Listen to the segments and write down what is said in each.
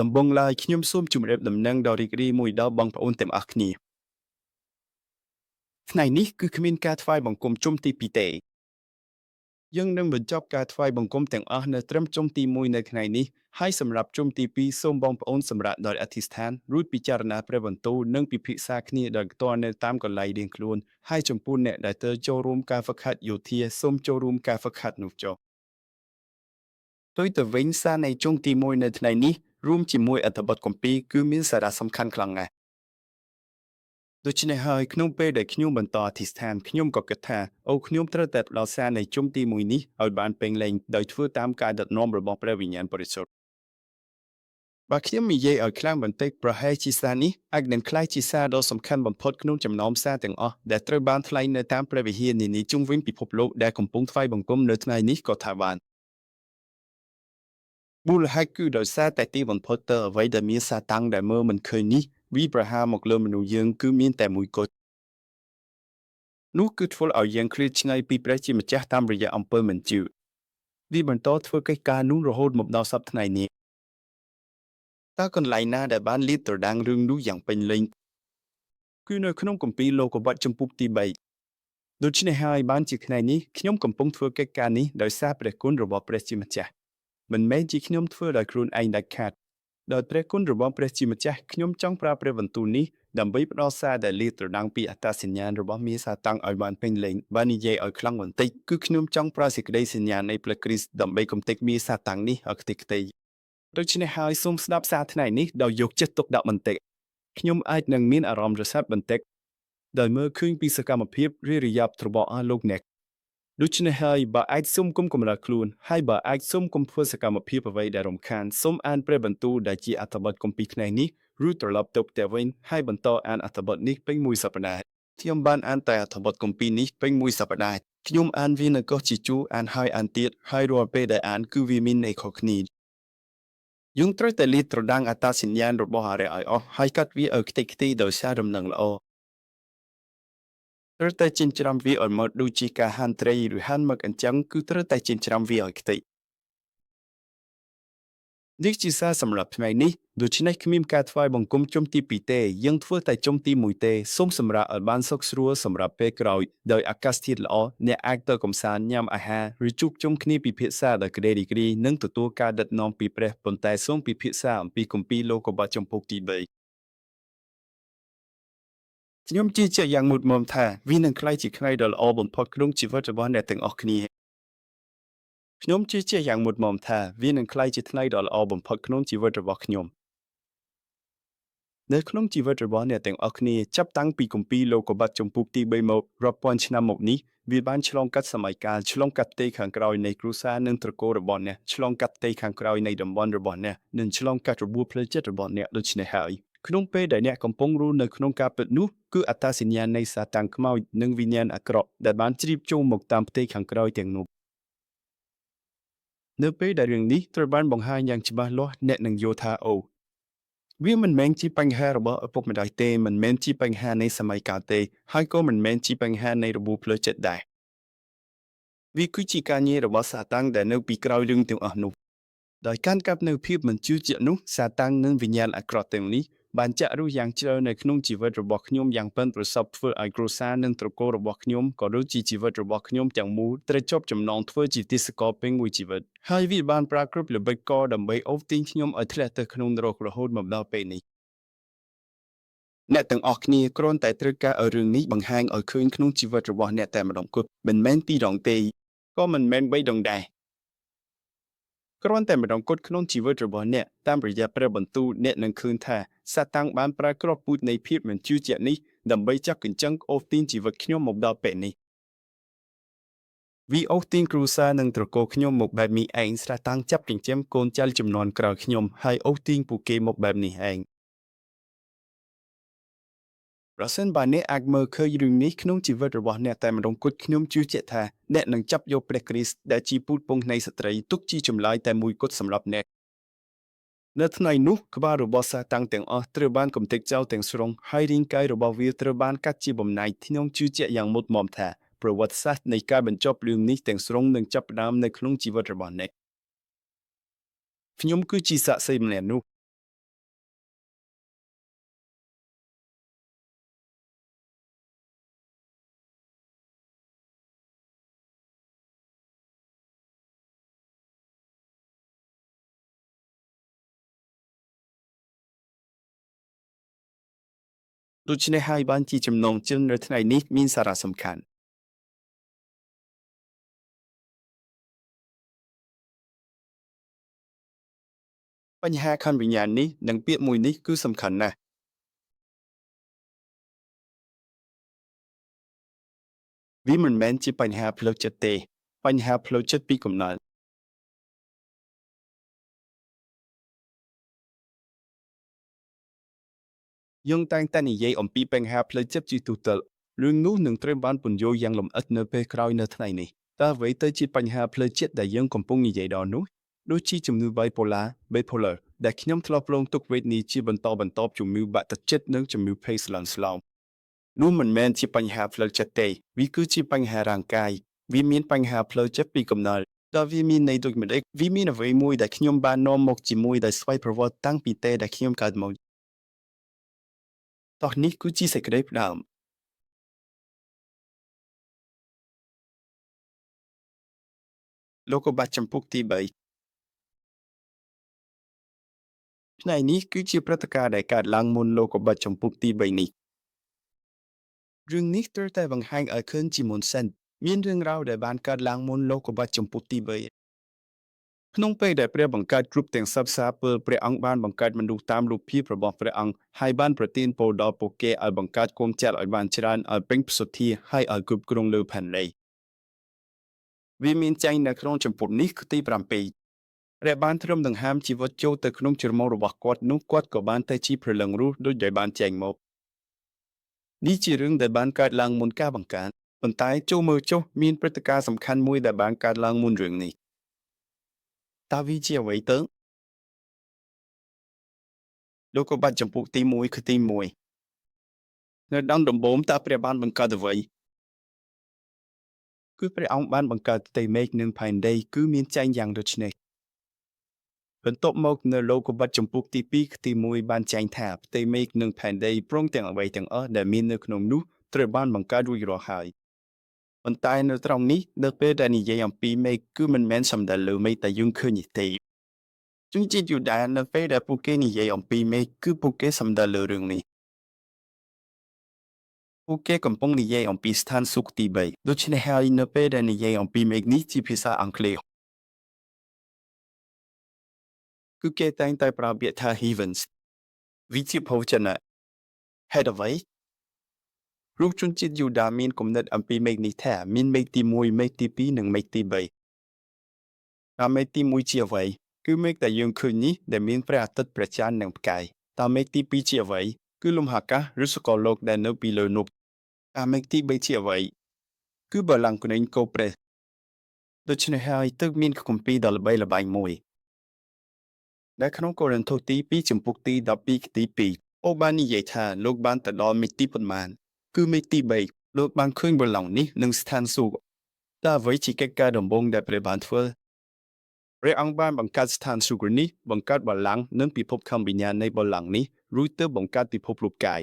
ដំបងឡើយខ្ញុំសូមជម្រាបដំណឹងដ៏រីករាយមួយដល់បងប្អូនទាំងអស់គ្នាថ្ងៃនេះគឺគ្មានការថ្វាយបង្គំជុំទី2ទេយើងនឹងបញ្ចប់ការថ្វាយបង្គំទាំងអស់នៅត្រឹមជុំទី1នៅថ្ងៃនេះហើយសម្រាប់ជុំទី2សូមបងប្អូនសម្រាប់ដោយអធិស្ឋានរួចពិចារណាព្រះបន្ទូលនិងពិភាក្សាគ្នាដោយផ្ទាល់នៅតាមកន្លែងរៀងខ្លួនហើយចំពោះអ្នកដែលត្រូវចូលរួមការហ្វឹកហាត់យោធាសូមចូលរួមការហ្វឹកហាត់នោះចុះផ្ទុយទៅវិញសារនៃជុំទី1នៅថ្ងៃនេះរួមជាមួយអត្ថបទគម្ពីរគឺមានសារៈសំខាន់ខ្លាំងណាស់ដូច្នេះហើយក្នុងពេលដែលខ្ញុំបន្តអធិស្ឋានខ្ញុំក៏គិតថាអូខ្ញុំត្រូវតែផ្ដល់សារនៃជុំទី1នេះឲ្យបានពេញលេញដោយធ្វើតាមការដឹកនាំរបស់ព្រះវិញ្ញាណបរិសុទ្ធបើខ្ញុំនិយាយឲ្យខ្លាំងបន្តិចប្រហែលជាសារនេះអាចនឹងក្លាយជាសារដ៏សំខាន់បំផុតក្នុងចំណោមសារទាំងអស់ដែលត្រូវបានថ្លែងនៅតាមព្រះវិហារនានាជុំវិញពិភពលោកដែលកំពុងថ្វាយបង្គំនៅថ្ងៃនេះក៏ថាបានមូលហេតុគឺដោយសារតែទីបំផុតទៅអ្វីដែលមានសាតាំងដែលមើលមិនឃើញនេះវាប្រហារមកលើមនុស្សយើងគឺមានតែមួយគត់នោះគឺធ្វើឲ្យយើងឃ្លាតឆ្ងាយពីព្រះជាម្ចាស់តាមរយៈអំពើមិនជឿវាបន្តធ្វើកិច្ចការនោះរហូតមកដល់សប្តាហ៍នេះតើកន្លែងណាដែលបានលាតត្រដាងរឿងនោះយ៉ាងពេញលេញគឺនៅក្នុងគម្ពីរលោកុបត្តិចំពុកទី3ដូច្នេះហើយបានជាថ្ងៃនេះខ្ញុំកំពុងធ្វើកិច្ចការនេះដោយសារព្រះគុណរបស់ព្រះជាម្ចាស់មិនមែនជាខ្ញុំធ្វើដោយខ្លួនឯងដាច់ខាតដោយព្រះគុណរបស់ព្រះជាម្ចាស់ខ្ញុំចង់ប្រើព្រះបន្ទូលនេះដើម្បីផ្ដល់សារដែលលាតត្រដាងពីអត្តសញ្ញាណរបស់មាសាតាំងឲ្យបានពេញលេញបាននិយាយឲ្យខ្លាំងបន្តិចគឺខ្ញុំចង់ប្រើសេចក្តីសញ្ញានៃព្រះគ្រីស្ទដើម្បីកំទេចមាសាតាំងនេះឲ្យខ្ទេចខ្ទីដូច្នេះហើយសូមស្ដាប់សារថ្ងៃនេះដោយយកចិត្តទុកដាក់បន្តិចខ្ញុំអាចនឹងមានអារម្មណ៍រសាត់បន្តិចដោយមើលឃើញពីសកម្មភាពរិរិយាបថរបស់អស់លោកអ្នកដូច្នេះហើយបើអាចសូមគុំកម្រើកខ្លួនហើយបើអាចសូមគុំធ្វើសកម្មភាពអ្វីដែលរំខានសូមអានព្រះបន្ទូលដែលជាអត្ថបទគម្ពីរថ្ងៃនេះរួចត្រឡប់ទៅផ្ទះវិញហើយបន្តអានអត្ថបទនេះពេញមួយសប្តាហ៍ខ្ញុំបានអានតែអត្ថបទគម្ពីរនេះពេញមួយសប្តាហ៍ខ្ញុំអានវានៅកោះជាជួរអានហើយអានទៀតហើយរាល់ពេលដែលអានគឺវាមានន័យខុសគ្នាយើងត្រូវតែលាតត្រដាងអត្តសញ្ញាណរបស់អរិយឲ្យអស់ហើយកាត់វាឲ្យខ្ទេចខ្ទីដោយសារដំណឹងល្អត្រូវតែចិញ្ច្រាំវាឲ្យម៉ត់ដូចជាការហាន់ត្រីឬហាន់មឹកអញ្ចឹងគឺត្រូវតែចិញ្ច្រាំវាឲ្យខ្ទេចនេះជាសារសម្រាប់ថ្ងៃនេះដូច្នេះគ្មានការថ្វាយបង្គំជុំទី2ទេយើងធ្វើតែជុំទី1ទេសូមសម្រាប់ឲ្យបានសុខស្រួលសម្រាប់ពេលក្រោយដោយអាកាសធាតុល្អអ្នកអាចទៅកំសាន្តញ៉ាំអាហារឬជួបជុំគ្នាពិភាក្សាដោយក្តីរីករាយនិងទទួលការដឹកនាំពីព្រះប៉ុន្តែសូមពិភាក្សាអំពីគម្ពីរលោកុបត្តិចំពុកទី3ខ្ញុំជឿជាក់យ៉ាងមុតមមថាវានឹងក្លាយជាថ្ងៃដ៏ល្អបំផុតក្នុងជីវិតរបស់អ្នកទាំងអស់គ្នាខ្ញុំជឿជាក់យ៉ាងមុតមមថាវានឹងក្លាយជាថ្ងៃដ៏ល្អបំផុតក្នុងជីវិតរបស់ខ្ញុំនៅក្នុងជីវិតរបស់អ្នកទាំងអស់គ្នាចាប់តាំងពីគម្ពីរលោកុបត្តិចំពុកទី3មករាប់ពាន់ឆ្នាំមកនេះវាបានឆ្លងកាត់សម័យកាលឆ្លងកាត់ផ្ទៃខាងក្រោយនៃគ្រួសារនិងត្រកូលរបស់អ្នកឆ្លងកាត់ផ្ទៃខាងក្រោយនៃតំបន់របស់អ្នកនិងឆ្លងកាត់របួសផ្លូវចិត្តរបស់អ្នកដូច្នេះហើយក្នុងពេលដែលអ្នកកំពុងរស់នៅក្នុងការពិតនោះគឺអត្តសញ្ញាណនៃសាតាំងខ្មោចនិងវិញ្ញាណអាក្រក់ដែលបានជ្រាបចូលមកតាមផ្ទៃខាងក្រោយទាំងនោះនៅពេលដែលរឿងនេះត្រូវបានបង្ហាញយ៉ាងច្បាស់លាស់អ្នកនឹងយល់ថាអូវាមិនមែនជាបញ្ហារបស់ឪពុកម្ដាយទេមិនមែនជាបញ្ហានៃសម័យកាលទេហើយក៏មិនមែនជាបញ្ហានៃរបួសផ្លូវចិត្តដែរវាគឺជាការងាររបស់សាតាំងដែលនៅពីក្រោយរឿងទាំងអស់នោះដោយកាន់កាប់នៅភាពមិនជឿជាក់នោះសាតាំងនិងវិញ្ញាណអាក្រក់ទាំងនេះបានចាក់ឫសយ៉ាងជ្រៅនៅក្នុងជីវិតរបស់ខ្ញុំយ៉ាងប៉ិនប្រសប់ធ្វើឲ្យគ្រួសារនិងត្រកូលរបស់ខ្ញុំក៏ដូចជាជីវិតរបស់ខ្ញុំទាំងមូលត្រូវជាប់ចំណងធ្វើជាទេសកលពេញមួយជីវិតហើយវាបានប្រាក្រឹបល្បិចកលដើម្បីអូសទាញខ្ញុំឲ្យធ្លាក់ទៅក្នុងនរករហូតមកដល់ពេលនេះអ្នកទាំងអស់គ្នាគ្រាន់តែត្រូវការឲ្យរឿងនេះបង្ហាញឲ្យឃើញក្នុងជីវិតរបស់អ្នកតែម្ដងគត់មិនមែនពីរដងទេក៏មិនមែនបីដងដែរគ្រាន់តែម្ដងគត់ក្នុងជីវិតរបស់អ្នកតាមរយៈព្រះបន្ទូលអ្នកនឹងឃើញថាសាតាំងបានប្រើគ្រាប់ពូជនៃភាពមិនជឿជាក់នេះដើម្បីចាក់កញ្ចឹងអូសទាញជីវិតខ្ញុំមកដល់ពេលនេះវាអូសទាញគ្រួសារនិងត្រកូលខ្ញុំមកបែបនេះឯងស្រាតាំងចាប់ចិញ្ចឹមកូនចៅចំនួនក្រោយខ្ញុំហើយអូសទាញពួកគេមកបែបនេះឯងប្រសិនបើអ្នកអាចមើលឃើញរឿងនេះក្នុងជីវិតរបស់អ្នកតែម្ដងគត់ខ្ញុំជឿជាក់ថាអ្នកនឹងចាប់យកព្រះគ្រីស្ទដែលជាពូជពង្សនៃស្ត្រីទុកជាចម្លើយតែមួយគត់សម្រាប់អ្នកនៅថ្ងៃនោះក្បាលរបស់សាតាំងទាំងអស់ត្រូវបានកំទេចចោលទាំងស្រុងហើយរាងកាយរបស់វាត្រូវបានកាត់ជាបំណែកខ្ញុំជឿជាក់យ៉ាងមុតមមថាប្រវត្តិសាស្ត្រនៃការបញ្ចប់រឿងនេះទាំងស្រុងនឹងចាប់ផ្ដើមនៅក្នុងជីវិតរបស់អ្នកខ្ញុំគឺជាសាក្សីម្នាក់នោះ ដូច្នេះហើយបានជាចំណងជើងនៅថ្ងៃនេះមានសារៈសំខាន់បញ្ហាខាងវិញ្ញាណនេះនិងពាក្យមួយនេះគឺសំខាន់ណាស់វាមិនមែនជាបញ្ហាផ្លូវចិត្តទេបញ្ហាផ្លូវចិត្តពីកំណើតយើងតែងតែនិយាយអំពីបញ្ហាផ្លូវចិត្តជាទូទៅរឿងនោះនឹងត្រូវបានពន្យល់យ៉ាងលម្អិតនៅពេលក្រោយនៅថ្ងៃនេះតើអ្វីទៅជាបញ្ហាផ្លូវចិត្តដែលយើងកំពុងនិយាយដល់នោះដូចជាជំងឺ bipolar ដែលខ្ញុំធ្លាប់រងទុក្ខវេទនាជាបន្តបន្ទាប់ជំងឺបាក់ទឹកចិត្តនិងជំងឺភ័យស្លន់ស្លោនោះមិនមែនជាបញ្ហាផ្លូវចិត្តទេវាគឺជាបញ្ហារាងកាយវាមានបញ្ហាផ្លូវចិត្តពីកំណើតតើវាមានន័យដូចម្តេចវាមានអ្វីមួយដែលខ្ញុំបាននាំមកជាមួយដោយស្វ័យប្រវត្តិតាំងពីតែដែលខ្ញុំកើតមកតោះនេះគឺជាសេចក្តីផ្ដើមលោកបាត់ចម្ពោះទី3ផ្នែកនេះគឺជាព្រឹត្តិការណ៍ដែលកើតឡើងមុនលោកបាត់ចម្ពោះទី3នេះរឿងនេះត្រូវតែបង្ហាញឲ្យឃើញជាមុនសិនមានរឿងរ៉ាវដែលបានកើតឡើងមុនលោកបាត់ចម្ពោះទី3ក្នុងពេលដែលព្រះបង្កើតគ្រប់ទាំងសព្វសារពើព្រះអង្គបានបង្កើតមនុស្សតាមរូបភាពរបស់ព្រះអង្គហើយបានប្រទានពរដល់ពួកគេឲ្យបង្កើតកូនចៅឲ្យបានច្រើនឲ្យពេញប្រសុទ្ធាហើយឲ្យគ្រប់គ្រងលើផែនដីវាមានចែងនៅក្នុងចម្ពោះនេះទី7ព្រះបានទ្រឹមដង្ហើមជីវិតចូលទៅក្នុងជ្រមុំរបស់គាត់នោះគាត់ក៏បានទៅជាព្រលឹងរស់ដូចដែលបានចែងមកនេះជារឿងដែលបានកើតឡើងមុនការបង្កើតប៉ុន្តែចូលមើលចុះមានព្រឹត្តិការណ៍សំខាន់មួយដែលបានកើតឡើងមុនរឿងនេះតើវាជាអ្វីទៅលោកក៏បាត់ចម្ពោះទី1គឺទី1នៅដំដំបូងតើព្រះបានបង្កើតអ្វីគឺព្រះអង្គបានបង្កើតផ្ទៃមេឃនិងផែនដីគឺមានចែងយ៉ាងដូចនេះបន្ទាប់មកនៅលោកុបត្តិចម្ពោះទី2គឺទី1បានចែងថាផ្ទៃមេឃនិងផែនដីព្រមទាំងអ្វីទាំងអស់ដែលមាននៅក្នុងនោះត្រូវបានបង្កើតរួចរាល់ហើយប៉ុន្តែនៅត្រង់នេះនៅពេលដែលនិយាយអំពីមេឃគឺមិនមែនសំដៅលើមេឃដែលយើងឃើញនេះទេជនជាតិយូដានៅពេលដែលពួកគេនិយាយអំពីមេឃគឺពួកគេសំដៅលើរឿងនេះពួកគេកំពុងនិយាយអំពីស្ថានសុខទី3ដូច្នេះហើយនៅពេលដែលនិយាយអំពីមេឃនេះជាភាសាអង់គ្លេសគឺគេតែងតែប្រើពាក្យថា heavens វិជាភោជនៈហេតុអ្វីរូបជនជាតិយូដាមានគំនិតអំពីមេឃនេះថាមានមេឃទី1មេឃទី2និងមេឃទី3តើមេឃទី1ជាអ្វីគឺមេឃដែលយើងឃើញនេះដែលមានព្រះអាទិត្យព្រះច័ន្ទនិងផ្កាយតើមេឃទី2ជាអ្វីគឺលំហអាកាសឬសកលលោកដែលនៅពីលើនោះតើមេឃទី3ជាអ្វីគឺបល្ល័ង្កគណេញកោព្រះដូច្នេះហើយទើបមានគម្ពីរដ៏ល្បីល្បាញមួយដែលក្នុងកូរិនថូសទី2ចំពុកទី12ខទី2អូបាននិយាយថាលោកបានទៅដល់មេឃទីប៉ុន្មានគឺមេឃទី3លោកបានឃើញបល្ល័ង្កនេះនឹងស្ថានសួគ៌តើអ្វីជាកិច្ចការដំបូងដែលព្រះបានធ្វើព្រះអង្គបានបង្កើតស្ថានសួគ៌នេះបង្កើតបល្ល័ង្កនិងពិភពខាងវិញ្ញាណនៃបល្ល័ង្កនេះរួចទើបបង្កើតពិភពរូបកាយ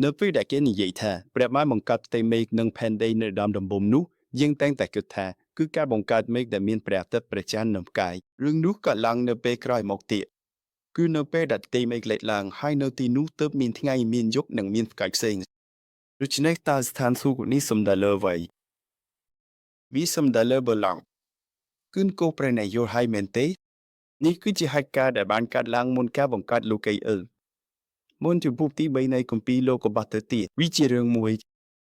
នៅពេលដែលគេនិយាយថាព្រះបានបង្កើតផ្ទៃមេឃនិងផែនដីនៅដើមដំបូងនោះយើងតែងតែគិតថាគឺការបង្កើតមេឃដែលមានព្រះអាទិត្យព្រះច័ន្ទនិងផ្កាយរឿងនោះក៏ឡើងនៅពេលក្រោយមកទៀតគឺនៅពេលដែលផ្ទៃមេឃលេចឡើងហើយនៅទីនោះទើបមានថ្ងៃមានយប់និងមានផ្កាយផ្សេងដូច្នេះតើស្ថានសួគ៌នេះសំដៅលើអ្វីវាសំដៅលើបល្ល័ង្កគឺគោព្រះនៃយល់ហើយមែនទេនេះគឺជាហេតុការណ៍ដែលបានកើតឡើងមុនការបង្កើតលោកីអឺមុនជំពូកទី3នៃគម្ពីរលោកុបត្តិទៅទៀតវាជារឿងមួយ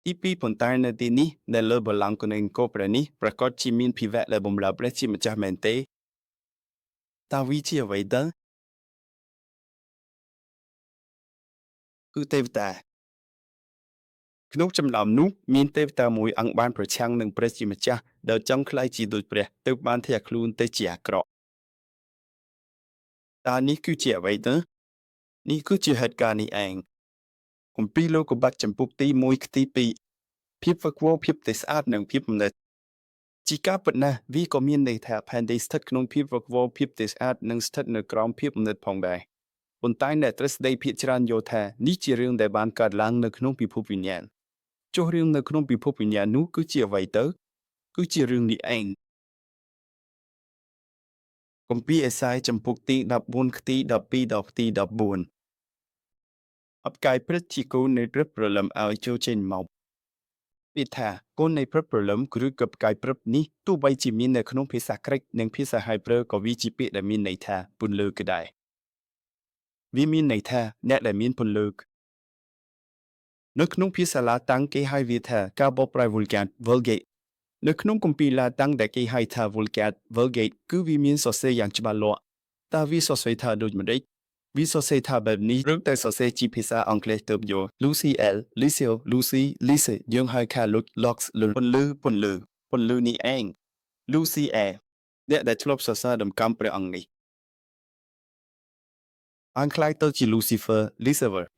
ទី2ប៉ុន្តែនៅទីនេះដែលលើបល្ល័ង្កគណេញកោព្រះនេះប្រកាសជាមានភិវៈដែលបម្រើព្រះជាម្ចាស់មែនទេតើវាជាអ្វីទៅគឺទេវតាក្នុងចំណោមនោះមានទេវតាមួយអង្គបានប្រឆាំងនឹងព្រះជាម្ចាស់ដែលចង់ក្លាយជាដូចព្រះទើបបានធាក់ខ្លួនទៅជាអាក្រក់តើនេះគឺជាអ្វីទៅនេះគឺជាហេតុការណ៍នេះឯងគម្ពីរលោកុបត្តិចំពុកទី1ខទី2ភាពវឹកវរភាពទេស្អាតនិងភាពគំនិតជាការពិតណាស់វាក៏មានន័យថាផែនដីស្ថិតក្នុងភាពវឹកវរភាពទេស្អាតនិងស្ថិតនៅក្រោមភាពគំនិតផងដែរប៉ុន្តែអ្នកទ្រឹស្ដីភាគច្រើនយល់ថានេះជារឿងដែលបានកើតឡើងនៅក្នុងពិភពវិញ្ញាណចុះរឿងនៅក្នុងពិភពវិញ្ញាណនោះគឺជាអ្វីទៅគឺជារឿងនេះឯងគម្ពីរអេសាយចំពុកទី14ខទី12ដល់ទី14 អបកាយព្រឹទ្ធជាគូនៃព្រឹទ្ធព្រលឹមឲ្យចូលចេញមកវាថាគូនៃព្រឹទ្ធព្រលឹមឬក៏ផ្កាយព្រឹទ្ធនេះទោះបីជាមាននៅក្នុងភាសាក្រិកនិងភាសាហៅប្រើក៏វាជាពាក្យដែលមានន័យថាពន្លឺក៏ដែរវាមានន័យថាអ្នកដែលមានពន្លឺនៅក្នុងភាសាឡាតាំងគេហៅវាថាការបកប្រែ Vulgate នៅក្នុងគម្ពីរឡាតាំងដែលគេហៅថា Vulgate គឺវាមានសរសេរយ៉ាងច្បាស់លាស់តើវាសរសេរថាដូចម្ដេចវាសរសេរថាបែបនេះឬតែសរសេរជាភាសាអង់គ្លេសទៅយក Lucy L Lucy Lucy យើងហៅថា Lux ពន្លឺពន្លឺនេះឯង Lucy L អ្នកដែលធ្លាប់សរសើរដំកំព្រះអង្គនេះបានខ្លាយទៅជា Lucifer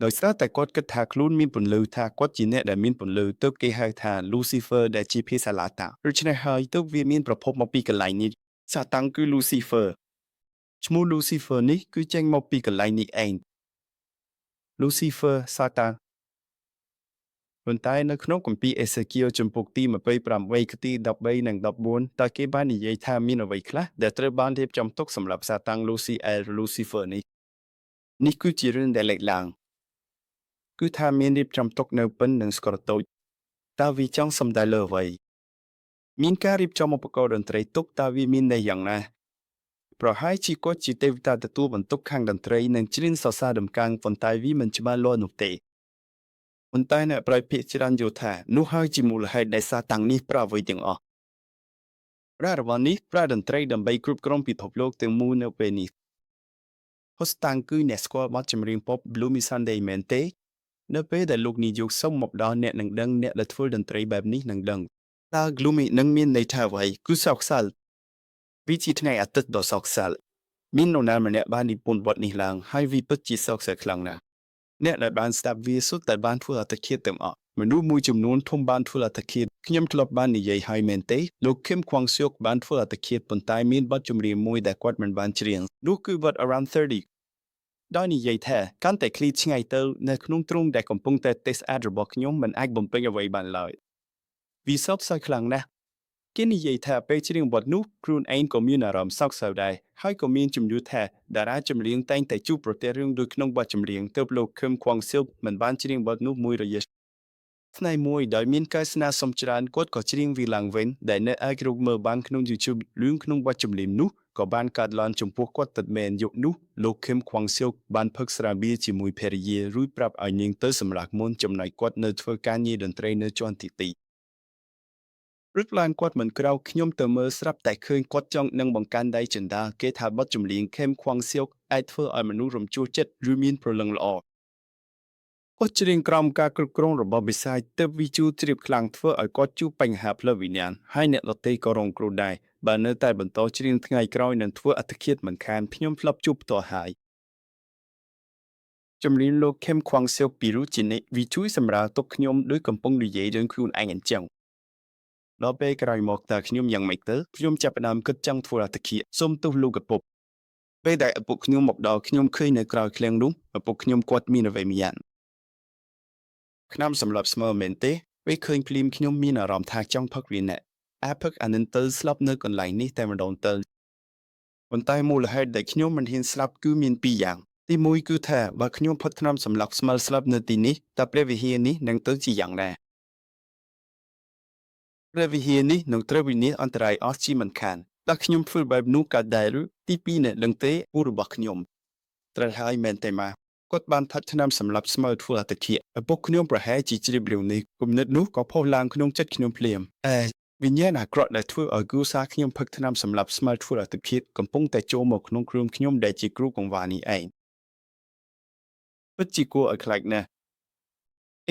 ដោយសារតែគាត់គិតថាខ្លួនមានពន្លឺថាគាត់ជាអ្នកដែលមានពន្លឺទើបគេហៅថា Lucifer ដែលជាភាសាឡាតាដូច្នេះហើយទើបវាមានប្រភពមកពីកន្លែងនេះសាតាំងគឺ Lucifer ឈ្មោះ Lucifer នេះគឺចេញមកពីកន្លែងនេះឯង Lucifer សាតាំងប៉ុន្តែនៅក្នុងគម្ពីរអេសេគៀលជំពូកទី28ខទី13និង14តើគេបាននិយាយថាមានអ្វីខ្លះដែលត្រូវបានរៀបចំទុកសម្រាប់សាតាំង Lucifer នេះគឺជារឿងដែលលេចឡើងគឺថាមានរៀបចំទុកនៅពិននិងស្ករតូចតើវាចង់សំដៅលើអ្វីមានការរៀបចំឧបករណ៍តន្ត្រីទុកតើវាមានន័យយ៉ាងណាប្រហែលជាគាត់ជាទេវតាទទួលបន្ទុកខាងតន្ត្រីនិងច្រៀងសរសើរដំកើងប៉ុន្តែវាមិនច្បាស់លាស់នោះទេប៉ុន្តែអ្នកប្រាជ្ញភាគច្រើនយល់ថានោះហើយជាមូលហេតុដែលសាតាំងនេះប្រើអ្វីទាំងអស់ប្រារព្ធនេះប្រើតន្ត្រីដើម្បីគ្រប់គ្រងពិភពលោកទាំងមូលនៅពេលនេះហូស្តាំងគឺអ្នកស្គាល់បទចម្រៀង Pop Bloomy Sunday មែនទេនៅពេលដែលលោកនាយកសុំមកដល់អ្នកនឹងដឹងអ្នកដែលធ្វើតន្ត្រីបែបនេះនឹងដឹងតើ Gloomy នឹងមានន័យថាអ្វីគឺសោកសៅវាជាថ្ងៃអាទិត្យដ៏សោកសៅមាននរណាម្នាក់បាននិពន្ធបទនេះឡើងហើយវាពិតជាសោកសៅខ្លាំងណាស់អ្នកដែលបានស្ដាប់វាសុទ្ធតែបានធ្វើអត្តឃាតទាំងអស់មនុស្សមួយចំនួនធំបានធ្វើអត្តឃាតខ្ញុំធ្លាប់បាននិយាយហើយមែនទេលោក Kim Kwang Seok បានធ្វើអត្តឃាតប៉ុន្តែមានបទចម្រៀងមួយដែលគាត់មិនបានច្រៀងនោះគឺបទ Around 30ដោយនិយាយថាកាន់តែឃ្លីឆ្ងាយទៅនៅក្នុងទ្រង់ដែលកំពុងតែទេសអាតរបស់ខ្ញុំមិនអាចបំពេញអ្វីបានឡើយវាសោកសៅខ្លាំងណាស់គេនិយាយថាពេលច្រៀងបទនោះខ្លួនឯងក៏មានអារម្មណ៍សោកសៅដែរហើយក៏មានជំនឿថាតារាចម្រៀងតែងតែជួបប្រទះរឿងដូចក្នុងបទចម្រៀងទើបលោក Kim Kwang Seok មិនបានច្រៀងបទនោះមួយរយៈថ្ងៃមួយដោយមានការស្នើសុំច្រើនគាត់ក៏ច្រៀងវាឡើងវិញដែលអ្នកអាចរកមើលបានក្នុង YouTube រឿងក្នុងបទចម្រៀងនោះក៏បានកាត់ឡើងចំពោះគាត់ពិតមែនយកនោះលោក Kim Kwang Seok បានផឹកស្រាបៀរជាមួយភរិយារួចប្រាប់ឲ្យនាងទៅសម្រាកមុនចំណែកគាត់នៅធ្វើការងារតន្ត្រីនៅជាន់ទីព្រឹកឡើងគាត់មិនក្រោកខ្ញុំទៅមើលស្រាប់តែឃើញគាត់ចង់នឹងបង្កាន់ដៃចិន្តាគេថាបទចម្រៀង Kim Kwang Seok អាចធ្វើឲ្យមនុស្សរំជួលចិត្តឬមានព្រលឹងល្អគាត់ច្រៀងក្រោមការគ្រប់គ្រងរបស់បិសាចទើបវិជូជ្រាបខ្លាំងធ្វើឲ្យគាត់ជួបបញ្ហាផ្លូវវិញ្ញាណហើយអ្នកដទៃក៏រងគ្រោះដែរបើនៅតែបន្តច្រៀងថ្ងៃក្រោយនឹងធ្វើអត្តឃាតមិនខានខ្ញុំធ្លាប់ជួបផ្ទាល់ហើយចម្រៀងលោក Kim Kwang Seok ពីរជានិច្ចវាជួយសម្រាលទុកខ្ញុំដោយកំពុងនិយាយរឿងខ្លួនឯងអញ្ចឹងដល់ពេលក្រោយមកតើខ្ញុំយ៉ាងម៉េចទៅខ្ញុំចាប់ផ្ដើមគិតចង់ធ្វើអត្តឃាតសុំទោសលោកឪពុកពេលដែលឪពុកខ្ញុំមកដល់ខ្ញុំឃើញនៅក្រៅឃ្លាំងនោះឪពុកខ្ញុំគាត់មានអ្វីម្យ៉ាងខ្ញុំសម្រាប់ស្មើមែនទេពេលឃើញភ្លាមខ្ញុំមានអារម្មណ៍ថាចង់ផឹកវាណែផឹកអានឹងទៅស្លាប់នៅកន្លែងនេះតែម្ដងទៅប៉ុន្តែមូលហេតុដែលខ្ញុំមិនហ៊ានស្លាប់គឺមានពីរយ៉ាងទីមួយគឺថាបើខ្ញុំផឹកថ្នាំសម្លាប់ស្មើស្លាប់នៅទីនេះតើព្រះវិហារនេះនឹងទៅជាយ៉ាងណាព្រះវិហារនេះនឹងត្រូវវិនិច្ឆ័យអន្តរាយអស់ជាមិនខានតើខ្ញុំធ្វើបែបនោះកើតដែរឬទីពីរអ្នកដឹងទេពូរបស់ខ្ញុំត្រូវហើយមែនទេម៉ាគាត់បានផឹកថ្នាំសម្លាប់ស្មើធ្វើអត្តឃាតឪពុកខ្ញុំប្រហែលជាជ្រាបរឿងនេះគំនិតនោះក៏ផុសឡើងក្នុងចិត្តខ្ញុំភ្លាមវិញ្ញាណអាក្រក់ដែលធ្វើឲ្យគ្រួសារខ្ញុំផឹកថ្នាំសម្លាប់ស្មើធ្វើអត្តឃាតកំពុងតែចូលមកក្នុងគ្រួខ្ញុំដែលជាគ្រូកង្វល់នេះឯងពិតជាគួរឲ្យខ្លាចណាស់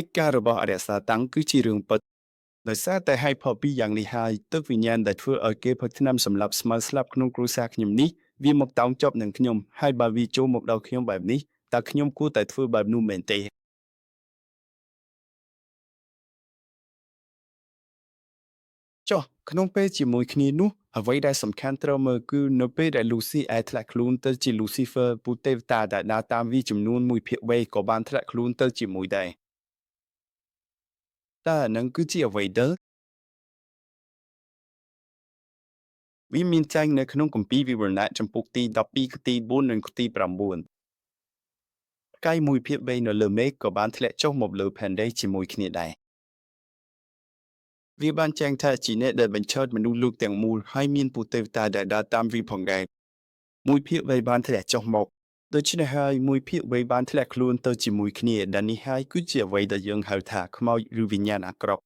ឯការបស់អរិយសាតាំងគឺជារឿងពិតដោយសារតែហេតុផលពីរយ៉ាងនេះហើយទើបវិញ្ញាណដែលធ្វើឲ្យគេផឹកថ្នាំសម្លាប់ស្មើស្លាប់ក្នុងគ្រួសារខ្ញុំនេះវាមកតោងជាប់នឹងខ្ញុំហើយបើវាចូលមកដល់ខ្ញុំបែបនេះតើខ្ញុំគួរតែធ្វើបែបនោះមែនទេចុះក្នុងពេលជាមួយគ្នានោះអ្វីដែលសំខាន់ត្រូវមើលគឺនៅពេលដែល Lucy ធ្លាក់ខ្លួនទៅជា Lucifer ពូទេវតាដែលដើរតាមវាចំនួន1ភាគ3ក៏បានធ្លាក់ខ្លួនទៅជាមួយដែរតើនឹងគឺជាអ្វីទៅវាមានចែងនៅក្នុងគម្ពីរវិវរណៈចំពុកទី12ខទី4និងខទី9 ផ្កាយមួយភាពបីនៅលើមេឃក៏បានធ្លាក់ចុះមកលើផែនដីជាមួយគ្នាដែរវាបានចែងថាជាអ្នកដែលបញ្ឆោតមនុស្សលោកទាំងមូលហើយមានពុទ្ធទេវតាដែលដើរតាមវាផងដែរមួយភាគបីបានធ្លាក់ចុះមកដូច្នេះហើយមួយភាគបីបានធ្លាក់ខ្លួនទៅជាមួយគ្នាដែលនេះហើយគឺជាអ្វីដែលយើងហៅថាខ្មោចឬវិញ្ញាណអាក្រក់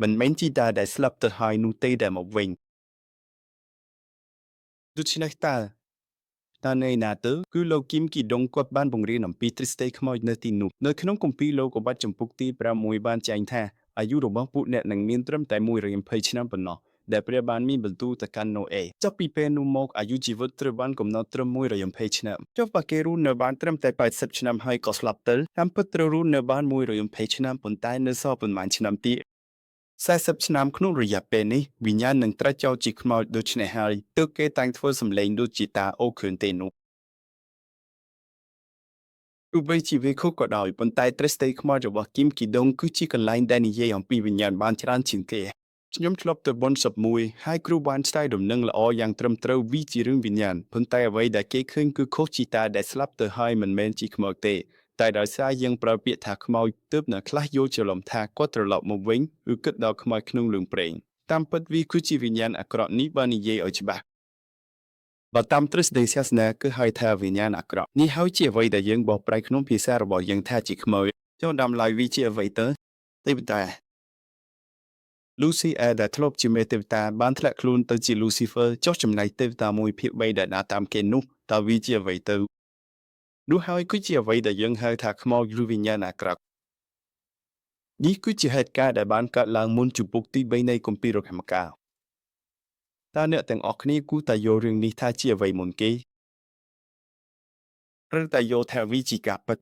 មិនមែនជីតាដែលស្លាប់ទៅហើយនោះទេដែលមកវិញដូច្នេះតើនៅណាទៅគឺលោកគីមគីដុងគាត់បានបង្រៀនអំពីទ្រឹស្ដីខ្មោចនៅទីនោះនៅក្នុងគម្ពីរលោកុបត្តិចំពុកទី6បានចែងថាអាយុរបស់ពួកអ្នកនឹងមានត្រឹមតែ120ឆ្នាំប៉ុណ្ណោះដែលព្រះបានមានបន្ទូលទៅកាន់ណូអេចាប់ពីពេលនោះមកអាយុជីវិតត្រូវបានកំណត់ត្រឹម120ឆ្នាំចុះបើគេរស់នៅបានត្រឹមតែ80ឆ្នាំហើយក៏ស្លាប់ទៅតាមពិតត្រូវរស់នៅបាន120ឆ្នាំប៉ុន្តែនៅសល់ប៉ុន្មានឆ្នាំទៀត40ឆ្នាំក្នុងរយៈពេលនេះវិញ្ញាណនឹងត្រាច់ចោលជាខ្មោចដូច្នេះហើយទើបគេតែងធ្វើសម្លេងដូចជាតាអូឃើញទេនោះទោះបីជាវាខុសក៏ដោយប៉ុន្តែទ្រឹស្ដីខ្មោចរបស់គីមគីដុងគឺជាកន្លែងដែលនិយាយអំពីវិញ្ញាណបានច្រើនជាងគេខ្ញុំធ្លាប់ទៅបនសពមួយហើយគ្រូបានស្ដាយដំណឹងល្អយ៉ាងត្រឹមត្រូវវាជារឿងវិញ្ញាណប៉ុន្តែអ្វីដែលគេឃើញគឺខុសជីតាដែលស្លាប់ទៅហើយមិនមែនជាខ្មោចទេតែដោយសារយើងប្រើពាក្យថាខ្មោចទើបអ្នកខ្លះយល់ច្រឡំថាគាត់ត្រឡប់មកវិញឬគិតដល់ខ្មោចក្នុងរឿងព្រេងតាមពិតវាគឺជាវិញ្ញាណអាក្រក់នេះបាននិយាយឲ្យច្បាស់បើតាមទ្រឹស្ដីសាសនាគឺហៅថាវិញ្ញាណអាក្រក់នេះហើយជាអ្វីដែលយើងបកប្រែក្នុងភាសារបស់យើងថាជាខ្មោចចូលដំឡើយវាជាអ្វីទៅទេវតា Lucy ដែលធ្លាប់ជាមេទេវតាបានធ្លាក់ខ្លួនទៅជា Lucifer ចុះចំណែកទេវតាមួយភាគ3ដែលដើរតាមគេនោះតើវាជាអ្វីទៅនោះហើយគឺជាអ្វីដែលយើងហៅថាខ្មោចឬវិញ្ញាណអាក្រក់នេះគឺជាហេតុការណ៍ដែលបានកើតឡើងមុនជំពូកទី3នៃគម្ពីររដ្ឋមកាលតើអ្នកទាំងអស់គ្នាគួរតែយល់រឿងនេះថាជាអ្វីមុនគេឬតែយល់ថាវាជាការពិត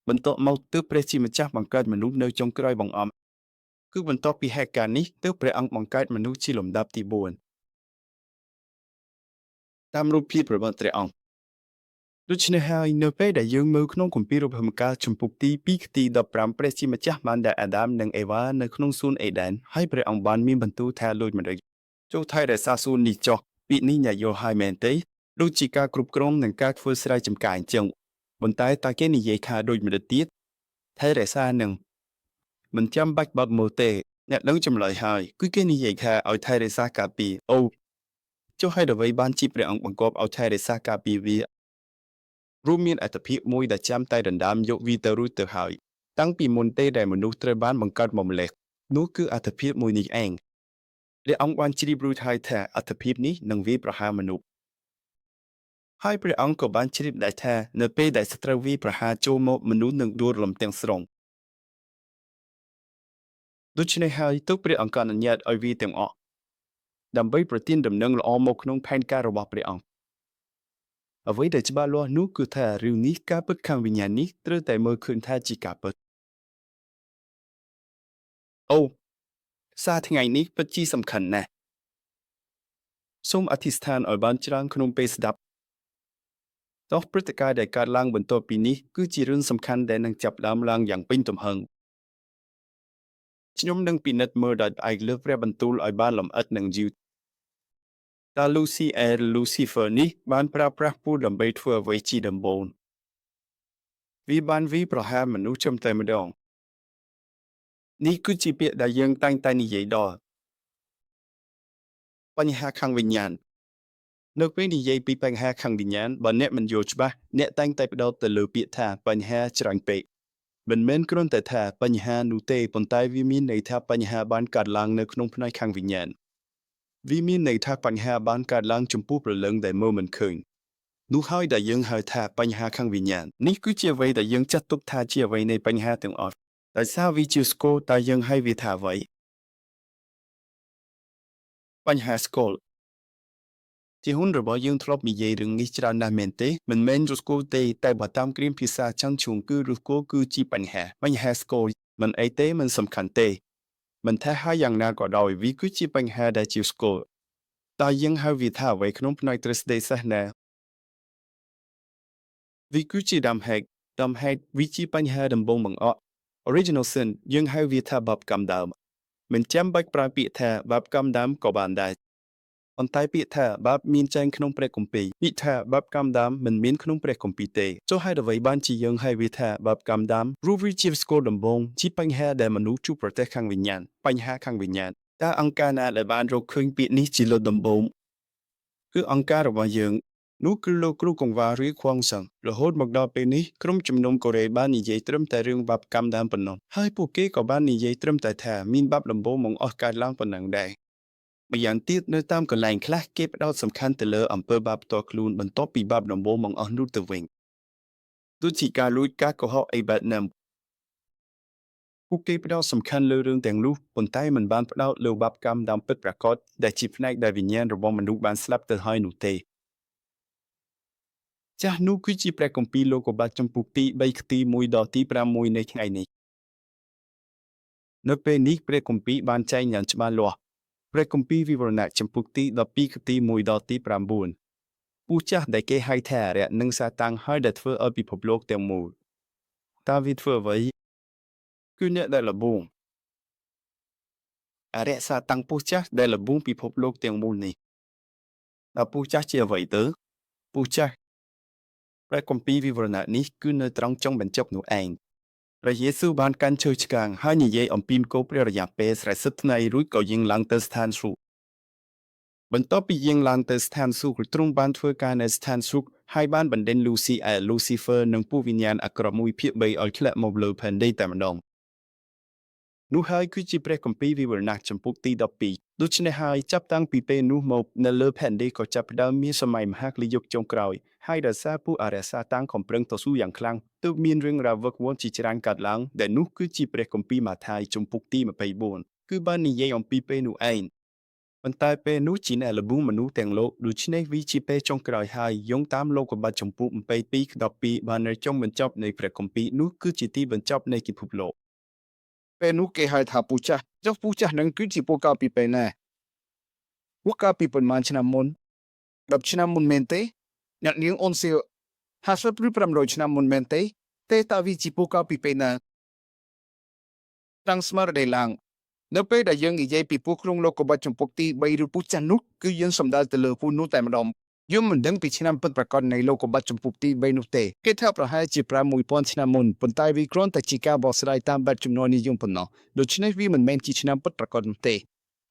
បន្ទាប់មកទើបព្រះជាម្ចាស់បង្កើតមនុស្សនៅចុងក្រោយបង្អស់គឺបន្ទាប់ពីហេតុការណ៍នេះទើបព្រះអង្គបង្កើតមនុស្សជាលំដាប់ទី4តាមរូបភាពរបស់ព្រះអង្គដូច្នេះហើយនៅពេលដែលយើងមើលក្នុងគម្ពីររដ្ឋមកាលចំពុកទី2ខទី15ព្រះជាម្ចាស់បានដាក់អាដាមនិងអេវ៉ានៅក្នុងសួនអេដែនហើយព្រះអង្គបានមានបន្ទូលថាលួចម្ដេចចូលថែរក្សាសួននេះចុះពាក្យនេះអ្នកយល់ហើយមែនទេដូចជាការគ្រប់គ្រងនិងការធ្វើស្រែចម្ការអញ្ចឹងប៉ុន្តែតើគេនិយាយថាដូចម្ដេចទៀតថែរក្សានឹងមិនចាំបាច់បើកមើលទេអ្នកដឹងចម្លើយហើយគឺគេនិយាយថាឲ្យថែរក្សាការពារអូចុះហើយអ្វីបានជាព្រះអង្គបង្គាប់ឲ្យថែរក្សាការពារវារួមមានអត្ថភាពមួយដែលចាំតែដណ្ដើមយកវាទៅរួចទៅហើយតាំងពីមុនទេដែលមនុស្សត្រូវបានបង្កើតមកម្លេះនោះគឺអត្ថភាពមួយនេះឯងព្រះអង្គបានជ្រាបរួចហើយថាអត្ថភាពនេះនឹងវាប្រហារមនុស្សហើយព្រះអង្គក៏បានជ្រាបដែរថានៅពេលដែលសត្រូវវាប្រហារចូលមកមនុស្សនឹងដួលរំទាំងស្រុងដូច្នេះហើយទើបព្រះអង្គអនុញ្ញាតឲ្យវាទាំងអស់ដើម្បីប្រទានដំណឹងល្អមកក្នុងផែនការរបស់ព្រះអង្គអ្វីដែលច្បាស់លាស់នោះគឺថារឿងនេះការពិតខាងវិញ្ញាណនេះត្រូវតែមើលឃើញថាជាការពិតអូសារថ្ងៃនេះពិតជាសំខាន់ណាស់សូមអធិស្ឋានឲ្យបានច្រើនក្នុងពេលស្ដាប់តោះព្រឹត្តិការណ៍ដែលកើតឡើងបន្ទាប់ពីនេះគឺជារឿងសំខាន់ដែលនឹងចាប់ផ្ដើមឡើងយ៉ាងពេញទំហឹងខ្ញុំនឹងពិនិត្យមើលដោយផ្អែកលើព្រះបន្ទូលឲ្យបានលម្អិតនិងយឺតតើ Lucy Lucifer នេះបានប្រើប្រាស់ពូជដើម្បីធ្វើអ្វីជាដំបូងវាបានវាយប្រហារមនុស្សចំតែម្ដងនេះគឺជាពាក្យដែលយើងតែងតែនិយាយដល់បញ្ហាខាងវិញ្ញាណនៅពេលនិយាយពីបញ្ហាខាងវិញ្ញាណបើអ្នកមិនយល់ច្បាស់អ្នកតែងតែបដោតទៅលើពាក្យថាបញ្ហាច្រើនពេកមិនមែនគ្រាន់តែថាបញ្ហានោះទេប៉ុន្តែវាមានន័យថាបញ្ហាបានកើតឡើងនៅក្នុងផ្នែកខាងវិញ្ញាណវាមានន័យថាបញ្ហាបានកើតឡើងចំពោះព្រលឹងដែលមើលមិនឃើញនោះហើយដែលយើងហៅថាបញ្ហាខាងវិញ្ញាណនេះគឺជាអ្វីដែលយើងចាត់ទុកថាជាអ្វីនៃបញ្ហាទាំងអស់ដោយសារវាជាស្គរតែយើងហៅវាថាអ្វីបញ្ហាស្គរជាហ៊ុនរបស់យើងធ្លាប់និយាយរឿងនេះច្រើនណាស់មែនទេមិនមែនរស្គោទេតែបើតាមគ្រាមភាសាចង់ជួងគឺរស្គោគឺជាបញ្ហាស្គរមិនអីទេមិនសំខាន់ទេមិនថាហើយយ៉ាងណាក៏ដោយវាគឺជាបញ្ហាដែលជាស្គរតើយើងហៅវាថាអ្វីក្នុងផ្នែកទ្រឹស្ដីសាសនាវាគឺជាដើមហេតុវាជាបញ្ហាដំបូងបង្អក់ original sin យើងហៅវាថាបាបកម្មដើមមិនចាំបាច់ប្រើពាក្យថាបាបកម្មដើមក៏បានដែរ ប៉ុន្តែពាក្យថាបាបមានចែងក្នុងព្រះគម្ពីរពាក្យថាបាបកម្មដាមមិនមានក្នុងព្រះគម្ពីរទេចុះហេតុអ្វីបានជាយើងហៅវាថាបាបកម្មដាមព្រោះវាជាស្គាល់ដំបូងជាបញ្ហាដែលមនុស្សជួបប្រទះខាងវិញ្ញាណបញ្ហាខាងវិញ្ញាណតើអង្គការណាដែលបានរកឃើញពាក្យនេះជាលើកដំបូងគឺអង្គការរបស់យើងនោះគឺលោកគ្រូកង្វារីខ្វងសឹងរហូតមកដល់ពេលនេះក្រុមជំនុំកូរ៉េបាននិយាយត្រឹមតែរឿងបាបកម្មដាមប៉ុណ្ណោះហើយពួកគេក៏បាននិយាយត្រឹមតែថាមានបាបដំបូងមកអស់កើតឡើងប៉ុណ្ណឹងដែរម្យ៉ាងទៀតនៅតាមកន្លែងខ្លះគេផ្ដោតសំខាន់ទៅលើអំពើបាបផ្ទាល់ខ្លួនបន្ទាប់ពីបាបដំបូងមកអស់នោះទៅវិញដូចជាការលួចការកុហកអីបែបហ្នឹងពួកគេផ្ដោតសំខាន់លើរឿងទាំងនោះប៉ុន្តែមិនបានផ្ដោតលើបាបកម្មដើមពិតប្រាកដដែលជាផ្នែកដែលវិញ្ញាណរបស់មនុស្សបានស្លាប់ទៅហើយនោះទេចាស់នោះគឺជាព្រះគម្ពីរលោកុបាតចំពុកទី3ខទី1ដល់ទី6នៃថ្ងៃនេះនៅពេលនេះព្រះគម្ពីរបានចែងយ៉ាងច្បាស់លាស់ព្រះគម្ពីរវិវរណៈចំពុកទី12ខទី1ដល់ទី9ពូចាស់ដែលគេហៅថាអារក្សនិងសាតាំងហើយដែលធ្វើឲ្យពិភពលោកទាំងមូលតើវាធ្វើអ្វីគឺអ្នកដែលល្បងអារក្សសាតាំងពូចាស់ដែលល្បងពិភពលោកទាំងមូលនេះតើពូចាស់ជាអ្វីទៅពូចាស់ព្រះគម្ពីរវិវរណៈនេះគឺនៅត្រង់ចុងបញ្ចប់នោះឯងព្រះយេស៊ូវបានកាន់ឈើឆ្កាងហើយនិយាយអំពីនគរព្រះរយៈពេល40ថ្ងៃរួចក៏យាងឡើងទៅស្ថានសួគ៌បន្ទាប់ពីយាងឡើងទៅស្ថានសួគ៌ទ្រង់បានធ្វើការនៅស្ថានសួគ៌ហើយបានបណ្ដេញលូស៊ីលូស៊ីហ្វឺនិងពួកវិញ្ញាណអាក្រក់មួយភាគ3ឲ្យធ្លាក់មកលើផែនដីតែម្ដងនោះហើយគឺជាព្រះគម្ពីរវិវរណៈចំពុកទី12ដូច្នេះហើយចាប់តាំងពីពេលនោះមកនៅលើផែនដីក៏ចាប់ផ្ដើមមានសម័យមហាក្លិយុគចុងក្រោយហើយដោយសារពួកអារក្សសាតាំងខំប្រឹងតស៊ូយ៉ាងខ្លាំងទើបមានរឿងរ៉ាវវឹកវរជាច្រើនកើតឡើងដែលនោះគឺជាព្រះគម្ពីរម៉ាថាយចំពុកទី24គឺបាននិយាយអំពីពេលនោះឯងប៉ុន្តែពេលនោះជាអ្នកល្បួងមនុស្សទាំងលោកដូច្នេះវាជាពេលចុងក្រោយហើយយោងតាមលោកុបាតចំពុក22ខ12បាននៅចុងបញ្ចប់នៃព្រះគម្ពីរនោះគឺជាទីបញ្ចប់នៃពិភពលោកពេលនោះគេហៅថាពូចាស់ចុះពូចាស់នឹងគឺជាពួកកាលពីពេលណាពួកកាលពីប៉ុន្មានឆ្នាំមុន10ឆ្នាំមុនមែនទេអ្នកនាងអូនសៀវ50ឬ500ឆ្នាំមុនមែនទេតើវាជាពួកកាលពីពេលណាតាំងស្មារតីឡើងនៅពេលដែលយើងនិយាយពីពួកក្នុងលោកុបាតចំពុកទី3ឬពូចាស់នោះគឺយើងសំដៅទៅលើពូនោះតែម្ដងយើងមិនដឹងពីឆ្នាំពិតប្រាកដនៃលោកុបាតចំពុកទី3នោះទេគេថាប្រហែលជា5000ឆ្នាំមុនប៉ុន្តែវាគ្រាន់តែជាការបកស្រាយតាមបែបជំនាន់និយមប៉ុណ្ណោះដូច្នេះវាមិនមែនជាឆ្នាំពិតប្រាកដនោះទេ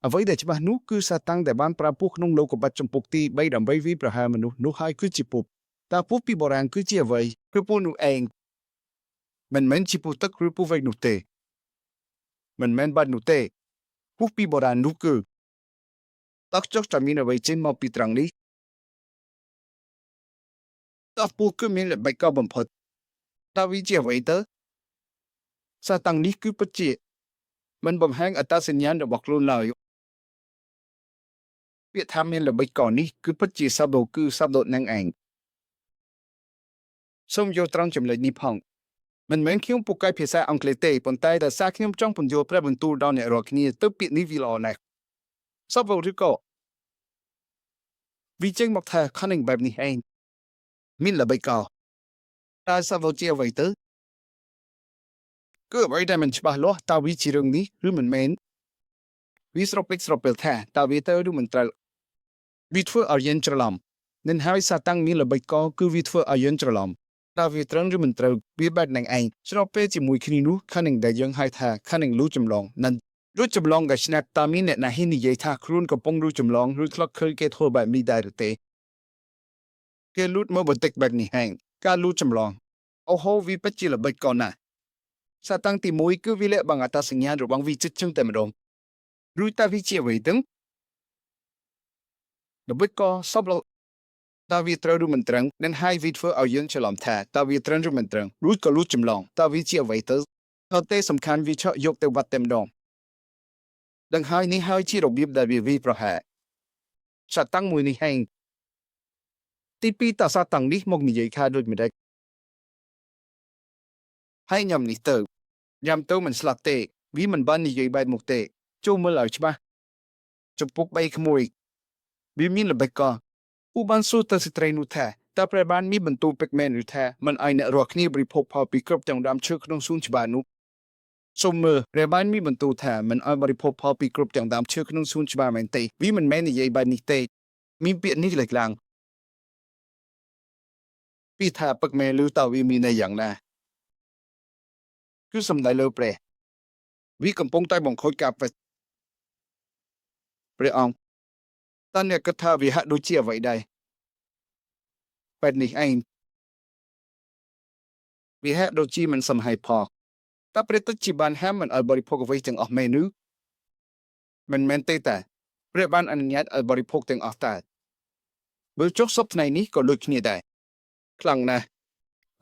អ្វីដែលច្បាស់នោះគឺសាតាំងដែលបានប្រើពូក្នុងលោកុបាតចំពុកទី3ដើម្បីវាយប្រហារមនុស្សនោះហើយគឺជាពូតើពូពីបុរាណគឺជាអ្វីគឺពូនោះឯងមិនមែនជាពូទឹកឬពូវែកនោះទេមិនមែនបាត់នោះទេពូពីបុរាណនោះគឺតើចុះតែមានអ្វីចេញមកពីត្រង់នេះតើពូគឺមានល្បិចកលបំផុតតើវាជាអ្វីទៅសាតាំងនេះគឺពិតជាមិនបង្ហាញអត្តសញ្ញាណរបស់ខ្លួនឡើយពាក្យថាមានល្បិចកលនេះគឺពិតជាសាប់ដូគឺសាប់ដូនឹងឯងសូមយកត្រង់ចំណុចនេះផងមិនមែនខ្ញុំពូកែភាសាអង់គ្លេសទេប៉ុន្តែដោយសារខ្ញុំចង់ពន្យល់ព្រះបន្ទូលដល់អ្នករាល់គ្នាទៅពាក្យនេះវាល្អណាស់សាប់ដូឬក៏វាចេញមកថា cunning បែបនេះឯងមានល្បិចកលតើសាប់ដូជាអ្វីទៅគឺអ្វីដែលមិនច្បាស់លាស់តើវាជារឿងនេះឬមិនមែនវាស្រពេចស្រពេលថាតើវាទៅឬមិនត្រូវវាធ្វើឲ្យយើងច្រឡំនឹងហើយសាតាំងមានល្បិចកលគឺវាធ្វើឲ្យយើងច្រឡំតើវាត្រឹមឬមិនត្រូវវាបែបនឹងឯងស្របពេលជាមួយគ្នានោះ cunning ដែលយើងហៅថា cunning លូចម្លងនឹងលូចម្លងដែលស្នាប់តើមានអ្នកណាហ៊ាននិយាយថាខ្លួនកំពុងលូចម្លងឬធ្លាប់ឃើញគេធ្វើបែបនេះដែរឬទេគេលូតមកបន្តិចបែបនេះហែងការលូចម្លងអូហូវាពិតជាល្បិចកលណាស់សាតាំងទី1គឺវាលាក់បាំងអត្តសញ្ញាណរបស់វាចិត្តជឹងតែម្ដងរួចតើវាជាអ្វីទៅល្បិចកលសពតើវាត្រូវឬមិនត្រូវនឹងហើយវាធ្វើឲ្យយើងច្រឡំថាតើវាត្រូវឬមិនត្រូវរួចក៏លូតចម្លងតើវាជាអ្វីទៅក៏ទេសំខាន់វាឆក់យកទៅវត្តតែម្ដងដឹងហើយនេះហើយជារបៀបដែលវាប្រហែលសាតាំងមួយនេះហែងទី2តើសាតាំងនេះមកនិយាយថាដូចម្ដេចហើយញ៉ាំនេះទៅញ៉ាំទៅមិនស្លាប់ទេវាមិនបាននិយាយបែបមកទេចូលមើលឲ្យច្បាស់ចំពុក3ក្មួយវាមានល្បិចកលពូបានសួរទៅស្ត្រីនោះថាតើព្រះបានមានបន្ទូលពេកមែនឬថាមិនឲ្យអ្នករាល់គ្នាបរិភោគផលពីគ្រប់ទាំងដើមឈើក្នុងសួនច្បារនោះសូមមើលព្រះបានមានបន្ទូលថាមិនឲ្យបរិភោគផលពីគ្រប់ទាំងដើមឈើក្នុងសួនច្បារមែនទេវាមិនមែននិយាយបែបនេះទេ មានពាក្យនេះលេចឡើងពីថាពឹកមែនឬតើវាមានន័យយ៉ាងណាគឺសំដៅលើព្រះវាកំពុងតែបង្ខូចការពិតព្រះអង្គតើអ្នកគិតថាវាហាក់ដូចជាអ្វីដែរបែបនេះឯងវាហាក់ដូចជាមិនសមហេតុផលតើព្រះទិតជាបានហាមមិនឲ្យបរិភោគអ្វីទាំងអស់មែនឬមិនមែនទេតាព្រះបានអនុញ្ញាតឲ្យបរិភោគទាំងអស់តាបើចុះសពថ្ងៃនេះក៏ដូចគ្នាដែរខ្លាំងណាស់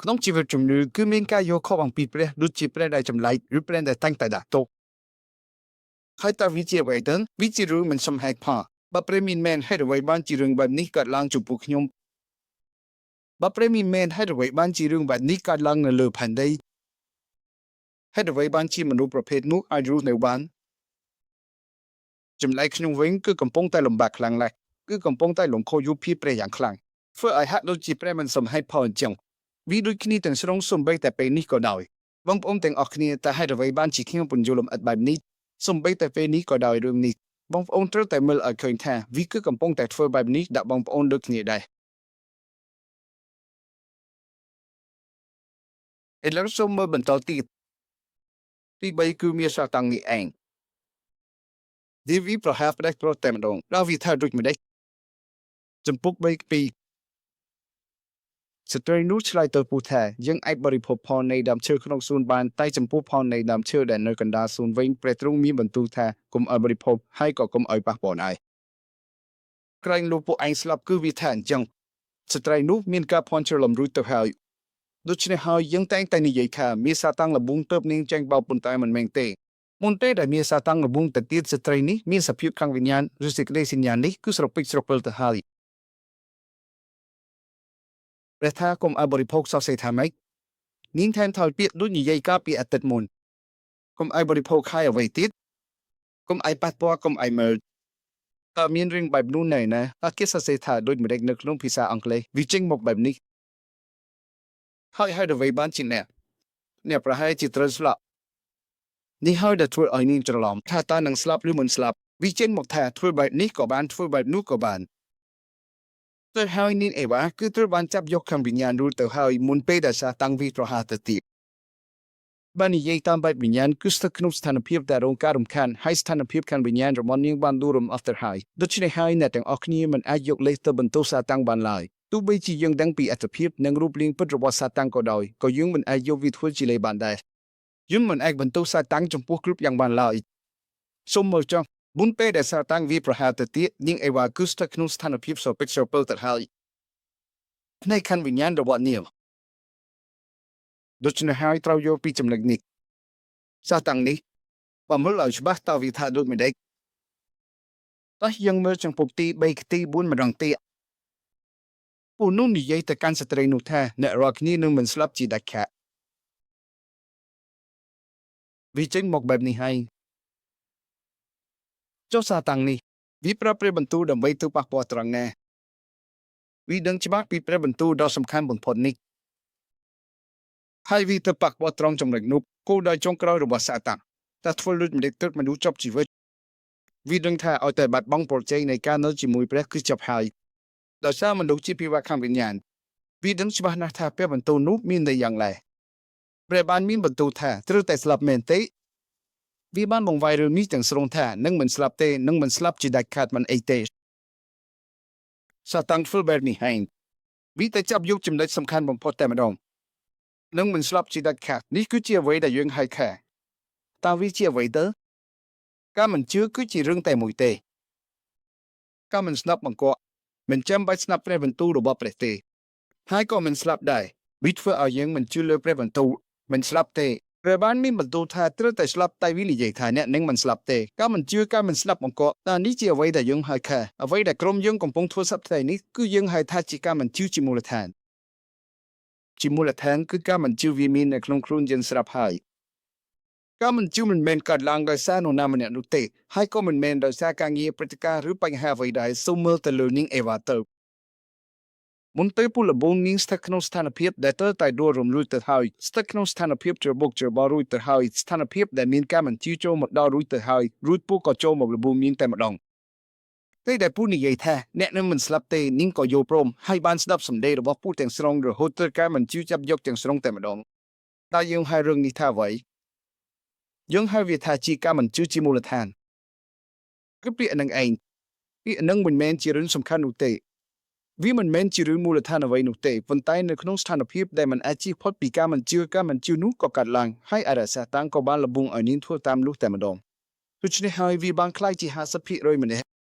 ក្នុងជីវិតជំនឿគឺមានការយកខុសអំពីព្រះដូចជាព្រះដែលចម្លែកឬព្រះដែលតាំងតែដាក់ទោសហើយតើវាជាអ្វីទៅវាជារឿងមិនសមហេតុផលបើព្រះមានមែនហេតុអ្វីបានជារឿងបែបនេះកើតឡើងចំពោះខ្ញុំបើព្រះមានមែនហេតុអ្វីបានជារឿងបែបនេះកើតឡើងនៅលើផែនដីហេតុអ្វីបានជាមនុស្សប្រភេទនោះអាចរស់នៅបានចម្លែកខ្ញុំវិញគឺកំពុងតែលំបាកខ្លាំងណាស់គឺកំពុងតែលំខូចរូបភាពព្រះយ៉ាងខ្លាំងធ្វើឲ្យហាក់ដូចជាព្រះមិនសមហេតុផលអញ្ចឹងវាដូចគ្នាទាំងស្រុងសូម្បីតែពេលនេះក៏ដោយបងប្អូនទាំងអស់គ្នាតើហេតុអ្វីបានជាខ្ញុំពន្យល់លម្អិតបែបនេះសូម្បីតែពេលនេះក៏ដោយរឿងនេះបងប្អូនត្រូវតែមើលឲ្យឃើញថាវាគឺកំពុងតែធ្វើបែបនេះដាក់បងប្អូនដូចគ្នាដែរឥឡូវសូមមើលបន្តទៀតទី3គឺមានសាតាំងនេះឯងឌីវីប្រហាផ្ដេសប្រតែម្ដងដល់វាថាដូចម្ដេចចំពុក3ពីស្ត្រីនោះឆ្លើយទៅពូថាយើងអាចបរិភោគផលនៃដើមឈើក្នុងសួនបានតែចំពោះផលនៃដើមឈើដែលនៅកណ្ដាលសួនវិញព្រះទ្រង់មានបន្ទូលថាកុំឲ្យបរិភោគហើយក៏កុំឲ្យប៉ះពាល់ដែរក្រែងលោកពួកឯងស្លាប់គឺវាថាអញ្ចឹងស្ត្រីនោះមានការភ័ន្តច្រឡំរួចទៅហើយដូច្នេះហើយយើងតែងតែនិយាយថាមានសាតាំងលប៊ូងទៅនាងចេញបោកប៉ុន្តែមិនមែនទេមុនពេលដែលមានសាតាំងលប៊ូងទៅទៀតស្ត្រីនេះមានសភាពខាងវិញ្ញាណឬសេចក្តីសញ្ញានេះគឺស្រពេចស្រពិលទៅហើយព្រះថាកុំឲ្យបរិភោគសោះសេថាម៉េចនាងថែមថយពាក្យដូចនិយាយការពីអាទិត្យមុនកុំឲ្យបរិភោគហើយអ្វីទៀតកុំឲ្យប៉ះពាល់កុំឲ្យមើលតើមានរឿងបែបនោះណែណាតើគេសរសេរថាដូចម្ដេចនៅក្នុងភាសាអង់គ្លេសវាចេញមកបែបនេះហើយអ្វីបានជាអ្នកប្រហែលជាត្រូវស្លាប់នេះហើយដែលធ្វើឲ្យនាងច្រឡំថាតើនឹងស្លាប់ឬមិនស្លាប់វាចេញមកថាធ្វើបែបនេះក៏បានធ្វើបែបនោះក៏បានទៅហើយនាងអេវ៉ាគឺត្រូវបានចាប់យកខាងវិញ្ញាណរួចទៅហើយមុនពេលដែលសាតាំងវាប្រហារទៅទៀតបាននិយាយតាមបែបវិញ្ញាណគឺស្ថិតក្នុងស្ថានភាពដែលរងការរំខានហើយស្ថានភាពខាងវិញ្ញាណរបស់នាងបានដួលរំអស់ទៅហើយដូច្នេះហើយអ្នកទាំងអស់គ្នាមិនអាចយកលេសទៅបន្ទោសសាតាំងបានឡើយទោះបីជាយើងដឹងពីអត្ថភាពនិងរូបរាងពិតរបស់សាតាំងក៏ដោយក៏យើងមិនអាចយកវាធ្វើជាលេសបានដែរយើងមិនអាចបន្ទោសសាតាំងចំពោះគ្រប់យ៉ាងបានឡើយសូមមើលចុះមុនពេលដែលសាតាំងវាប្រហារទៅទៀតនាងអេវ៉ាគឺស្ថិតក្នុងស្ថានភាពស្រពេចស្រពិលទៅហើយផ្នែកខាងវិញ្ញាណរបស់នាងដូច្នេះហើយត្រូវយកពីចំណុចនេះសាតាំងនេះបើមើលឲ្យច្បាស់តើវាថាដូចម្ដេចតោះយើងមើលចំពុកទី3ទី4ម្ដងទៀតពូនោះនិយាយទៅកាន់ស្ត្រីនោះថាអ្នករាល់គ្នានឹងមិនស្លាប់ជាដាច់ខាតវាចេញមកបែបនេះហើយចុះសាតាំងនេះវាប្រាប់ព្រះបន្ទូលដើម្បីទៅប៉ះពាល់ត្រង់ណាវាដឹងច្បាស់ពីព្រះបន្ទូលដ៏សំខាន់បំផុតនេះហើយវាទៅប៉ះពាល់ត្រង់ចំណុចនោះគោលដៅចុងក្រោយរបស់សាតាំងតែធ្វើលួចម្ដេចទើបមនុស្សចប់ជីវិតវាដឹងថាឲ្យតែបាត់បង់ប្រជ័យនៃការនៅជាមួយព្រះគឺចប់ហើយដោយសារមនុស្សជាភាវៈខាងវិញ្ញាណវាដឹងច្បាស់ណាស់ថាព្រះបន្ទូលនោះមានន័យយ៉ាងណាព្រះបានមានបន្ទូលថាត្រូវតែស្លាប់មែនទេវាបានបង្វែររឿងនេះទាំងស្រុងថានឹងមិនស្លាប់ទេនឹងមិនស្លាប់ជាដាច់ខាតមិនអីទេសាតាំងធ្វើបែបនេះហើយវាតែចាប់យកចំណុចសំខាន់បំផុតតែម្ដងនឹងមិនស្លាប់ជាដាច់ខាតនេះគឺជាអ្វីដែលយើងហៅថាតើវាជាអ្វីទៅការមិនជឿគឺជារឿងតែមួយទេការមិនស្ដាប់បង្គាប់មិនចាំបាច់ស្ដាប់ព្រះបន្ទូលរបស់ព្រះទេហើយក៏មិនស្លាប់ដែរវាធ្វើឲ្យយើងមិនជឿលើព្រះបន្ទូលមិនស្លាប់ទេព្រះបានមានបន្ទូលថាត្រូវតែស្លាប់តែវានិយាយថាអ្នកនឹងមិនស្លាប់ទេការមិនជឿការមិនស្ដាប់បង្គាប់តើនេះជាអ្វីដែលយើងហៅថាអ្វីដែលក្រុមយើងកំពុងធ្វើសប្តាហ៍នេះគឺយើងហៅថាជាការមិនជឿជាមូលដ្ឋានគឺការមិនជឿវាមាននៅក្នុងខ្លួនយើងស្រាប់ហើយការមិនជឿមិនមែនកើតឡើងដោយសារនរណាម្នាក់នោះទេហើយក៏មិនមែនដោយសារការងារព្រឹត្តិការណ៍ឬបញ្ហាអ្វីដែរសូមមើលទៅលើនាងអេវ៉ាទៅមុនទៅពលលបូននាងស្ថិតក្នុងស្ថានភាពដែលត្រូវតែដួលរំលួយទៅហើយស្ថិតក្នុងស្ថានភាពច្របូកច្របល់រួចទៅហើយស្ថានភាពដែលមានការមិនជឿចូលមកដល់រួចទៅហើយរួចពួកក៏ចូលមកលបូននាងតែម្ដង Thế đại phu này tha nét nên mình slap tê nín có vô prom hai ban slap sầm đê rồi phu tiền song rồi hốt cái mình chịu chấp dốc tiền song tại mà đong ta dương hai rừng đi tha vậy dương hai việc tha chi cái mình chịu chi mua là than cái bị anh anh bị anh mình men chỉ rừng sầm khăn nụ tê vì mình men chỉ rừng mua là than ở vậy nụ tê vận tải nơi không sanh hợp đại mình ai chi phốt bị cái mình chịu nút có cắt lang hai ở sa tăng có ban là bung ở nín thua tam lúc tại mà đong lúc này hai vì ban khai chỉ hạ sắp rồi mình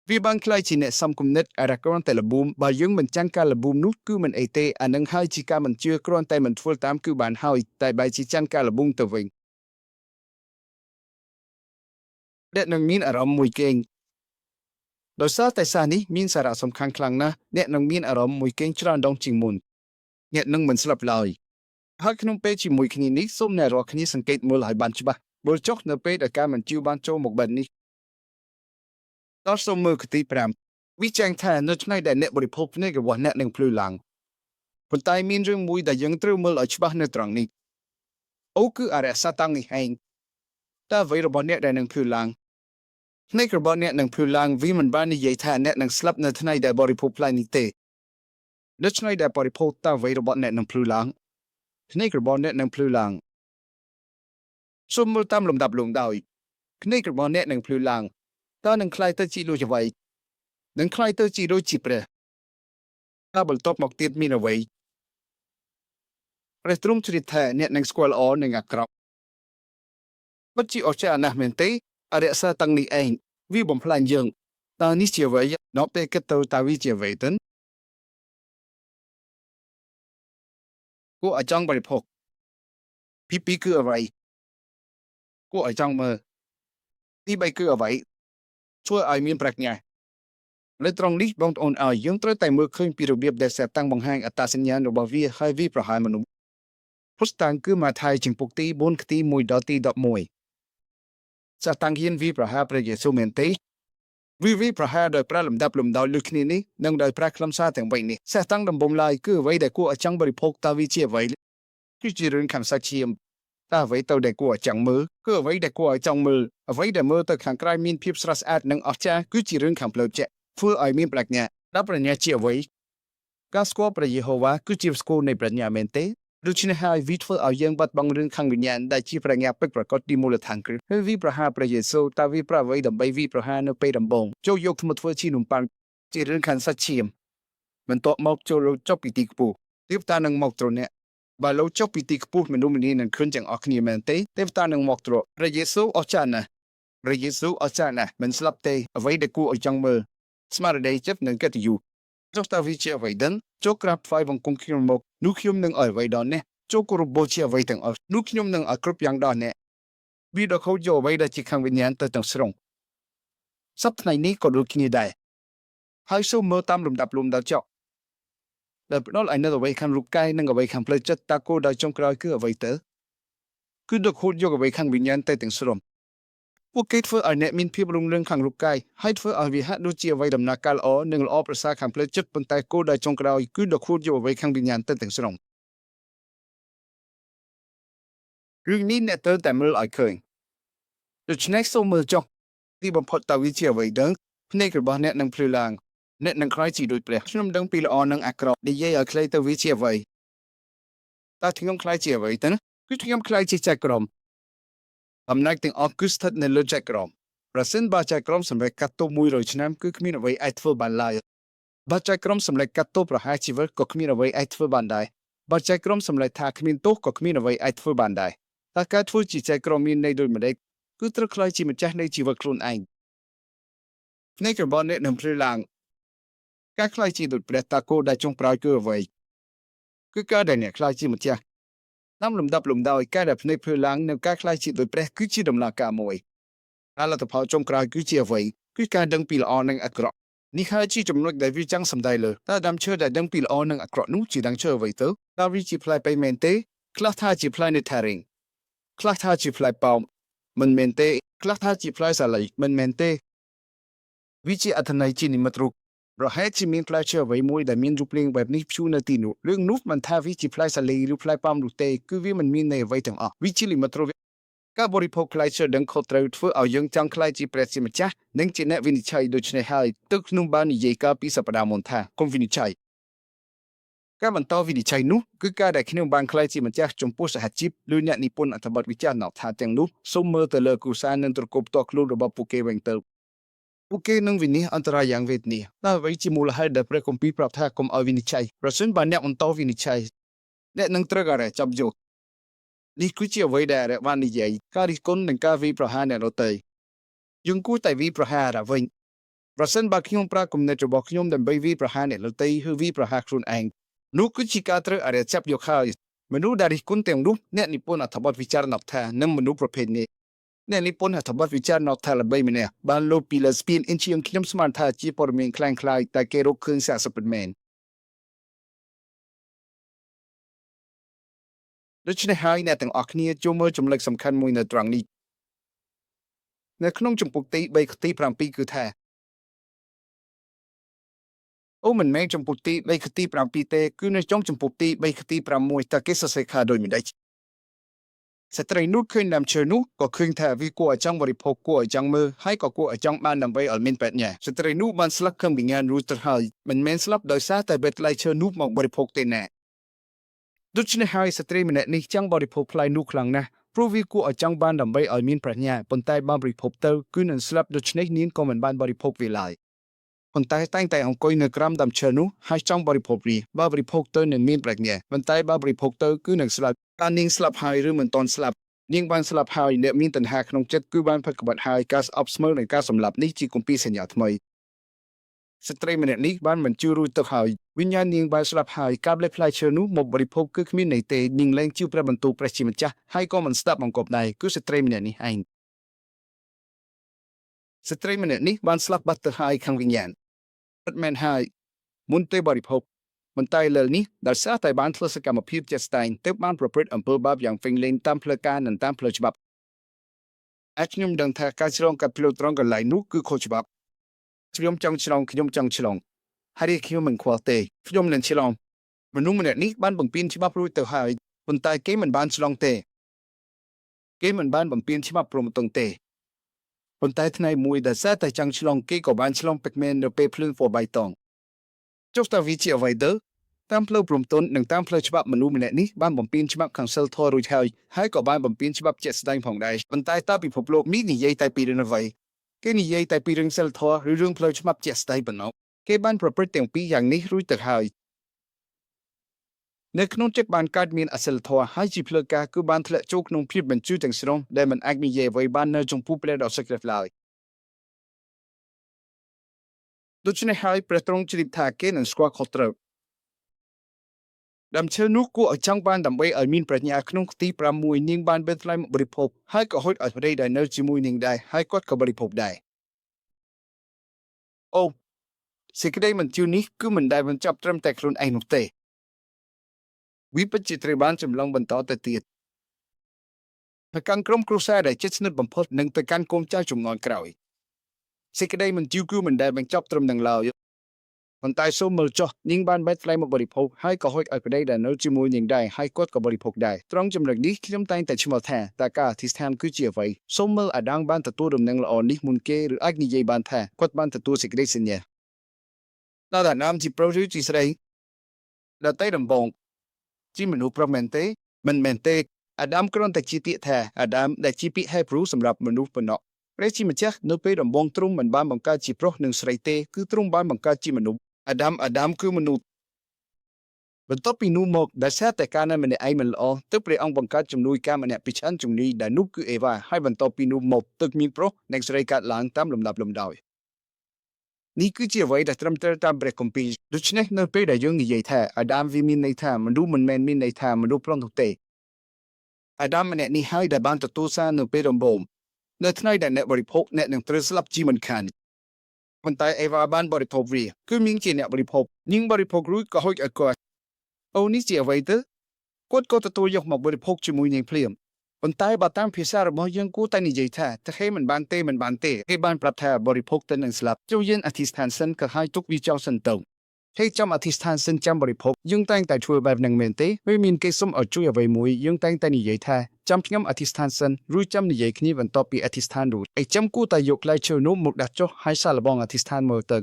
vì ban khai chỉ nè xăm cùng nết ở đặc quan tại là boom bà dương mình chăng ca là boom nút cứ mình ate anh nâng hai chỉ ca mình chưa quan tại mình full tam cứ bàn hai tại bài chỉ chăng ca là boom từ vinh để nâng min ở rộng mùi keng đối sao tại sao ní min sara sầm khang khang na để nâng min ở rộng mùi keng tràn đông chỉnh mồn để nâng mình slap lại hai khung pe chỉ mùi khni ní xôm nè rồi khni sang kết mùi lại bàn chứ ba bồi chốc nè pe để ca mình chiu ban châu một bên ní đó số mưa cái tí pramวิจัยแทนนึกในแต่เน็ตบริโภคนี่กับวันเน็ตหนึ่งพลูหลังคนไทยมีเรื่องมวยแต่ยังตรึมมือหลายฉบับในตรังนี้โอ้คืออะไรสัตตังนี่เองแต่วิรบเน็ตแต่หนึ่งพลูหลังในกระบอกเน็ตหนึ่งพลูหลังวิมันบ้านนี่ใหญ่แทนเน็ตหนึ่งสลับในทนายแต่บริโภคลายนิเตนึกในแต่บริโภคแต่วิรบเน็ตหนึ่งพลูหลังในกระบอกเน็ตหนึ่งพลูหลังสมมติตามลำดับลงดาวในกระบอกเน็ตหนึ่งพลูหลังตอนหนึ่งใครตั้งจีรู้จะไว้นังใครตัวจีโร่จีเปรถ้าบลตบหมกติดมีเอาไว้ประตูจุดแท้เนี่ยนังสควอลอหนึ่งอักรับบัดจีออกจากนะเมนเตอะไรซาตังนี่เองวิบมพลายยังตอนนี้เจียวไว้นอกเตะก็ตัวตาวิเจียวไว้ตันกูอาจังบริโภคพี่คืออะไรกูอาจังมือที่ใบคืออะไรช่วยไอ้มีนปรักไงและตรงนี้บางตอนยังตระแต่เมื่อคืนปีระเบียบได้เสพตั้งบางแห่งอัตราสัญญาณระบบวิให้วิประหารมนุษย์พุทธตังคือมาไทยจึงปกติบนคติมวยดอตีดอกมวยสตังเฮียนวิประหารพระเยซูเมนเตวิประหารโดยพระลำดับลำดาวลึกนี้นั่งโดยพระคลำซาแต่งใบนี้สตังดำบมลายคือไว้แต่กูจังบริโภคตาวิเชียไว้คือจีรุนคำสักเชียมตาไว้ตัวแต่กูจังมือคือไว้แต่กูจังมือไว้แต่มือตัวขังใกล้มีนพิบสระสะอาดนั่งออกจากคือจีรุนคำเปล่าเจฟูไอมีปลักเนี่ยรับปริญญาเจียไว้การสกอปรยโฮวาคือจีบสกูในปริญญาเมนเตดูชินหายวิทฟูเอายังบัดบังเรื่องขังวิญญาณได้จีปริญญาเป็กประกอบดีมูลทางคือเฮวิประหารประเยซูตาวิประไว้ดำใบวิประหารนเปดำบงโจยกทั้งหมดเพื่อชีนุมปังจีเรื่องขันสัจเชียมมันโตมอกโจโรจบปิติกปูเทวตานังมอกตรเนี่ยบาโลจบปิติกปูมันดูมันนี่นั่นขึ้นจากออกนี่เมนเตเทวตานังมอกตรพระเยซูอาจารย์นะพระเยซูอาจารย์นะมันสลับเตเอาไว้เด็กกูเอาจังมือสมาร์ทเดย์เจ็บหนึ่งก็จะอยู่จกตาวิเชียไว้ดันจกรับไฟบังคงคิมมกนุขยมหนึ่งเอาไว้ดอนเนี่ยจกกรุบโบเชียไว้ตั้งเอานุขยมหนึ่งเอากรุบยังดอนเนี่ยวิดเขาโยไว้ได้จิขังวิญญาณตั้งสรงสับในนี้ก็ดูคิดได้ให้สู้มือตามลำดับลมดาวเจาะแต่นั่นไอ้นั่นเอาไว้ขังลูกไก่นั่งเอาไว้ขังเพลจัดตาโกได้จงกรอยคือเอาไว้เตอคือดูเขาโยเอาไว้ขังวิญญาณตั้งสรงพวกเกตเฟอร์อันเนมินพิบลุงเรื่องขังลูกไก่ให้เฟอร์อาวิฮัดดูเจียไว้ดำนาการอ๋อหนึ่งล้อประสาขังเพลจุดบนใต้โกได้จงกรอยคือดอกคูดอยู่ไว้ขังวิญญาณตั้งสรงเรื่องนี้เนี่ยเตอแต่เมื่อไหร่เคยดูชนักโซมือจอกที่บำพดตาวิเชียไว้ดังในกระบอกเนี่ยนังพลือลางเนี่ยนังใครจีดูเปล่าช่วงดังปีละอ๋อนังอักรอได้เย่อใครตาวิเชียไว้ตาทิ้งใครเจียไว้แต่นะคือทิ้งใครจีใจกรมอำนาจถึงออกุสทัดในเลือดใจกรมประสิทธิ์บาดใจกรมสำหรับกัตโตมวยโรยชนะคือขมิ้นเอาไว้ไอท์เฟอร์บันไลบาดใจกรมสำหรับกัตโตประหารชีวิตก็ขมิ้นเอาไว้ไอท์เฟอร์บันไดบาดใจกรมสำหรับทาขมิ้นโตก็ขมิ้นเอาไว้ไอท์เฟอร์บันไดตาการทูจิตใจกรมมีในโดยไม่ได้คือตระคลายจีมันจะในชีวิตคลุนเองในกระบอกเนี่ยนำพลือลางการคลายจีดุดเปรตตาโกได้จงปลายเกลือไว้คือการได้เนี่ยคลายจีมันจะน้ำลำดับลำดาวการแบบในพลือลางในการคลายจีดุดเปรตคือจีดำลากามวยอาลัตพาวจงกลายคือจีไว้คือการดังปีละออนังอักรอนี่ข้าจีจำนวนได้วิจังสำได้เลยถ้าดำเชื่อได้ดังปีละออนังอักรอนู้จีดังเชื่อไว้เตอถ้าวิจีพลายไปเมนเตคลาท่าจีพลายในทาริงคลาท่าจีพลายเปามันเมนเตคลาท่าจีพลายสลายมันเมนเตวิจิอัตนัยจีนิมัตรุกเราให้จีมีคลาเชื่อไว้มวยแต่มีรูปเลี้ยงแบบนี้พิวนาทีนุเรื่องนู้มันท่าวิจิพลายสลายหรือพลายปามรูเตคือวิมันมีในไว้ถึงวิจิลิมัตรุ ការបរិភោគផ្លែឈើដឹងខុសត្រូវធ្វើឲ្យយើងចង់ខ្លាយជាព្រះជាម្ចាស់និងជាអ្នកវិនិច្ឆ័យដូច្នេះហើយទឹកក្នុងបាននិយាយកាលពីសប្តាហ៍មុនថាកុំវិនិច្ឆ័យការបន្តវិនិច្ឆ័យនោះគឺការដែលខ្ញុំបានខ្លាយជាម្ចាស់ចំពោះសហជីពឬអ្នកនិពន្ធអត្ថបទវិចារណថាទាំងនោះសូមមើលទៅលើគ្រួសារនិងត្រកូលផ្ទាល់ខ្លួនរបស់ពួកគេវិញទៅពួកគេនឹងវិនិច្ឆ័យអន្តរាយយ៉ាងវេទនាតើអ្វីជាមូលហេតុដែលព្រះគម្ពីរប្រាប់ថាកុំឲ្យវិនិច្ឆ័យប្រសិនបើអ្នកបន្តវិនិច្ឆ័យអ្នកនឹងត្រូវអរិយចាប់យកនេះគឺជាអ្វីដែលអរិយបាននិយាយការរិះគន់និងការវាយប្រហារអ្នកដទៃយើងគួរតែវាយប្រហារអ្វីវិញប្រសិនបើខ្ញុំប្រើគំនិតរបស់ខ្ញុំដើម្បីវាយប្រហារអ្នកដទៃឬវាយប្រហារខ្លួនឯងនោះគឺជាការត្រូវអរិយចាប់យកហើយមនុស្សដែលរិះគន់ទាំងនោះអ្នកនិពន្ធអត្ថបទវិចារណថានិងមនុស្សប្រភេទនេះអ្នកនិពន្ធអត្ថបទវិចារណថាល្បីម្នាក់បានលោតពីលើស្ពានអ៊ីនជាងខ្ញុំស្មានថាជាព័ត៌មានคล้ายៗតែគេរកឃើញសាកសពិតមែនដូច្នេះហើយអ្នកទាំងអស់គ្នាចូលមើលចំណុចសំខាន់មួយនៅត្រង់នេះនៅក្នុងចំពុកទី3ខទី7គឺថាអូមិនមែនចំពុកទី3ខទី7ទេគឺនៅចំពុកទី3ខទី6តើគេសរសេរថាដោយម្ដេចស្ត្រីនោះឃើញដើមឈើនោះក៏ឃើញថាវាគួរឲ្យចង់បរិភោគគួរឲ្យចង់មើលហើយក៏គួរឲ្យចង់បានដើម្បីឲ្យមានប្រាជ្ញាស្ត្រីនោះបានស្លាប់ខំវិញ្ញាណរួចទៅហើយមិនមែនស្លាប់ដោយសារតែបេះផ្លែឈើនោះមកបរិភោគទេណាដូច្នេះហើយស្ត្រីម្នាក់នេះចង់បរិភោគផ្លែនោះខ្លាំងណាស់ព្រោះវាគួរឲ្យចង់បានដើម្បីឲ្យមានប្រាជ្ញាប៉ុន្តែបានបរិភោគទៅគឺនឹងស្លាប់ដូច្នេះនាងក៏មិនបានបរិភោគវាឡើយប៉ុន្តែតែងតែអង្គុយនៅក្រោមដើមឈើនោះហើយចង់បរិភោគវាបើបរិភោគទៅនឹងមានប្រាជ្ញាប៉ុន្តែបើបរិភោគទៅគឺនឹងស្លាប់តើនាងស្លាប់ហើយឬមិនទាន់ស្លាប់នាងបានស្លាប់ហើយអ្នកមានតណ្ហាក្នុងចិត្តគឺបានផិតក្បត់ហើយការស្អប់ស្មើនឹងការសម្លាប់នេះជាគម្ពីរសញ្ញាថ្មីស្ត្រីម្នាក់នេះបានបញ្ជូររួចទៅហើយវិញ្ញាណនាងបានស្លាប់ហើយការបលេបផ្លែឈើនោះមកបរិភោគគឺគ្មានន័យទេនាងលែងជឿព្រះបន្ទូលព្រះជាម្ចាស់ហើយក៏មិនស្ដាប់បង្គាប់ដែរគឺស្ត្រីម្នាក់នេះឯងស្ត្រីម្នាក់នេះបានស្លាប់បាត់ទៅហើយខាងវិញ្ញាណពិតមែនហើយមុនពេលបរិភោគប៉ុន្តែលើនេះដោយសារតែបានធ្វើសកម្មភាពជាក់ស្ដែងទើបបានប្រព្រឹត្តអំពើបាបយ៉ាងពេញលេញតាមផ្លូវការនិងតាមផ្លូវច្បាប់ខ្ញុំដឹងថាការឆ្លងកាត់ផ្លូវត្រង់កន្លែងនោះគឺខុសច្បាប់ខ្ញុំចង់ឆ្លងហើយខ្ញុំមិនខ្វល់ទេខ្ញុំនឹងឆ្លងមនុស្សម្នាក់នេះបានបំពេញច្បាប់រួចទៅហើយប៉ុន្តែគេមិនបានឆ្លងទេគេមិនបានបំពេញច្បាប់ព្រមទាំងទេប៉ុន្តែថ្ងៃមួយដែលសារតែចង់ឆ្លងគេក៏បានឆ្លងពេកមែននៅពេលភ្លើងពណ៌បៃតងចុះតើវាជាអ្វីទៅតាមផ្លូវព្រំទណ្ឌនិងតាមផ្លូវច្បាប់មនុស្សម្នាក់នេះបានបំពេញច្បាប់ខាងសិលធម៌រួចហើយក៏បានបំពេញច្បាប់ជាក់ស្ដែងផងដែរប៉ុន្តែតើពិភពលោកនេះនិយាយតែពីរឿងអ្វីគេនិយាយតែពីរឿងសិលធម៌ឬរឿងផ្លូវច្បាប់ជាក់ស្ដែងប៉ុណ្ណោះគេបានប្រព្រឹត្តទាំងពីរយ៉ាងនេះរួចទៅហើយនៅក្នុងចិត្តបានកើតមានអសិលធម៌ហើយជាផ្លូវការគឺបានធ្លាក់ចូលក្នុងភាពបញ្ជូរទាំងស្រុងដែលមិនអាចនិយាយអ្វីបាននៅចំពោះព្រះដ៏សក្តិឡើយដូច្នេះហើយព្រះទ្រង់ជ្រាបថាគេនឹងស្គាល់ខុសត្រូវដើមឈើនោះគួរឲ្យចង់បានដើម្បីឲ្យមានប្រាជ្ញាក្នុងខទី6នាងបានបេះថ្លៃមកបរិភោគហើយក៏ហុចឲ្យប្តីដែលនៅជាមួយនាងដែរហើយគាត់ក៏បរិភោគដែរអូសេចក្តីបញ្ជូរនេះគឺមិនដែលបញ្ចប់ត្រឹមតែខ្លួនឯងនោះទេវាពិតជាត្រូវបានចម្លងបន្តទៅទៀតទៅកាន់ក្រុមគ្រួសារដែលជិតស្និទ្ធបំផុតនិងទៅកាន់កូនចៅជំនាន់ក្រោយសេចក្តីបញ្ជូរគឺមិនដែលបញ្ចប់ត្រឹមនឹងឡើយប៉ុន្តែសូមមើលចុះនាងបានបេះថ្លៃមកបរិភោគហើយក៏ហុចឲ្យប្តីដែលនៅជាមួយនាងដែរហើយគាត់ក៏បរិភោគដែរត្រង់ចំណុចនេះខ្ញុំតែងតែឆ្ងល់ថាតើការអធិស្ឋានគឺជាអ្វីសូមមើលអាដាមបានទទួលដំណឹងល្អនេះមុនគេឬអាចនិយាយបានថាគាត់បានទទួលសេចក្តីសញ្ញាតើអាដាមជាប្រុសឬជាស្រីដល់តែដំបងជាមនុស្សប្រុសមែនទេមិនមែនទេអាដាមគ្រាន់តែជាពាក្យថាអាដាមដែលជាពាក្យ Hebrew សម្រាប់មនុស្សប៉ុណ្ណោះព្រះជាម្ចាស់នៅពេលដំបងទ្រង់មិនបានបង្កើតជាប្រុសនិងស្រីទេគឺទ្រង់បានបង្កើតជាមនុស្សអាដាមគឺមនុស្សបន្ទាប់ពីនោះមកដែលសារតែការនៅម្នាក់ឯងមិនល្អទើបព្រះអង្គបង្កើតជំនួយការម្នាក់ពីឆ្អិនជំនួយដែលនោះគឺអេវ៉ាហើយបន្ទាប់ពីនោះមកទើបមានប្រុសនិងស្រីកើតឡើងតាមលំដាប់លំដោយនេះគឺជាអ្វីដែលត្រឹមត្រូវតាមព្រះគម្ពីរដូច្នេះនៅពេលដែលយើងនិយាយថាអាដាមវាមានន័យថាមនុស្សមិនមែនមានន័យថាមនុស្សប្រុសនោះទេអាដាមម្នាក់នេះហើយដែលបានទទួលសារនៅពេលដំបូងនៅថ្ងៃដែលអ្នកបរិភោគអ្នកនឹងត្រូវស្លាប់ជាមិនខានប៉ុន្តែអេវ៉ាបានបរិភោគវាគឺនាងជាអ្នកបរិភោគនាងបរិភោគរួចក៏ហុចឲ្យគាត់អូនេះជាអ្វីទៅគាត់ក៏ទទួលយកមកបរិភោគជាមួយនាងភ្លាមប៉ុន្តែបើតាមភាសារបស់យើងគួរតែនិយាយថាគេមិនបានទេគេបានប្រាប់ថាបរិភោគទៅនឹងស្លាប់ចូលយើងអធិស្ឋានសិនក៏ឲ្យទុកវាចោលសិនទៅ ให้จำอธิษฐานซึ่งจำบริภพยังแต่งแต่ช่วยแบบหนึ่งเมนเต้ไม่มีเกสมเอาช่วยเอาไว้มวยยังแต่งแต่นิยัยแท้จำเพียงอธิษฐานซึ่งรู้จำนิยัยคนี้วันต่อปีอธิษฐานดูไอจำกู้แต่ยกไล่เชื่อนุ่มมุกดัดจ่อให้สารบองอธิษฐานมือเตอ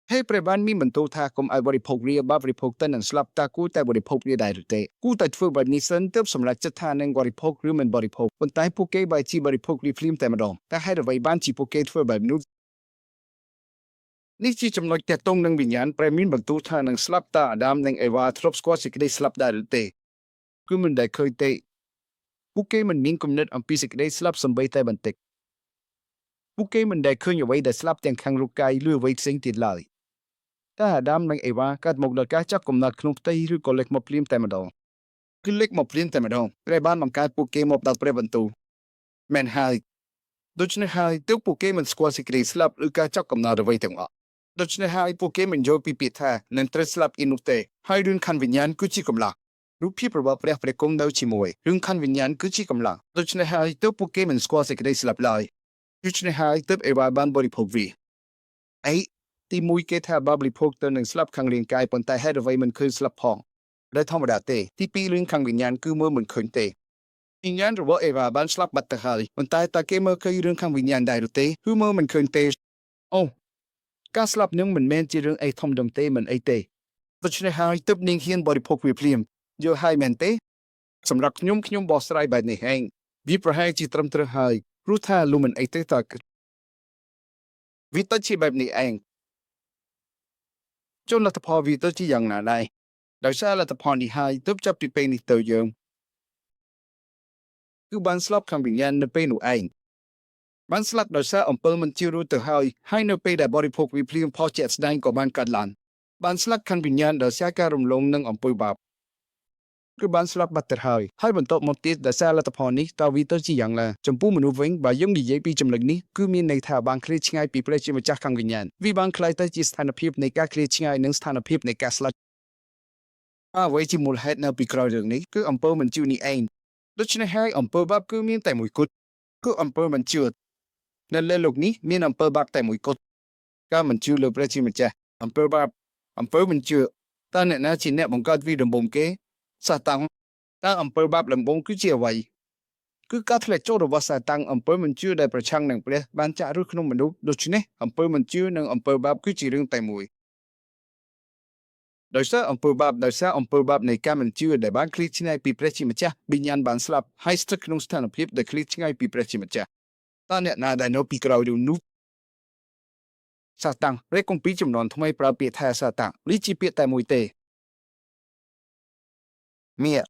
ให้ประบานมีบรรทุกท่ากรมไอบริภพเรียบบริภพตันนันสลับตากู้แต่บริภพเรียได้หรือเตกู้แต่ช่วยแบบนี้ซึ่งเติบสำหรับจัดทานในบริภพหรือมันบริภพคนตายผู้เก็บใบที่บริภพรีฟลิมแต่มาดองแต่ให้เราไว้บ้านที่ผู้เก็บช่วยแบบนู้นนี่ที่จำนวนแต่ตรงนังวิญญาณประมินบรรทุกท่านังสลับตาดามนังไอวาทรบสควอสิกได้สลับได้หรือเตคือมันได้เคยเตผู้เก็บมันมีกำเนิดอันพิสิกได้สลับสมบัติแต่บันเตกผู้เก็บมันได้เคยอยู่ไว้ได้สลับแต่งขังลูกไก่หรือไว้สิ่งติดลายถ้าดามนังไอวากัดหมกดอกาจักกำนัดขนมไตหรือก็เล็กมาพลิมแต่มาดองคือเล็กมาพลิมแต่มาดองประบ้านมันการผู้เก็บมาดัดประบรรทุกแมนไฮโดยเฉพาะตัวผู้เก็บมันสควอสิกได้สลับหรือกาจักกำนัดไว้ถึงว่าโดยเฉพาะผู้เก็บมันโยปีปิดท่านันทรสลับอินุเตให้เรื่องขันวิญญาณกุจิกำลังรูปพี่ประวัติประกงดาวชิมวยเรื่องขันวิญญาณกุจิกำลังโดยเฉพาะตัวผู้เก็บมันสควอสิกได้สลับลายโดยเฉพาะตัวเอวาบันบริภพวีไอที่มวยเกท่าบาบริภพตัวหนึ่งสลับขังเรียงกายปนแต่ให้เราไว้มันคือสลับพองได้ธรรมดาเตที่ปีเรื่องขังวิญญาณคือเมื่อมันคืนเตวิญญาณหรือว่าเอวาบันสลับบัตตะฮาริปนแต่ตาเกเมื่อเคยเรื่องขังวิญญาณได้หรือเตคือเมื่อมันคืนเตโอ้การสลับนึงมันแม่นจีเรื่องไอ้ทอมดมเตมันไอ้เตตัวชนะหายตึบนิ่งเฮียนบริภพวิพลิมโยไฮแมนเตสำหรับขยมบอสไรแบบนี้เองวิประหายจิตรมตรหายรู้ท่าลุมันไอ้เตตักวิตัชีแบบนี้เองจนรัฐพอวิตัชีอย่างหนาได้โดยสารรัฐพอนี่หายตึบจับปิเป็นนิเตยงคือบันสลับคำวิญญาณในเป็นหนูเองบันสลับโดยสารอำเภอมันจิรู้ตัวให้ในเป็นได้บริภพวิพลิมพอเจ็ดแสดงกับบันกัดลันบันสลักคันวิญญาณโดยสารการรวมลงนั่งอำเภอบาปคือบันสลักบัตรหายให้บรรทบมติดโดยสารรัฐพอนี้ตาวิตัชีอย่างละจำปูมนุษย์วิ่งบายังดีเยปีจำเลยนี้คือมีในท่าบางคลีชง่ายปีเปรจิมาจากคังวิญญาณวิบางคลายตัจีสถานภพในการคลีชง่ายหนึ่งสถานภพในการสลักไว้ที่มูลเหตุในปีกราวเรื่องนี้คืออำเภอมันจิวนี่เองโดยเฉพาะอำเภอบาปคือมีแต่มวยกุดคืออำเภอมันจิวนั่นเลยลูกนี้มีอำเภอบาปแต่มวยกุดก็มันจิวเลยเปรจิมาจากอำเภอบาปอำเภอมันจิวตอนนี้นะจีเนี่ยผมก็วิดมบงเกสตังตั้งอำเภอบาปลำบงคือเจียวไว้คือการทะเลโจรว่าสตังอำเภอมันจิวได้ประชังหนังเปรบ้านจ่ารุ่ขนมมนุษย์โดยเฉพาะอำเภอมันจิวหนึ่งอำเภอบาปคือจีเรื่องแต่มวยโดยเฉพาะอำเภอบาปในการมันจิวได้บ้านคลิชง่ายปีเปรจิมาจากบิญญาณบ้านสลับให้สตึกนงสถานภพได้คลิชง่ายปีเปรจิมาจากตอนนี้นาได้โนปีกราวดูนุสตังเรียกงปีจำนวนทำไมปราเปียแทสตังลิจิเปียแต่มวยเตเมีย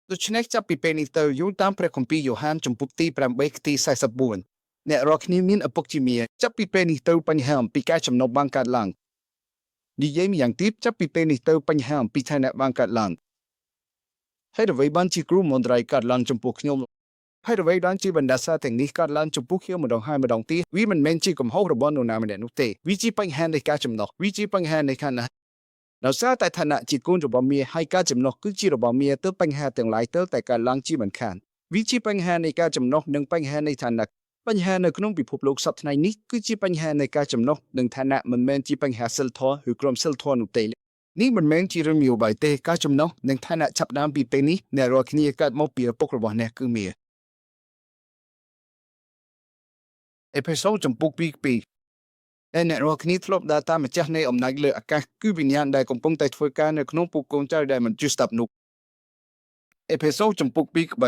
ดูชนักจับปีเป็นอิตายุตามพระคมปีโยฮันจมปุกตีปรำเบกตีใส่สบุนเนี่ยรอกนี้มินอปกจิเมียจับปีเป็นอิตาปัญหาปีแก่จำนวนบางการลังดีเยี่ยมอย่างทิพจับปีเป็นอิตาปัญหาปีแทนบางการลังให้เราไว้บ้านจีกรูมอนไดการลังจมปุกยมให้เราไว้ด้านจีบรรดาซาแต่งนี้การลังจมปุกเขียวมาดองให้มาดองตีวิมันเมนจีกมห้องระบอนนูนามันเดนุเตวิจีปัญหาในการจำนวนวิจีปัญหาในขณะเราทราบแต่ฐานะจิตกุนระบอบเมียให้การจำนกคือจีระบอบเมียเติบปัญหาต่างหลายเติบแต่การล้างจีเหมือนกันวิธีปัญหาในการจำนกหนึ่งปัญหาในฐานะปัญหาในขนมปิภพโลกสัตว์ในนี้คือจีปัญหาในการจำนกหนึ่งฐานะมันแมนจีปัญหาเซลทอหรือกรมเซลทอนุเตลนี่มันแมนจีเรื่องมีอยู่ใบเตการจำนกหนึ่งฐานะฉับน้ำปีเตนี้ในรอคนี้การมอบเปียปกระบอบเนี่ยคือเมียเอพิโซดจำปุกปีในรอบนี้ทลบดาตามาจากในอำนาจเลยอากาศคือวิญญาณได้กำปงแต่ช่วยการในขนมปุกกงใจได้มันจุดตับนุกเอพิโซดจำปุกปีกใบ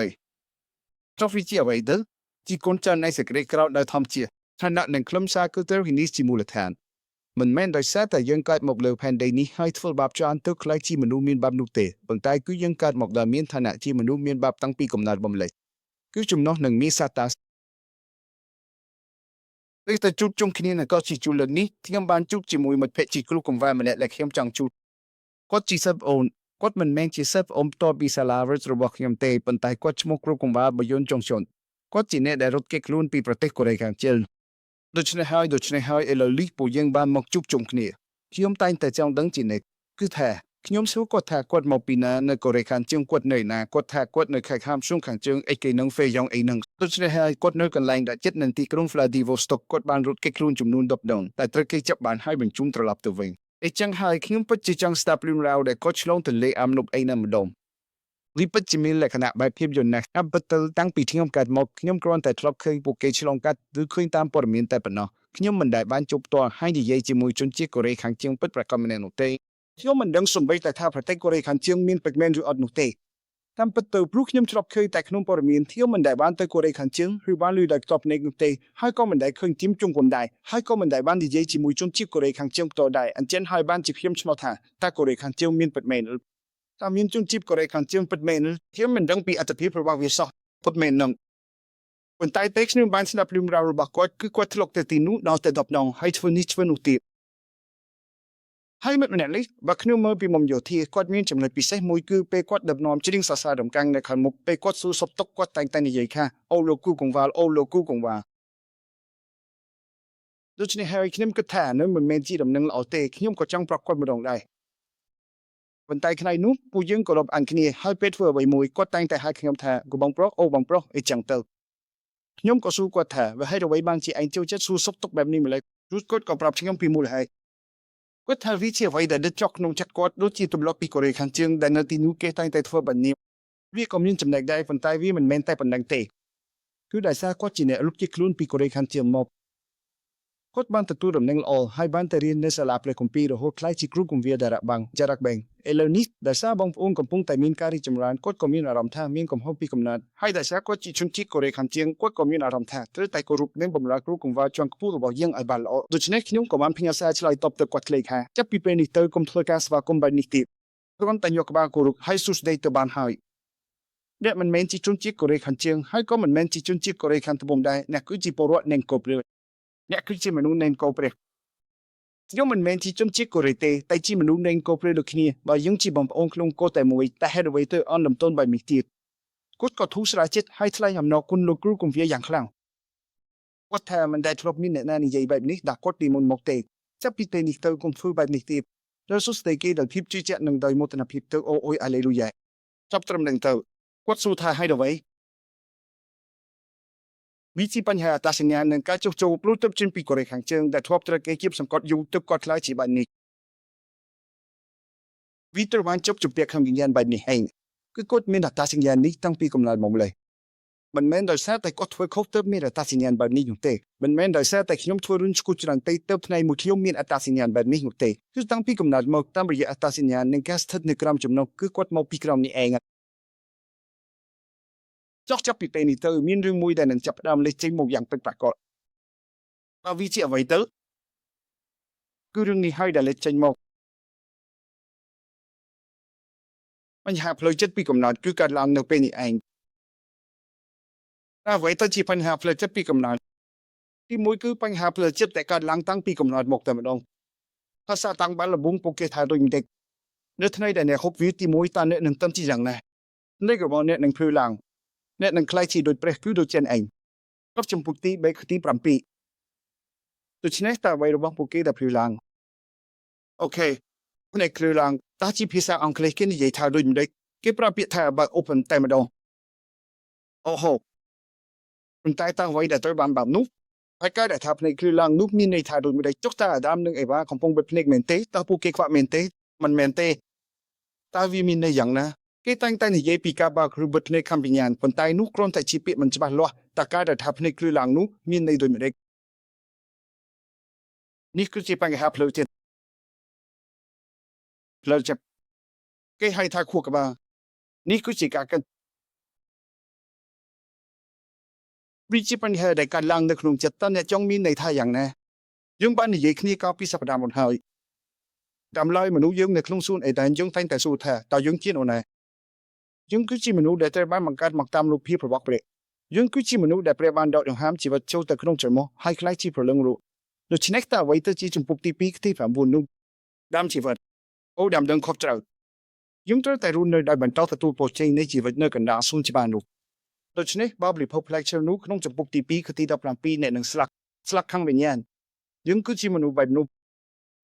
ทรอฟิเจียไว้เด้อที่คนใจในสกเรกราวได้ทำเชียฐานะหนึ่งคลำซาคือเตอร์หินิสจิมูลแทนมันแม่นได้แท้แต่ยังการหมกเลยแผ่นใดนี้ให้ทลบาปจานเตอร์คล้ายที่มนุษย์มีบาปนุเตบางแต่ก็ยังการหมกดามีนฐานะที่มนุษย์มีบาปตั้งปีกำนัดบ่มเลยคือจุ่มนอกหนึ่งมีซาตานแต่จุดจงคนี้นะก็จิจุลนี้ที่กำบันจุดจิมวยมันเพจิกลุกมว่ามันแหละเข้มจังจุดก็จิซับโอนก็มันแมงจิซับอมต่อบิสลาร์ระบบเข้มเตปันไตก็ชมกลุกมว่าบยนจงชนก็จิเนี่ยได้รถเก็กลุนปีประเทศโคเรียกันเจลโดยเฉพาะเอลลิปูยังบ้านมกจุกจงคนี้ที่ยมตายแต่เจ้าดังจิเนี่ยคือแท้ขยมสู้ก็แท้กดมาปีนาในโคเรียกันจึงกดเหนื่อยนาก็แท้กดในใครข้ามช่วงขังจึงไอเกนังเฟยองไอนังโดยเฉพาะกดเนื้อกันแรงได้เจ็ดนันทีกรุงฟลาดิโวสต็อกกดบ้านรถเก็กลุนจุ่มนูนดับดงแต่ตะเกียจับบานให้เป็นจุ่มตลับตัวเอง ឯចឹងហើយខ្ញុំពិតជាចង់ស្ដាប់រឿងរ៉ាវដែលគាត់ឆ្លងទន្លេអាំនុបអីណាម្ដងវាពិតជាមានលក្ខណៈបែបភាពយន្តណាស់អាប់ពិតទៅតាំងពីខ្ញុំកើតមកខ្ញុំគ្រាន់តែធ្លាប់ឃើញពួកគេឆ្លងកាត់ឬឃើញតាមព័ត៌មានតែប៉ុណ្ណោះខ្ញុំមិនដែលបានជួបផ្ទាល់ហើយនិយាយជាមួយជនជាតិកូរ៉េខាងជើងពិតប្រាកដម្នាក់នោះទេខ្ញុំមិនដឹងសូម្បីតែថាប្រទេសកូរ៉េខាងជើងមានពេកមែនឬអត់នោះទេតាមពិតទៅព្រោះខ្ញុំធ្លាប់ឃើញតែក្នុងព័ត៌មានខ្ញុំមិនដែលបានទៅកូរ៉េខាងជើងឬបានឮដោយផ្ទាល់ភ្នែកនោះទេហើយក៏មិនដែលឃើញទីមជុំគុំដែរហើយក៏មិនដែលបាននិយាយជាមួយជនជាតិកូរ៉េខាងជើងផ្ទាល់ដែរអញ្ចឹងហើយបានជាខ្ញុំឆ្ងល់ថាតើកូរ៉េខាងជើងមានពិតមែនឬតើមានជនជាតិកូរ៉េខាងជើងពិតមែនឬខ្ញុំមិនដឹងពីអត្ថប្រយោជន៍របស់វាសោះពិតមែននឹងប៉ុន្តែពេលខ្ញុំបានស្ដាប់រឿងរ៉ាវរបស់គាត់គឺគាត់ធ្លាប់ទៅទីនោះដល់តែ10ដងហើយធ្វើនេះធ្វើនោះទៀតហើយមិត្តម្នាក់នេះបើខ្ញុំមើលពីមុំយោធាគាត់មានចំណុចពិសេសមួយគឺពេលគាត់ដឹកនាំជ្រៀងសរសើររំកាំងនៅខាងមុខពេលគាត់សួរសុខទុក្ខគាត់តែងតែនិយាយថាអូលោកគូកង្វាលអូលោកគូកង្វាលដូច្នេះហើយខ្ញុំគិតថានឹងមិនមែនជាដំណឹងល្អទេខ្ញុំក៏ចង់ប្រាប់គាត់ម្ដងដែរប៉ុន្តែថ្ងៃនោះពួកយើងក៏រាប់អានគ្នាហើយពេលធ្វើអ្វីមួយគាត់តែងតែហៅខ្ញុំថាកូបងប្រុសអូបងប្រុសអីចឹងទៅខ្ញុំក៏សួរគាត់ថាវាហេតុអ្វីបានជាឯងចូលចិត្តសួរសុខទុក្ខបែបនេះម្ល៉េះរួចគាត់ក៏ប្រាប់ខ្ញុំពីមូលហេតុគាត់ថាវាជាអ្វីដែលដិតចុកក្នុងចិត្តគាត់ដូចជាទម្លាប់ពីកូរ៉េខាងជើងដែលនៅទីនោះគេតែងតែធ្វើបែបនេះវាក៏មានចំណែកដែរប៉ុន្តែវាមិនមែនតែប៉ុណ្្នឹងទេគឺដោយសារគាត់ជាអ្នករត់ជិះខ្លួនពីកូរ៉េខាងជើងមកគាត់បានទទួលដំណឹងល្អហើយបានទៅរៀននៅសាលាព្រះគម្ពីររហូតក្លាយជាគ្រូគង្វាលចារ៉ាក់បែងឥឡូវនេះដោយសារបងប្អូនកំពុងតែមានការរីកចម្រើនគាត់ក៏មានអារម្មណ៍ថាមានកំហុសពីកំណត់ហើយដោយសារគាត់ជាជនជាតិកូរ៉េខាងជើងគាត់ក៏មានអារម្មណ៍ថាត្រូវតែគោរពនិងបម្រើគ្រូកង្វាលជាន់ខ្ពស់របស់យើងឲ្យបានល្អដូច្នេះខ្ញុំក៏បានផ្ញើសារឆ្លើយតបទៅគាត់ខ្លីថាចាប់ពីពេលនេះទៅកុំធ្វើការស្វាគមន៍បែបនេះទៀតគ្រាន់តែយកក្បាលគោរពហើយសួស្ដីទៅបានហើយអ្នកមិនមែនជាជនជាតិកូរ៉េខាងជើងហើយក៏មិនមែនជាជនជាតិកូរ៉េខាងត្បូងដែរអ្នកគឺជាពលរដ្ឋនៃកូរ៉េអ្នកគឺជាមនុស្សនៃកូរ៉េខ្ញុំមិនមែនជាជនជាតិកូរ៉េទេតែជាមនុស្សនៃកូរ៉េដូចគ្នាបើយើងជាបងប្អូនក្នុងកូរតែមួយតែហេតុអ្វីទៅអន់លំទោនបែបនេះទៀតគាត់ក៏ធូរស្រាលចិត្តហើយថ្លែងអំណរគុណលោកគ្រូគង្វាលយ៉ាងខ្លាំងគាត់ថាមិនដែលធ្លាប់មានអ្នកណានិយាយបែបនេះដាក់គាត់ពីមុនមកទេចាប់ពីពេលនេះទៅកុំធ្វើបែបនេះទៀតដោយសួស្ដីគេដោយភាពជឿជាក់និងដោយមោទនភាពទៅអូយអាឡេលូយ៉ាចាប់ត្រឹមនឹងទៅគាត់សួរថាហេតុអ្វីវិជាបញ្ហាអត្តសញ្ញាណនិងការចុះចូលព្រោះទឹកជិនពីកូរ៉េខាងជើងដែលធ្លាប់ត្រូវគេគៀបសង្កត់យូរទឹកគាត់ខ្លាចជាបែបនេះវិត្រូវបានជប់ជំពាក់ខាងវិញ្ញាណបែបនេះឯងគឺគាត់មានអត្តសញ្ញាណនេះតាំងពីកំណើតមកម្លេះមិនមែនដោយសារតែគាត់ធ្វើខុសទៅមានអត្តសញ្ញាណបែបនេះនោះទេមិនមែនដោយសារតែខ្ញុំធ្វើរឿងឈ្គូច្រើនពេកទៅផ្នែកមួយខ្ញុំមានអត្តសញ្ញាណបែបនេះនោះទេគឺតាំងពីកំណើតមកតាមរយៈអត្តសញ្ញាណនិងការស្ថិតនៅក្រោមចំណុះគឺគាត់មកពីក្រោមនេះឯងចុះចាប់ពីពេលនេះទៅមានរឿងមួយដែលនឹងចាប់ផ្ដើមលេចចេញមកយ៉ាងពិតប្រាកដតើវាជាអ្វីទៅគឺរឿងនេះហើយដែលលេចចេញមកបញ្ហាផ្លូវចិត្តពីកំណត់គឺកើតឡើងនៅពេលនេះឯងតើអ្វីទៅជាបញ្ហាផ្លូវចិត្តពីកំណត់ទីមួយគឺបញ្ហាផ្លូវចិត្តដែលកើតឡើងតាំងពីកំណត់មកតែម្ដងភាសាតាំងបានលំងពួកគេថាដូចមិនទេនៅថ្ងៃដែលអ្នកហូបវាទីមួយតើអ្នកនឹងtâmជាយ៉ាងណានៃរបស់អ្នកនឹងភ្លឺឡើងអ្នកនឹងខ្លាយជាដូចព្រះគឺដូចចិនឯងរាប់ចំពុកទី3ខទី7ដូច្នេះតើអ្វីរបស់ពួកគេដែលភ្លឺឡើងអូខេផ្នែកភ្លឺឡើងតើជាភាសាអង់គ្លេសគេនិយាយថាដូចមិនទេគេប្រើពាក្យថា about open តែម្ដងអូហូប៉ុន្តែតើអ្វីដែលត្រូវបានបែបនោះហើយការដែលថាភ្នែកភ្លឺឡើងនោះមានន័យថាដូចមិនទេចុះតើអាដាមនិងអេវ៉ាកំពុងបិទភ្នែកមែនទេតើពួកគេខ្វាក់មែនទេមិនមែនទេតើវាមានន័យយ៉ាងណាគេតែងតែនិយាយពីការបើកឬបិទភ្នែកខាងវិញ្ញាណប៉ុន្តែនោះគ្រាន់តែជាពាក្យមិនច្បាស់លាស់តើការដែលថាភ្នែកភ្លឺឡើងនោះមានន័យដូចម្តេចនេះគឺជាបញ្ហាផ្លូវចិត្តផ្លូវចិត្តគេហៅថាខួរក្បាលនេះគឺជាការគិតវាជាបញ្ហាដែលកើតឡើងនៅក្នុងចិត្តតើអ្នកចង់មានន័យថាយ៉ាងណាយើងបាននិយាយគ្នាកាលពីសប្តាហ៍មុនហើយតាមឡើយមនុស្សយើងនៅក្នុងសួនអេដែនយើងតែងតែសួរថាតើយើងជានរណាយើងគឺជាមនុស្សដែលត្រូវបានបង្កើតមកតាមរូបភាពរបស់ព្រះយើងគឺជាមនុស្សដែលព្រះបានដកដង្ហើមជីវិតចូលទៅក្នុងច្រមុះហើយខ្លាយជាព្រលឹងរស់ដូច្នេះតើអ្វីទៅជាជំពូកទី2ទី9នោះដើមជីវិតអូដើមដឹងខុសត្រូវយើងត្រូវតែរស់នៅដោយបន្តទទួលពរជ័យនៃជីវិតនៅកណ្ដាលសួនច្បារនោះដូច្នេះបើបរិភោគផ្លែឈើនោះក្នុងជំពូកទី2ទី17អ្នកនឹងស្លាក់ខាងវិញ្ញាណយើងគឺជាមនុស្សបែបនោះ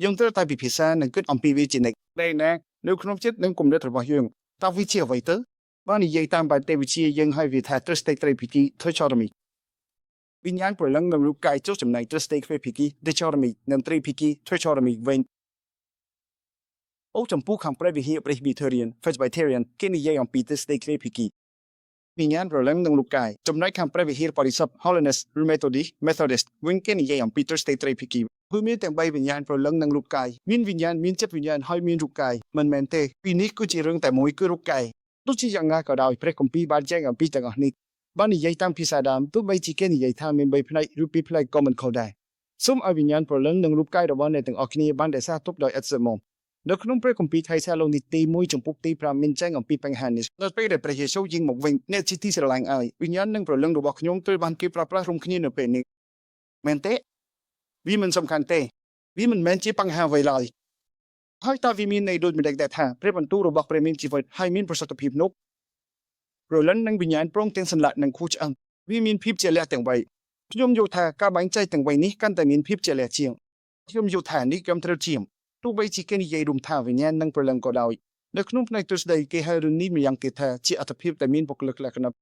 យើងត្រូវតែពិភាក្សានិងគិតអំពីវាជានិច្ចតែណានៅក្នុងចិត្តនិងគំនិតរបស់យើងតើវាជាអ្វីទៅបាននិយាយតាមបែបទេវវិទ្យាយើងឲ្យវាថា Tristetrapiki Trichotomy វិញ្ញាណព្រលឹងនិងរូបកាយចុះចំណែក Tristetrapiki Dichotomy និង Tripiki Trichotomy វិញ អូចំពោះខាងព្រះវិហារ Presbyterian Presbyterian គេនិយាយអំពីទស្សនៈគ្រាភិគីវិញ្ញាណប្រលឹងនិងលោកកាយចំណែកខាងព្រះវិហារបរិសុទ្ធ Holiness Methodist វិញគេនិយាយអំពីទស្សនៈត្រីភិគីគឺមានទាំង3វិញ្ញាណប្រលឹងនិងរូបកាយមានវិញ្ញាណមានចិត្តវិញ្ញាណហើយមានរូបកាយមិនមែនទេពីនេះគឺជារឿងតែមួយគឺរូបកាយទោះជាយ៉ាងណាក៏ដោយព្រះគម្ពីរបានចែងអំពីទាំងអស់នេះបាននិយាយតាមភាសាដើមទោះបីជាគេនិយាយថាមាន3ផ្នែកឬ2ផ្នែកក៏មិនខុសដែរសូមឲ្យវិញ្ញាណប្រលឹងនិងរូបកាយរបស់អ្នកទាំងអស់គ្នាបានរក្សាទុកដោយឥតស្រមុំនៅក្នុងព្រះគម្ពីរថៃសាឡូនីទី1ចំពុកទី5មានចែងអំពីបញ្ហានេះនៅពេលដែលព្រះយេស៊ូវយាងមកវិញអ្នកជាទីស្រឡាញ់ឲ្យវិញ្ញាណនិងប្រលឹងរបស់ខ្ញុំត្រូវបានគេប្រើប្រាស់រួមគ្នានៅពេលនេះមែនទេវាមិនសំខាន់ទេវាមិនមែនជាបញ្ហាអ្វីឡើយហើយតើវាមានន័យដូចម្តេចដែរថាព្រះបន្ទូលរបស់ព្រះមានជីវិតហើយមានប្រសិទ្ធភាពនោះប្រលឹងនិងវិញ្ញាណព្រមទាំងសន្លាក់និងខួរឆ្អឹងវាមានភាពជាលក្ខទាំង3ខ្ញុំយល់ថាការបែងចែកទាំង3នេះកាន់តែមានភាពជាលក្ខជាងខ្ញុំយល់ថានេះខ្ញុំត្រូវជាងទោះបីជាគេនិយាយរួមថាវិញ្ញាណនិងប្រលឹងក៏ដោយនៅក្នុងផ្នែកទស្សនៈគេហៅរឿងនេះម្យ៉ាងទៀតថាជាអត្ថភាពដែលមានបុគ្គលិកលក្ខណៈ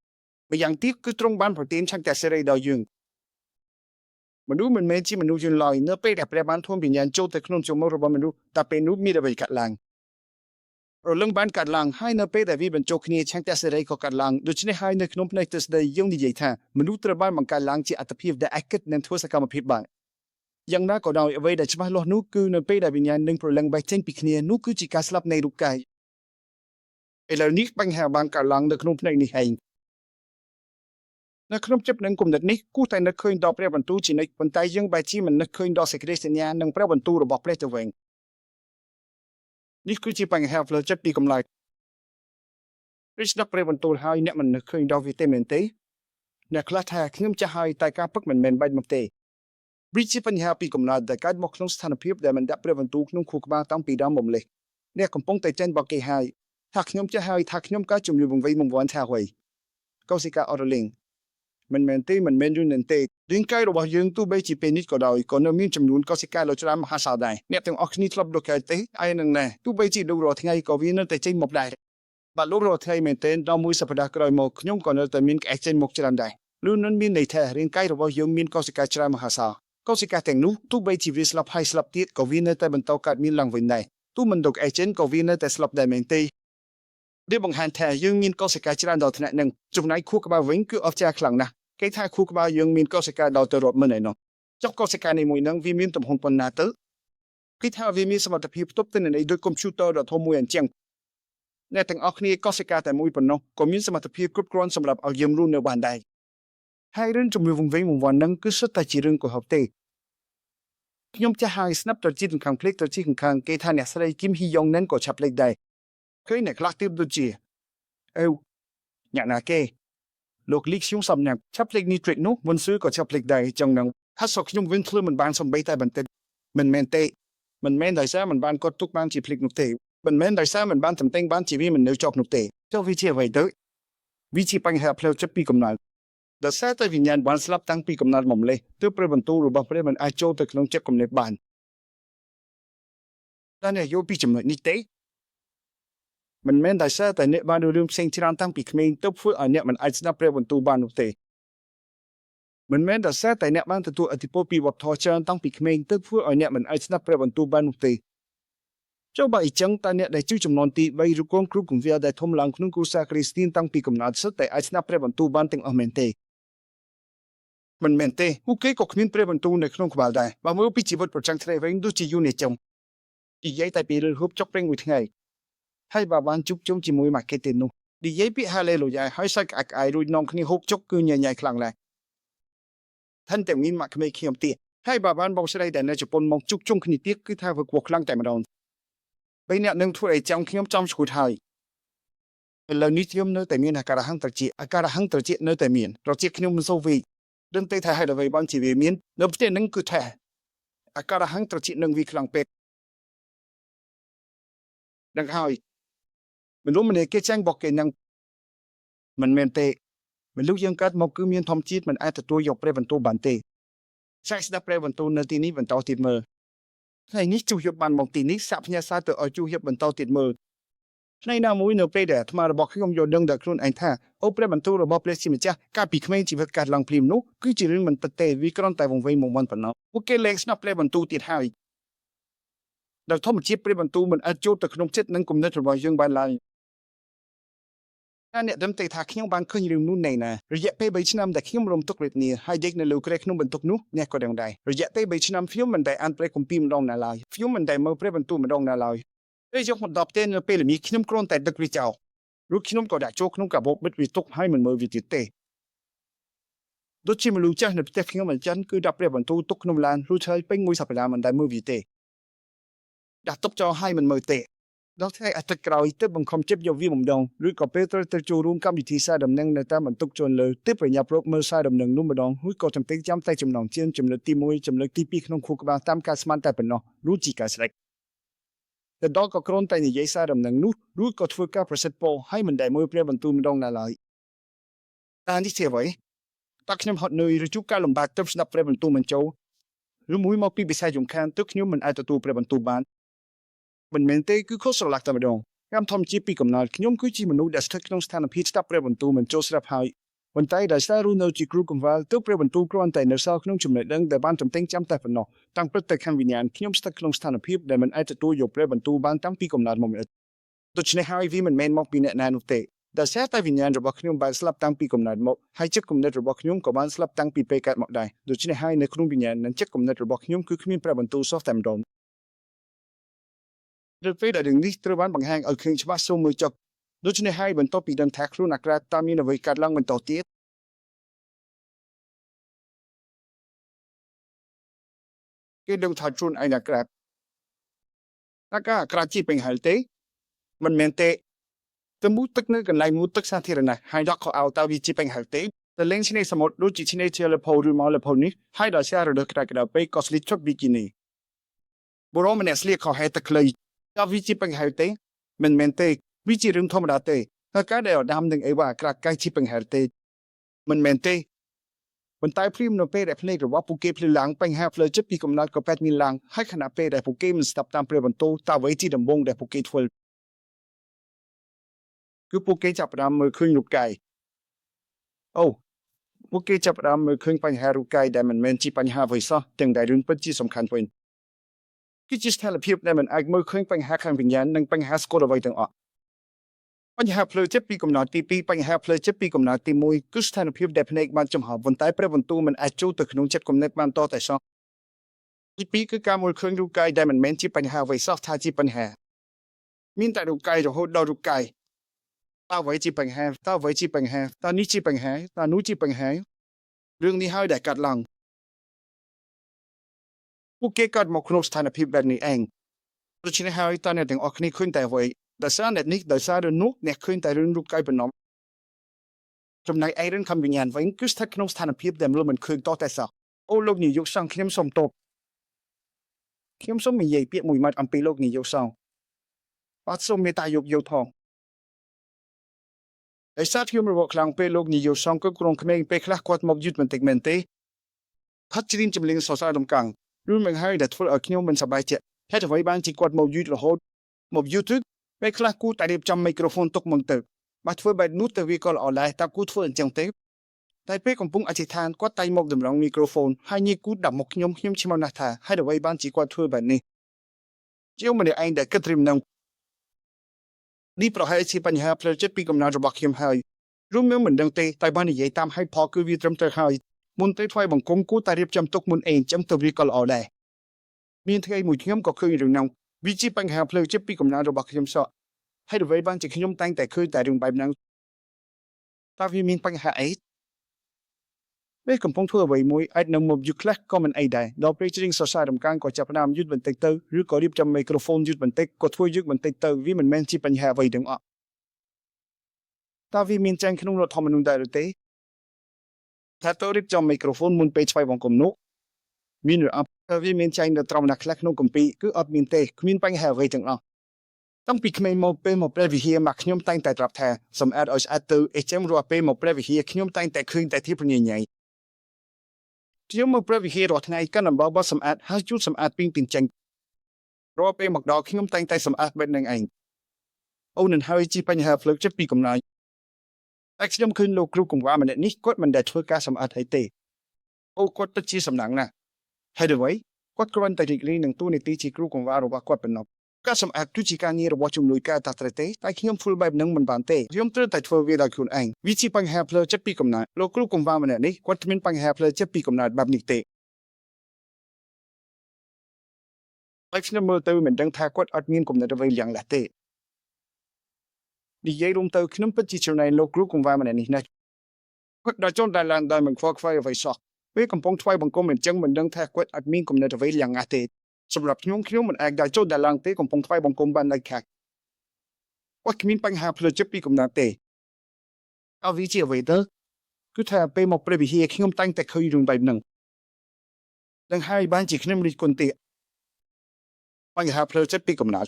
ម្យ៉ាងទៀតគឺទ្រង់បានប្រទានឆន្ទៈសេរីដល់យើងមនុស្សមិនមែនជាមនុស្សយន្តឡើយនៅពេលដែលព្រះបានធំវិញ្ញាណចូលទៅក្នុងជំរំរបស់មនុស្សតែពេលនោះមានអ្វីកាត់ឡើងរលឹងបានកាត់ឡើងហើយនៅពេលដែលវាបញ្ចូលគ្នាឆន្ទៈសេរីក៏កាត់ឡើងដូច្នេះហើយនៅក្នុងផ្នែកទស្សនៈយើងនិយាយថាមនុស្សត្រូវបានបង្កើតឡើងជាអត្តភាពដែលឯកគិតនិងធ្វើសកម្មភាពបានយ៉ាងណាក៏ដោយអ្វីដែលច្បាស់លាស់នោះគឺនៅពេលដែលវិញ្ញាណនិងប្រលឹងបែកចេញពីគ្នានោះគឺជាការស្លាប់នៃរូបកាយឥឡូវនេះបញ្ហាបានកើតឡើងនៅក្នុងផ្នែកនេះឯងនៅក្នុងចិត្តនិងគំនិតនេះគួរតែនឹកឃើញដល់ព្រះបន្ទូលជានិច្ចប៉ុន្តែយើងបែរជាមិននឹកឃើញដល់សេចក្តីសញ្ញានិងព្រះបន្ទូលរបស់ព្រះទៅវិញនេះគឺជាបញ្ហាផ្លូវចិត្តពីកម្លាំងព្រះស្ដាប់ព្រះបន្ទូលហើយអ្នកមិននឹកឃើញដល់វាទេមែនទេអ្នកខ្លះថាខ្ញុំចាស់ហើយតែការពិតមិនមែនបែបនោះទេវាជាបញ្ហាពីកំណត់ដែលកើតមកក្នុងស្ថានភាពដែលមិនដាក់ព្រះបន្ទូលក្នុងខួរក្បាលតាំងពីដើមមកលេះអ្នកកំពុងតែចេញបកគេហើយថាខ្ញុំចាស់ហើយថាខ្ញុំកើតជំងឺវង្វេងវង្វាន់ថាអ្វីកោសិកាអរលីងមិនមែនទេមិនមែនយូរនឹងទេរាងកាយរបស់យើងទោះបីជាពេលនេះក៏ដោយក៏នៅមានចំនួនកោសិកាដ៏ច្រើនមហាសាលដែរអ្នកទាំងអស់គ្នាធ្លាប់ដូចកើតទេឯនឹងណាទោះបីជាលោករាល់ថ្ងៃក៏វានៅតែចេញមកដែរបាទលោករាល់ថ្ងៃមែនទែនដល់មួយសប្តាហ៍ក្រោយមកខ្ញុំក៏នៅតែមានក្អែកចេញមកច្រើនដែរលុះនឹងមានន័យថារាងកាយរបស់យើងមានកោសិកាច្រើនមហាសាលកោសិកាទាំងនោះទោះបីជាវាស្លាប់ហើយស្លាប់ទៀតក៏វានៅតែបន្តកើតមានឡើងវិញដែរទោះមិនដកឯចិនក៏វានៅតែស្លាប់ដែរមែនទេវាបង្ហាញថាយើងមានកោសិកាច្រើនដល់ថ្នាក់នឹងចំណែកខួរក្បាលវិញគឺអស្ចារ្យខ្លាំងណាស់គេថាខួរក្បាលយើងមានកោសិកាដល់ទៅរាប់ម៉ឺនឯណោះចុះកោសិកានីមួយនឹងវាមានទំហំប៉ុណ្ណាទៅគេថាវាមានសមត្ថភាពផ្ទុកទិន្នន័យដោយកុំព្យូទ័រដ៏ធំមួយអញ្ចឹងអ្នកទាំងអស់គ្នាកោសិកាតែមួយប៉ុណ្ណោះក៏មានសមត្ថភាពគ្រប់គ្រាន់សម្រាប់ឲ្យយើងរស់នៅបានដែរហើយរឿងជំងឺវង្វេងវង្វាន់នឹងគឺសុទ្ធតែជារឿងកុហកទេខ្ញុំចាស់ហើយស្នាប់ត្រចៀកខាងភ្លេចត្រចៀកខាងគេថាអ្នកស្រីគីមហ៊ីយ៉ុងនឹងក៏ឆាប់ភ្លេចដែរឃើញអ្នកខ្លះទៀតដូចជាអូអ្នកណាគេលោកលីកខ្ញុំសំណាក់ឆាប់ភ្លេចនេះទ្រិកនោះមុនស៊ឺក៏ឆាប់ភ្លេចដែរចឹងនឹងហាត់សក់ខ្ញុំវិញធ្វើមិនបានសំបីតែបន្តិចមិនមែនទេមិនមែនដោយសារមិនបានកត់ទុកបានជាភ្លេចនោះទេមិនមែនដោយសារមិនបានតំទែងបានជាវាមិននៅជាប់នោះទេចុះវាជាអ្វីទៅវាជាបញ្ហាផ្លូវចិត្តពីកំណើតដោយសារតែវិញ្ញាណបានស្លាប់តាំងពីកំណត់មកម្លេះទើបព្រះបន្ទូលរបស់ព្រះមិនអាចចូលទៅក្នុងចិត្តគំនិតបានតែអ្នកយល់ពីចំណុចនេះទេមិនមែនដោយសារតែអ្នកបានរឿងផ្សេងច្រើនតាំងពីក្មេងទើបធ្វើឲ្យអ្នកមិនអាចស្ដាប់ព្រះបន្ទូលបាននោះទេមិនមែនដោយសារតែអ្នកបានទទួលឥទ្ធិពលពីវប្បធម៌ច្រើនតាំងពីក្មេងទើបធ្វើឲ្យអ្នកមិនអាចស្ដាប់ព្រះបន្ទូលបាននោះទេចុះបើអញ្ចឹងតើអ្នកដែលជួយចំនួនទី3ឬកូនគ្រូគង្វាលដែលធំឡើងក្នុងគ្រួសារគ្រីស្ទានតាំងពីកំណើតសិតតែអាចស្ដាប់ព្រះបន្ទូលបានទាំងអស់មែនទេមិនមែនទេពួកគេក៏គ្មានព្រះបន្ទូលនៅក្នុងក្បាលដែរបើមើលពីជីវិតប្រចាំថ្ងៃវិញដូចជាយូរនេះចឹងនិយាយតែពីរឿងហូបចុកព្រេងមួយថ្ងៃហើយបើបានជួបជុំជាមួយម៉ាកេទេនោះនិយាយពីហាឡេលូយ៉ាហើយសាច់ក្អាកក្អាយរួចនាំគ្នាហូបចុកគឺញញ៉ៃខ្លាំងណាស់ថែមទាំងមានម៉ាក់ក្មេងខ្ញុំទៀតហើយបើបានបងស្រីដែលនៅជប៉ុនមកជួបជុំគ្នាទៀតគឺថាវាគួរខ្លាំងតែម្ដងពេលអ្នកនឹងធ្វើអីចាំខ្ញុំចំឈួតហើយឥឡូវនេះខ្ញុំនៅតែមានអាការៈហឹងត្រចៀកនៅតែមានត្រចៀកខ្ញុំមិនសូវវិញដឹងទេថាហេតុអ្វីបានជាវាមាននៅផ្ទះនឹងគឺថាអាការៈហឹងត្រចៀកនឹងវាខ្លាំងពេកដឹងហើយមនុស្សម្នាក់គេចាញ់បោះគេនឹងមិនមែនទេមនុស្សយើងកើតមកគឺមានធម្មជាតិមិនអាចទទួលយកព្រះបន្ទូលបានទេសាច់ស្ដាប់ព្រះបន្ទូលនៅទីនេះបន្តទៀតមើលថ្ងៃនេះជួបយប់បានមកទីនេះសាក់ផ្ញើសារទៅឲ្យជួបយប់បន្តទៀតមើលថ្ងៃណាមួយនៅពេលដែលអាត្មារបស់ខ្ញុំយល់ដឹងដល់ខ្លួនឯងថាអូព្រះបន្ទូលរបស់ព្រះជាម្ចាស់កាលពីក្មេងជីវិតកាត់ឡើងភ្លាមនោះគឺជារឿងមិនពិតទេវាគ្រាន់តែវង្វេងមកមិនប៉ុណ្ណោះពួកគេលែងស្ដាប់ព្រះបន្ទូលទៀតហើយ ដែលធម្មជាតិព្រះបន្ទូលមិនអាចចូលទៅក្នុងចិត្តនិងគំនិតរបស់យើងបានឡើយអ្នកដឹងទេថាខ្ញុំបានឃើញរឿងនោះណែណារយៈពេល3ឆ្នាំដែលខ្ញុំរំទុកវេទនាហើយដេកនៅលើគ្រែក្នុងបន្ទប់នោះអ្នកក៏ដឹងដែររយៈពេល3ឆ្នាំខ្ញុំមិនដែលអានព្រះគម្ពីរម្ដងណាឡើយខ្ញុំមិនដែលមើលព្រះបន្ទូលម្ដងណាឡើយពេលយកមកដល់ផ្ទះនៅពេលល្ងាចខ្ញុំគ្រាន់តែដឹកវាចោលរួចខ្ញុំក៏ដាក់ចូលក្នុងកាបូបបិទវាទុកហើយមិនមើលវាទៀតទេដូចជាមនុស្សចាស់នៅផ្ទះខ្ញុំអញ្ចឹងគឺដាក់ព្រះបន្ទូលទុកក្នុងឡានរួចហើយពេញមួយសប្តាហ៍មិនដែលមើលវាទេដាក់ទុកចោលហើយមិនមើលទេដល់ថ្ងៃអាទិត្យក្រោយទើបបង្ខំចិត្តយកវាម្ដងឬក៏ពេលត្រូវទៅចូលរួមកម្មវិធីសារដំណឹងនៅតាមបន្ទប់ជន់លើទើបប្រញាប់រកមើលសារដំណឹងនោះម្ដងរួចក៏ចាំពេកចាំតែចំណងជើងចំណុចទី1ចំណុចទី2ក្នុងខួរក្បាលតាមការស្មានតែប៉ុណ្ណោះរួចជាការស្រេចតែដល់ក៏គ្រាន់តែនិយាយសារដំណឹងនោះរួចក៏ធ្វើការប្រសិទ្ធពរហើយមិនដែលមើលព្រះបន្ទូលម្ដងណាឡើយតែនេះជាអ្វីតើខ្ញុំហត់នឿយឬជួបការលំបាកទើបស្ដាប់ព្រះបន្ទូលមិនចូលឬមួយមកពីវិស័យរំខានទើបខ្ញុំមិនអាចទទួលព្រះបន្ទូលបានមិនមែនទេគឺខុសស្រឡះតែម្ដងតាមធម្មជាតិពីកំណើតខ្ញុំគឺជាមនុស្សដែលស្ថិតក្នុងស្ថានភាពស្ដាប់ព្រះបន្ទូលមិនចូលស្រាប់ហើយប៉ុន្តែដោយសាររស់នៅជាគ្រូកង្វល់ទើបព្រះបន្ទូលគ្រាន់តែនៅសល់ក្នុងចំណេះដឹងដែលបានចំតែងចាំតែប៉ុណ្ណោះតាំងព្រឹកទៅខាងវិញ្ញាណខ្ញុំស្ថិតក្នុងស្ថានភាពដែលមិនអាចទទួលយកព្រះបន្ទូលបានតាំងពីកំណើតមកម្ល៉េះដូច្នេះហើយវាមិនមែនមកពីអ្នកណានោះទេដោយសារតែវិញ្ញាណរបស់ខ្ញុំបានស្លាប់តាំងពីកំណើតមកហើយចិត្តគំនិតរបស់ខ្ញុំក៏បានស្លាប់តាំងពីពេលកើតមកដែរដូច្នេះហើយនៅក្នុងវិញ្ញាណនិងចិត្តគំនិតរបស់ខ្ញុំគឺគ្មានព្រះបន្ទូលសោះតែម្ដងឬពេលដែលរឿងនេះត្រូវបានបង្ហាញឲ្យឃើញច្បាស់សូមមើលចុះដូច្នេះហើយបន្ទាប់ពីដឹងថាខ្លួនអាក្រាតតាមមានអ្វីកើតឡើងបន្តទៀតគេដឹងថាខ្លួនឯងអាក្រាតតែការអាក្រាតជាបញ្ហាទេមិនមែនទេទៅមូទឹកនៅកន្លែងមូទឹកសាធារណៈហើយដកខោអាវតើវាជាបញ្ហាទេតែលេងឆ្នេរសមុទ្រដូចជាឆ្នេរជាលផូឬមកលផូនេះហើយដល់សាររដូវក្តៅក្តៅពេកក៏ស្លៀកឈុតប៊ីគីនីបុរសម្នាក់ស្លៀកខោហែទឹកខ្លីតើវាជាបញ្ហាទេមិនមែនទេវាជារឿងធម្មតាទេហើយការដែលអាដាមនិងអេវ៉ាអាក្រាតកាយជាបញ្ហាទេមិនមែនទេប៉ុន្តែព្រាមនៅពេលដែលភ្នែករបស់ពួកគេភ្លឺឡើងបញ្ហាផ្លូវចិត្តពីកំណត់ក៏ប៉ែតមានឡើងហើយខណៈពេលដែលពួកគេមិនស្ដាប់តាមព្រះបន្ទូលតើអ្វីជាដំបូងដែលពួកគេធ្វើគឺពួកគេចាប់ផ្ដើមមើលឃើញរូបកាយអូពួកគេចាប់ផ្ដើមមើលឃើញបញ្ហារូបកាយដែលមិនមែនជាបញ្ហាអ្វីសោះទាំងដែលរឿងពិតជាសំខាន់វិញគឺជាស្ថានភាពដែលមិនអាចមើលឃើញបញ្ហាខាងវិញ្ញាណនិងបញ្ហាស្គាល់អ្វីទាំងអស់បញ្ហាផ្លូវចិត្តពីកំណត់ទី2បញ្ហាផ្លូវចិត្តពីកំណត់ទី1គឺស្ថានភាពដែលភ្នែកបានចំហប៉ុន្តែព្រះបន្ទូលមិនអាចចូលទៅក្នុងចិត្តគំនិតបានតតែសោះទី2គឺការមើលឃើញរូបកាយដែលមិនមែនជាបញ្ហាអ្វីសោះថាជាបញ្ហាមានតែរូបកាយរហូតដល់រូបកាយតើអ្វីជាបញ្ហាតើអ្វីជាបញ្ហាតើនេះជាបញ្ហាតើនោះជាបញ្ហារឿងនេះហើយដែលកាត់ឡើងពួកគេកើតមកក្នុងស្ថានភាពបែបនេះឯងដូច្នេះហើយតើអ្នកទាំងអស់គ្នាឃើញតែអ្វីដោយសារអ្នកនេះដោយសាររឿងនោះអ្នកឃើញតែរឿងរូបកាយប៉ុណ្ណោះចំណែកឯរឿងខំវិញ្ញាណវិញគឺស្ថិតក្នុងស្ថានភាពដែលមិនឃើញតតែសោះអូលោកនាយកសង្ឃខ្ញុំសូមទោសខ្ញុំសូមនិយាយពាក្យមួយម៉ាត់អំពីលោកនាយកសង្ឃបាទសូមមេត្តាយកថងឯសាទខ្ញុំរវល់ខ្លាំងពេលលោកនាយកសង្ឃគ្រប់គ្រងក្មេងពេលខ្លះគាត់មកយឺតបន្តិចមែនទេផាត់ជ្រៀនចម្លៀងសរសើរដំកាំងរឿងមិនហើយដែលធ្វើឲ្យខ្ញុំមិនសប្បាយចិត្តហេតុអ្វីបានជាគាត់មកយឺតរហូតមកយឺតទៅពេលខ្លះគូតែរៀបចំមីក្រូហ្វូនទុកមុនទៅបើធ្វើបែបនោះទៅវាក៏ល្អដែរតើគូធ្វើអញ្ចឹងទេតែពេលកំពុងអធិដ្ឋានគាត់តែមកតម្រង់មីក្រូហ្វូនហើយញីគូដាក់មកខ្ញុំឆ្ងល់ណាស់ថាហេតុអ្វីបានជាគាត់ធ្វើបែបនេះជាម្នាក់ឯងដែលគិតត្រឹមនឹងនេះប្រហែលជាបញ្ហាផ្លូវចិត្តពីកំណត់របស់ខ្ញុំហើយរួមមានមិនដឹងទេតែបាននិយាយតាមហេតុផលគឺវាត្រឹមត្រូវហើយមុនទៅថ្វាយបង្គំគូតែរៀបចំទុកមុនអីអញ្ចឹងទៅវាក៏ល្អដែរមានថ្ងៃមួយខ្ញុំក៏ឃើញរឿងហ្នឹងវាជាបញ្ហាផ្លូវចិត្តពីកំណត់របស់ខ្ញុំសោះហេតុអ្វីបានជាខ្ញុំតែងតែឃើញតែរឿងបែបហ្នឹងតើវាមានបញ្ហាអីពេលកំពុងធ្វើអ្វីមួយអាចនឹងមកយឺតខ្លះក៏មិនអីដែរដល់ពេលជ្រៀងសរសើរដំកើងក៏ចាប់ផ្ដើមយឺតបន្តិចទៅឬក៏រៀបចំមីក្រូហ្វូនយឺតបន្តិចក៏ធ្វើយឺតបន្តិចទៅវាមិនមែនជាបញ្ហាអ្វីទាំងអស់តើវាមានចែងក្នុងរដ្ឋធម្មនុញ្ញដែរឬទេថាតើរៀបចំមីក្រូហ្វូនមុនពេលឆ្វេងបង្គំនោះមានឬអត់តើវាមានចែងនៅត្រង់ណាខ្លះក្នុងគម្ពីរគឺអត់មានទេគ្មានបញ្ហាអ្វីទាំងអស់តាំងពីក្មេងមកពេលមកព្រះវិហារមកខ្ញុំតែងតែប្រាប់ថាសម្អាតឲ្យស្អាតទៅអេចឹងរាល់ពេលមកព្រះវិហារខ្ញុំតែងតែឃើញតែទីប្រញញ៉ៃខ្ញុំមកព្រះវិហាររាល់ថ្ងៃកាន់អំបោបោះសម្អាតហើយជូតសម្អាតពីងចេញរាល់ពេលមកដល់ខ្ញុំតែងតែសម្អាតបែបនឹងឯងអូននឹងហើយជាបញ្ហាផ្លូវចិត្តពីកំណើតតែខ្ញុំឃើញលោកគ្រូកង្វល់ម្នាក់នេះគាត់មិនដែលធ្វើការសម្អាតឲ្យទេអូគាត់ពិតជាសំណាងណាស់ហេតុអ្វី គាត់គ្រាន់តែរីករាយនឹងតួនាទីជាគ្រូកង្វះរបស់គាត់ប៉ុណ្ណោះការសម្អាតគឺជាការងាររបស់ជំនួយការតាត្រេតទេតែខ្ញុំធ្វើបែបហ្នឹងមិនបានទេខ្ញុំត្រូវតែធ្វើវាដោយខ្លួនឯងវាជាបញ្ហាផ្លូវចិត្តពីកំណើតលោកគ្រូកង្វះម្នាក់នេះគាត់គ្មានបញ្ហាផ្លូវចិត្តពីកំណើតបែបនេះទេហើយខ្ញុំមើលទៅមិនដឹងថាគាត់អត់មានគំនិតអ្វីយ៉ាងណាទេនិយាយរួមទៅខ្ញុំពិតជាចំណែកលោកគ្រូកង្វះម្នាក់នេះណាស់គាត់ដល់ចុងដល់ឡើងដល់មិនខ្វល់ខ្វាយអ្វីសោះពេលកំពុងថ្វាយបង្គំអញ្ចឹងមិនដឹងថាគាត់អត់មានគំនិតអ្វីយ៉ាងណាទេសម្រាប់ខ្ញុំមិនអាចដល់ចុងដល់ឡើងទេកំពុងថ្វាយបង្គំបាននៅខាងគាត់គ្មានបញ្ហាផ្លូវចិត្តពីកំណើតទេអវិជាអ្វីទៅគឺថាពេលមកព្រះវិហារខ្ញុំតែងតែឃើញរឿងបែបហ្នឹងនឹងហើយបានជាខ្ញុំរីកគុណទេបញ្ហាផ្លូវចិត្តពីកំណើត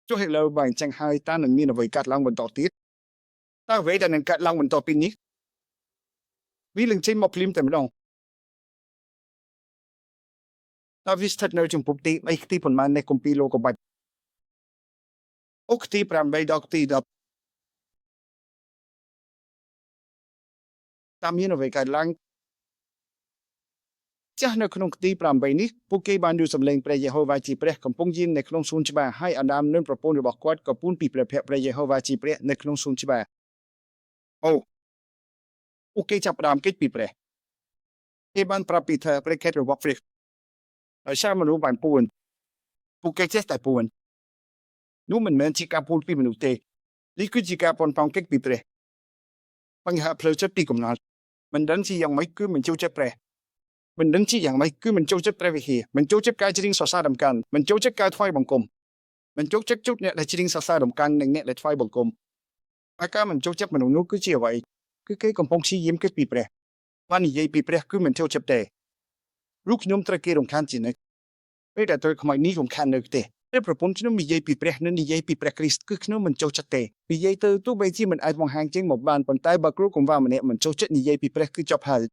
ចុះឥឡូវបើអញ្ចឹងហើយតើនឹងមានអ្វីកាត់ឡើងបន្តទៀតតើអ្វីដែលនឹងកាត់ឡើងបន្តពីនេះវានឹងចេញមកភ្លាមតែម្ដងតើវាស្ថិតនៅចំពោះទី3ទីប៉ុន្មាននៃគម្ពីរលោកុបាច់អូទី8ដល់ទី10តើមានអ្វីកាត់ឡើងចាស់នៅក្នុងទី8នេះពួកគេបានយល់សំឡេងព្រះយេហូវ៉ាជាព្រះកំពុងយាងនៅក្នុងសួនច្បារហើយអាដាមនិងប្រពន្ធរបស់គាត់ក៏ពូនពីព្រះភ័ក្ត្រព្រះយេហូវ៉ាជាព្រះនៅក្នុងសួនច្បារអូពួកគេចាប់ផ្ដើមកិច្ចពីព្រះគេបានប្រាប់ពីថាព្រះខេត្តរបស់ព្រះហើយសារមនុស្សបានពួនពួកគេចេះតែពួននោះមិនមែនជាការពួនពីមនុស្សទេនេះគឺជាការប៉ុនប៉ងកិច្ចពីព្រះបញ្ហាផ្លូវចិត្តពីកំណត់មិនដឹងជាយ៉ាងម៉េចគឺមិនចូលចិត្តព្រះមិនដឹងជាយ៉ាងម៉េចគឺមិនចូលចិត្តព្រះវិហារមិនចូលចិត្តការច្រៀងសរសើរដំកាន់មិនចូលចិត្តការថ្វាយបង្គំមិនចូលចិត្តជួបអ្នកដែលច្រៀងសរសើរដំកាន់និងអ្នកដែលថ្វាយបង្គំហើយការមិនចូលចិត្តមនុស្សនោះគឺជាអ្វីគឺគេកំពុងព្យាយាមគិតពីព្រះបាននិយាយពីព្រះគឺមិនចូលចិត្តទេរូបខ្ញុំត្រូវគេរំខានជានិច្ចពេលដែលត្រូវខ្មោចនេះរំខាននៅទេពេលប្រពន្ធខ្ញុំនិយាយពីព្រះនិងនិយាយពីព្រះគ្រីស្ទគឺខ្ញុំមិនចូលចិត្តទេនិយាយទៅទោះបីជាមិនអាចបង្ហាញចេញមកបានប៉ុន្តែបើគ្រូកង្វះម្នាក់មិនចូលចិត្តនិយាយពីព្រះគឺចប់ហើយ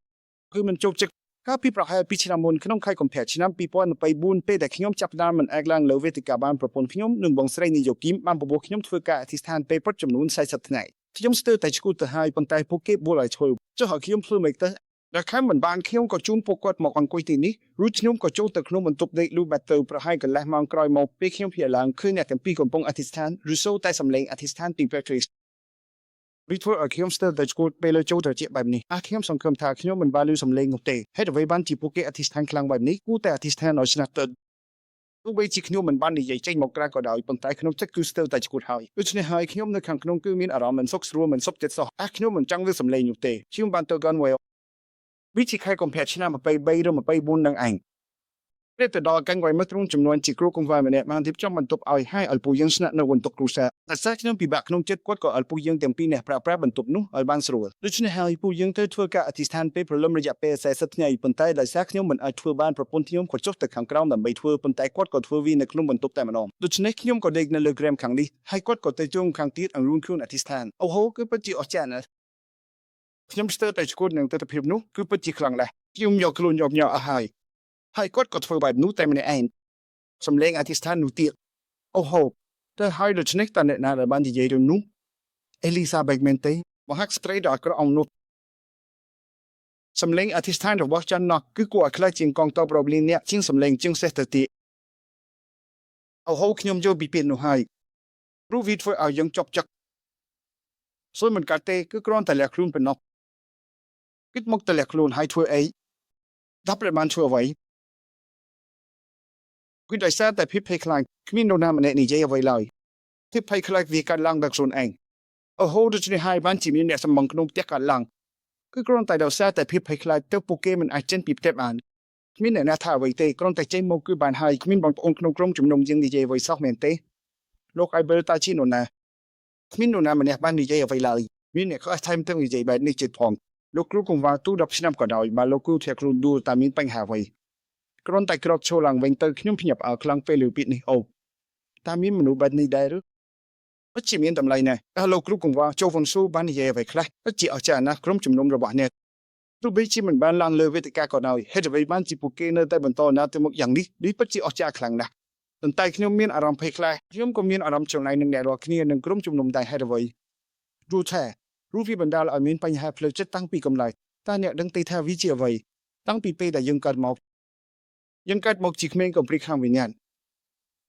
គឺមិនចូលចិត្តកាលពីប្រហែល2ឆ្នាំមុនក្នុងខែកុម្ភៈឆ្នាំ2024ពេលដែលខ្ញុំចាប់ផ្ដើមមិនអាចឡើងលើវេទិកាបានប្រពន្ធខ្ញុំនិងបងស្រីនាយកគីមបានបបួលខ្ញុំធ្វើការអធិស្ឋានពេលព្រឹកចំនួន40ថ្ងៃខ្ញុំស្ទើរតែឈួតទៅហើយប៉ុន្តែពួកគេបួលឲ្យធ្វើចុះឲ្យខ្ញុំធ្វើមិនទៅដល់ខែមិនបានខ្ញុំក៏ជូនពួកគាត់មកអង្គុយទីនេះរួចខ្ញុំក៏ចូលទៅក្នុងបន្ទប់ដេកលូបាត់ទៅប្រហែលកន្លះម៉ោងក្រោយមកពេលខ្ញុំភ្លៀឡើងឃើញអ្នកទាំងពីរកំពុងអធិស្ឋានឬសូតែសំឡេងអធិស្ឋានពីព្រះគ្រីស្ទវាធ្វើឲ្យខ្ញុំស្ទើរតែឈួតពេលលើចូលទៅជាបែបនេះខ្ញុំសង្ឃឹមថាខ្ញុំមិនបានឮសំឡេងនោះទេហេតុអ្វីបានជាពួកគេអធិស្ឋានខ្លាំងបែបនេះគួរតែអធិស្ឋានឲ្យស្នាទៅទោះបីជាខ្ញុំមិនបាននិយាយចេញមកក្រៅក៏ដោយប៉ុន្តែក្នុងចិត្តគឺស្ទើរតែឈួតហើយដូច្នេះហើយខ្ញុំនៅខាងក្នុងគឺមានអារម្មណ៍មិនសុខស្រួលមិនសុខចិត្តសោះខ្ញុំមិនចង់ឮសំឡេងនោះទេខ្ញុំបានទៅកាន់មួយវិធីខែកុម្ភៈឆ្នាំ23ឬ24នឹងឯងពេលទៅដល់កាន់វ៉ៃមកត្រង់ចំនួនជាគ្រូកង្វះម្នាក់បានរៀបចំបន្ទប់ឲ្យឪពុកយើងស្នាក់នៅបន្ទប់គ្រួសារតែសាខ្ញុំពិបាកក្នុងចិត្តគាត់ក៏ឪពុកយើងទាំងពីរនាក់ប្រើបន្ទប់នោះឲ្យបានស្រួលដូច្នេះហើយពុកយើងទៅធ្វើការអធិស្ឋានពេលព្រលឹមរយៈពេល40ថ្ងៃប៉ុន្តែដោយសារខ្ញុំមិនអាចធ្វើបានប្រពន្ធខ្ញុំក៏ចុះទៅខាងក្រោមដើម្បីធ្វើប៉ុន្តែគាត់ក៏ធ្វើវានៅក្នុងបន្ទប់តែម្ដងដូច្នេះខ្ញុំក៏ដេកនៅលើក្រែមខាងនេះហើយគាត់ក៏ទៅជុំខាងទៀតអង្រួនខ្លួនអធិស្ឋានអូហូគឺពិតជាអស្ចារ្យណាស់ខ្ញុំស្ទើរតែឈួតនឹងទស្សនវិជ្ជានោះគឺពិតជាខ្លាំងណាស់ខ្ញុំយកខ្លួនយកញ៉ាំអស់ហើយគាត់ក៏ធ្វើបែបនោះតែម្នាក់ឯងសំឡេងអធិស្ឋាននោះទៀតអូហូទៅហើយដូច្នេះតើអ្នកណាដែលបាននិយាយរឿងនោះអេលីសាបេកមែនទេមហាស្ត្រីដ៏អាក្រក់អង្គនោះសំឡេងអធិស្ឋានរបស់ចាន់ណោះគឺគួរឲ្យខ្លាចជាងកងទ័ពរាប់លានអ្នកជាងសំឡេងជាងសេះទៅទៀតអូហូខ្ញុំយល់ពីពាក្យនោះហើយព្រោះវាធ្វើឲ្យយើងចប់ចឹកសូមមិនកាត់ទេគឺគ្រាន់តែលះខ្លួនប៉ុណ្ណោះគិតមកតែលះខ្លួនហើយធ្វើអីដល់ប្រហែលធ្វើអ្វីគឺដោយសារតែភាពភ័យខ្លាចគ្មាននរណាម្នាក់និយាយអ្វីឡើយភាពភ័យខ្លាចវាកើតឡើងដោយខ្លួនឯងអូហូដូច្នេះហើយបានជាមានអ្នកសម្បងក្នុងផ្ទះកើតឡើងគឺគ្រាន់តែដោយសារតែភាពភ័យខ្លាចទៅពួកគេមិនអាចចេញពីផ្ទះបានគ្មានអ្នកណាថាអ្វីទេគ្រាន់តែចេញមកគឺបានហើយគ្មានបងប្អូនក្នុងក្រុមជំនុំយើងនិយាយអ្វីសោះមែនទេលោកអៃប៊លតាជានរណាគ្មាននរណាម្នាក់បាននិយាយអ្វីឡើយមានអ្នកខ្លះថែមទាំងនិយាយបែបនេះទៀតផងលោកគ្រូកង្វះទូ10ឆ្នាំក៏ដោយបើលោកគ្រូធ្លាក់ខ្លួនដួលតែមានបញ្ហាអ្វីគ្រាន់តែក្រោកឈរឡើងវិញទៅខ្ញុំភ្ញាក់ផ្អើលខ្លាំងពេលលើពាក្យនេះអូតើមានមនុស្សបែបនេះដែរឬពិតជាមានតម្លៃណាស់តើលោកគ្រូកង្វះចូលវងស៊ូបាននិយាយអ្វីខ្លះពិតជាអស្ចារ្យណាស់ក្រុមជំនុំរបស់អ្នកទោះបីជាមិនបានឡើងលើវេទិកាក៏ដោយហេតុអ្វីបានជាពួកគេនៅតែបន្តណាទៅមុខយ៉ាងនេះពិតជាអស្ចារ្យខ្លាំងណាស់ប៉ុន្តែខ្ញុំមានអារម្មណ៍ភ័យខ្លាចខ្ញុំក៏មានអារម្មណ៍ចំណាយនឹងអ្នករាល់គ្នានឹងក្រុមជំនុំដែរហេតុអ្វីរូថារូវាបណ្ដាលឲ្យមានបញ្ហាផ្លូវចិត្តតាំងពីកំណើតតើអ្នកដឹងទេថាវាជាអ្វីតាំងពីពេលដែលយើងកើតមក ยังกัดหมกจีเขมงกับปริข้างวิญญาณ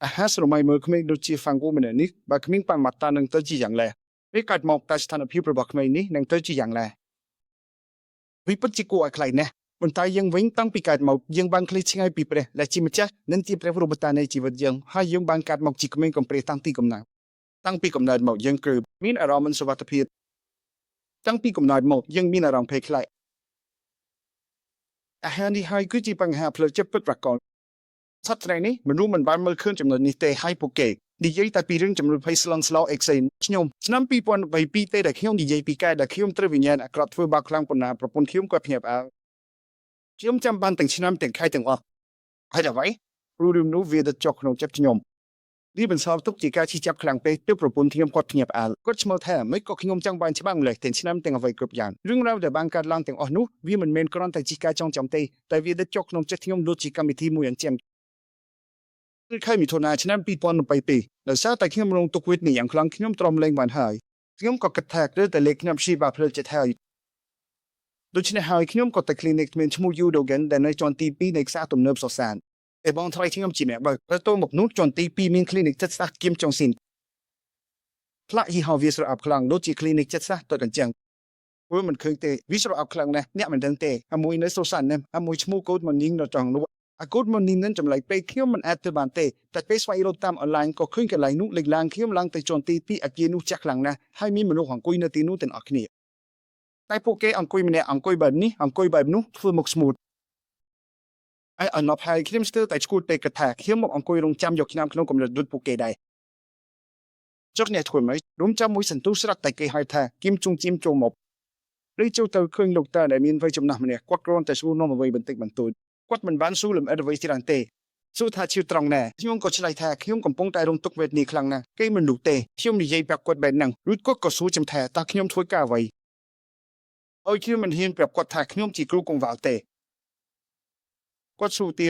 อาหารสมัยเมื่อเขมงดูจีฟังกูมันนี่บางเขมงปังมัดตาหนึ่งตัวจีอย่างแรวิกัดหมกตาสถานพิบระบอกเขมงนี้หนึ่งตัวจีอย่างแรวิปัจจิกูอะไรเนี่ยบนตายยังวิ่งตั้งปีกัดหมกยังบางคลิชิงไอปีเปรและจิมจ้านั่นที่เปรรูปตาในจีวิตยังให้ยังบางกัดหมกจีเขมงกับเปรตั้งตีกำนังตั้งปีกำนัดหมกยังกรึบมีอารมณ์สวัสดิ์พิษตั้งปีกำนัดหมกยังมีอารมณ์เพลย์คลายอาหารที่ให้คือจีปังหาเพลย์เจ็บปวดประกอบสัตว์ในนี้มันรู้มันบ้านเมื่อคืนจำนวนนิเตให้พวกเกดีเจแต่ปีเรื่องจำนวนไพสลังสลาวเอ็กเซนชยมสนามปีปอนใบปีเตแต่เขียมดีเจปีแก่แต่เขียมตรวิญญาณกระทั่วบางครั้งปนนาประปุ่นเขียมกับเหียบเอาเขียมจำบันแต่งชนามแต่งใครแต่งว่าให้จะไว้รู้ลืมรู้เวดจอกขนมเจ็บชยมนี่เป็นสอบทุกจีการที่จับครั้งไปด้วยประปุ่นเขียมกดเหียบเอาก็ชมาแท้ไม่ก็ขยมจังบันที่บ้างเลยแต่ชนามแต่งเอาไว้กรุบยานเรื่องราวแต่บางการลังแต่งอ๋อนู้วิมันเมนกรอนแต่จีการจองจำเตแต่เวดจอกขนมเจ็บเขียมดูจีการมีที่มวยอันเจียมใครมีโทนาฉะนั้นปีปอนไปปีแล้วซาแต่ขี้มลงตุกวิทนี่อย่างครั้งขี้มตรอมแรงวันหายขี้มก็กระแทกเรื่องแต่เล็กขี้มชีบาเพลจะแทยโดยเฉพาะขี้มก็แต่คลินิกมันชั่วโมงยูโดกันแต่ในจอนตีปีในซาตุ่มเนิบสอสานไอ้บางทรายขี้มจีแม่บอกแล้วตัวหมกนุ๊กจอนตีปีมีคลินิกจัดซักกิมจงสินพระฮีฮาวิสระอับคลังโดยจีคลินิกจัดซักตัวกันจังว่ามันเคยเตะวิสระอับคลังเนี่ยมันเดินเตะอมวยในสอสานเนี่ยอมวยชั่วโมงกูดมันยิงเราจังรู้อากดมันนินนั้นจำเลยไปเขี้ยวมันแอดเตอร์บานเตแต่ไปสวายโรตามออนไลน์ก็ขึ้นกันไหลนุเล็กลางเขี้ยวลังแต่จนตีปีอักเยนุจักหลังนะให้มีมนุษย์ของกุยนาตีนุเต็นอักเนียแต่พวกแกอังกุยมันเนี่ยอังกุยแบบนี้อังกุยแบบนู้ฟื้นมุกสมูทไออันนับให้ขี้มสเตอร์แต่สกูตเตกระแทกเขี้ยวมกอังกุยลงจำยกน้ำขนมกำลังดุดพวกแกได้จกเนี่ยถวยไหมรุมจำมวยสันตุสระแต่แกให้แทกกิมจุงจิมโจมบหรือเจ้าเตอร์เครื่องลูกตาได้มีนไฟจมน้ำมันเนี่ยกวักร้อนแต่สู้น้องมาไว้บนตึกบรรทุนกวดมันบ้านสู้หรืออะไรไว้ที่รังเตสู้ท่าชิวตรองแน่ที่ยงก็ชลายแท้ขี้ยงกำปงตายลงตกเวทนี้ครั้งนะเกมันดูเตขี้ยงดีใจแบบกวดแบบนังรุดก็สู้จำแท้ตาขี้ยงถ้วยก้าไว้เอาขี้ยงมันเห็นแบบกวดแท้ขี้ยงจีกรูกงวาวเตกวดสู้ตี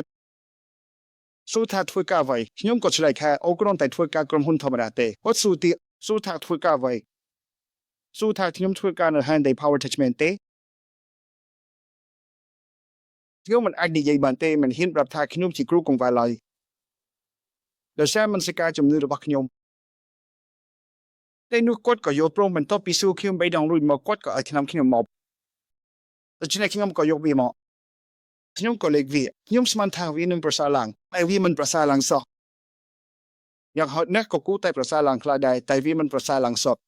สู้ท่าถ้วยก้าไว้ขี้ยงก็ชลายแค่เอากรอนแต่ถ้วยก้ากรมหุ่นธรรมดาเตกวดสู้ตีสู้ท่าถ้วยก้าไว้สู้ท่าขี้ยงถ้วยก้าในฮันได้ power attachment เตเกี่ยวมันอัดดีใจบันเตมันเห็นปรับทาขนมที่ครูกงไวลอยแล้วแซมมันสกายจำเนื้อบักขยมแต่นุกดก็โยโปรมันต้องพิสูจน์ขยมไปดังรุ่นมากดก็ไอ้ขนมขยมมอบแต่ชนะขยมก็ยกวีมอขยมก็เล็กวีขยมสมันทางวีนึงประสาลังไอ้วีมันประสาลังสอกอยากหดนักก็กู้แต่ประสาลังคลาได้แต่วีมันประสาลังสอก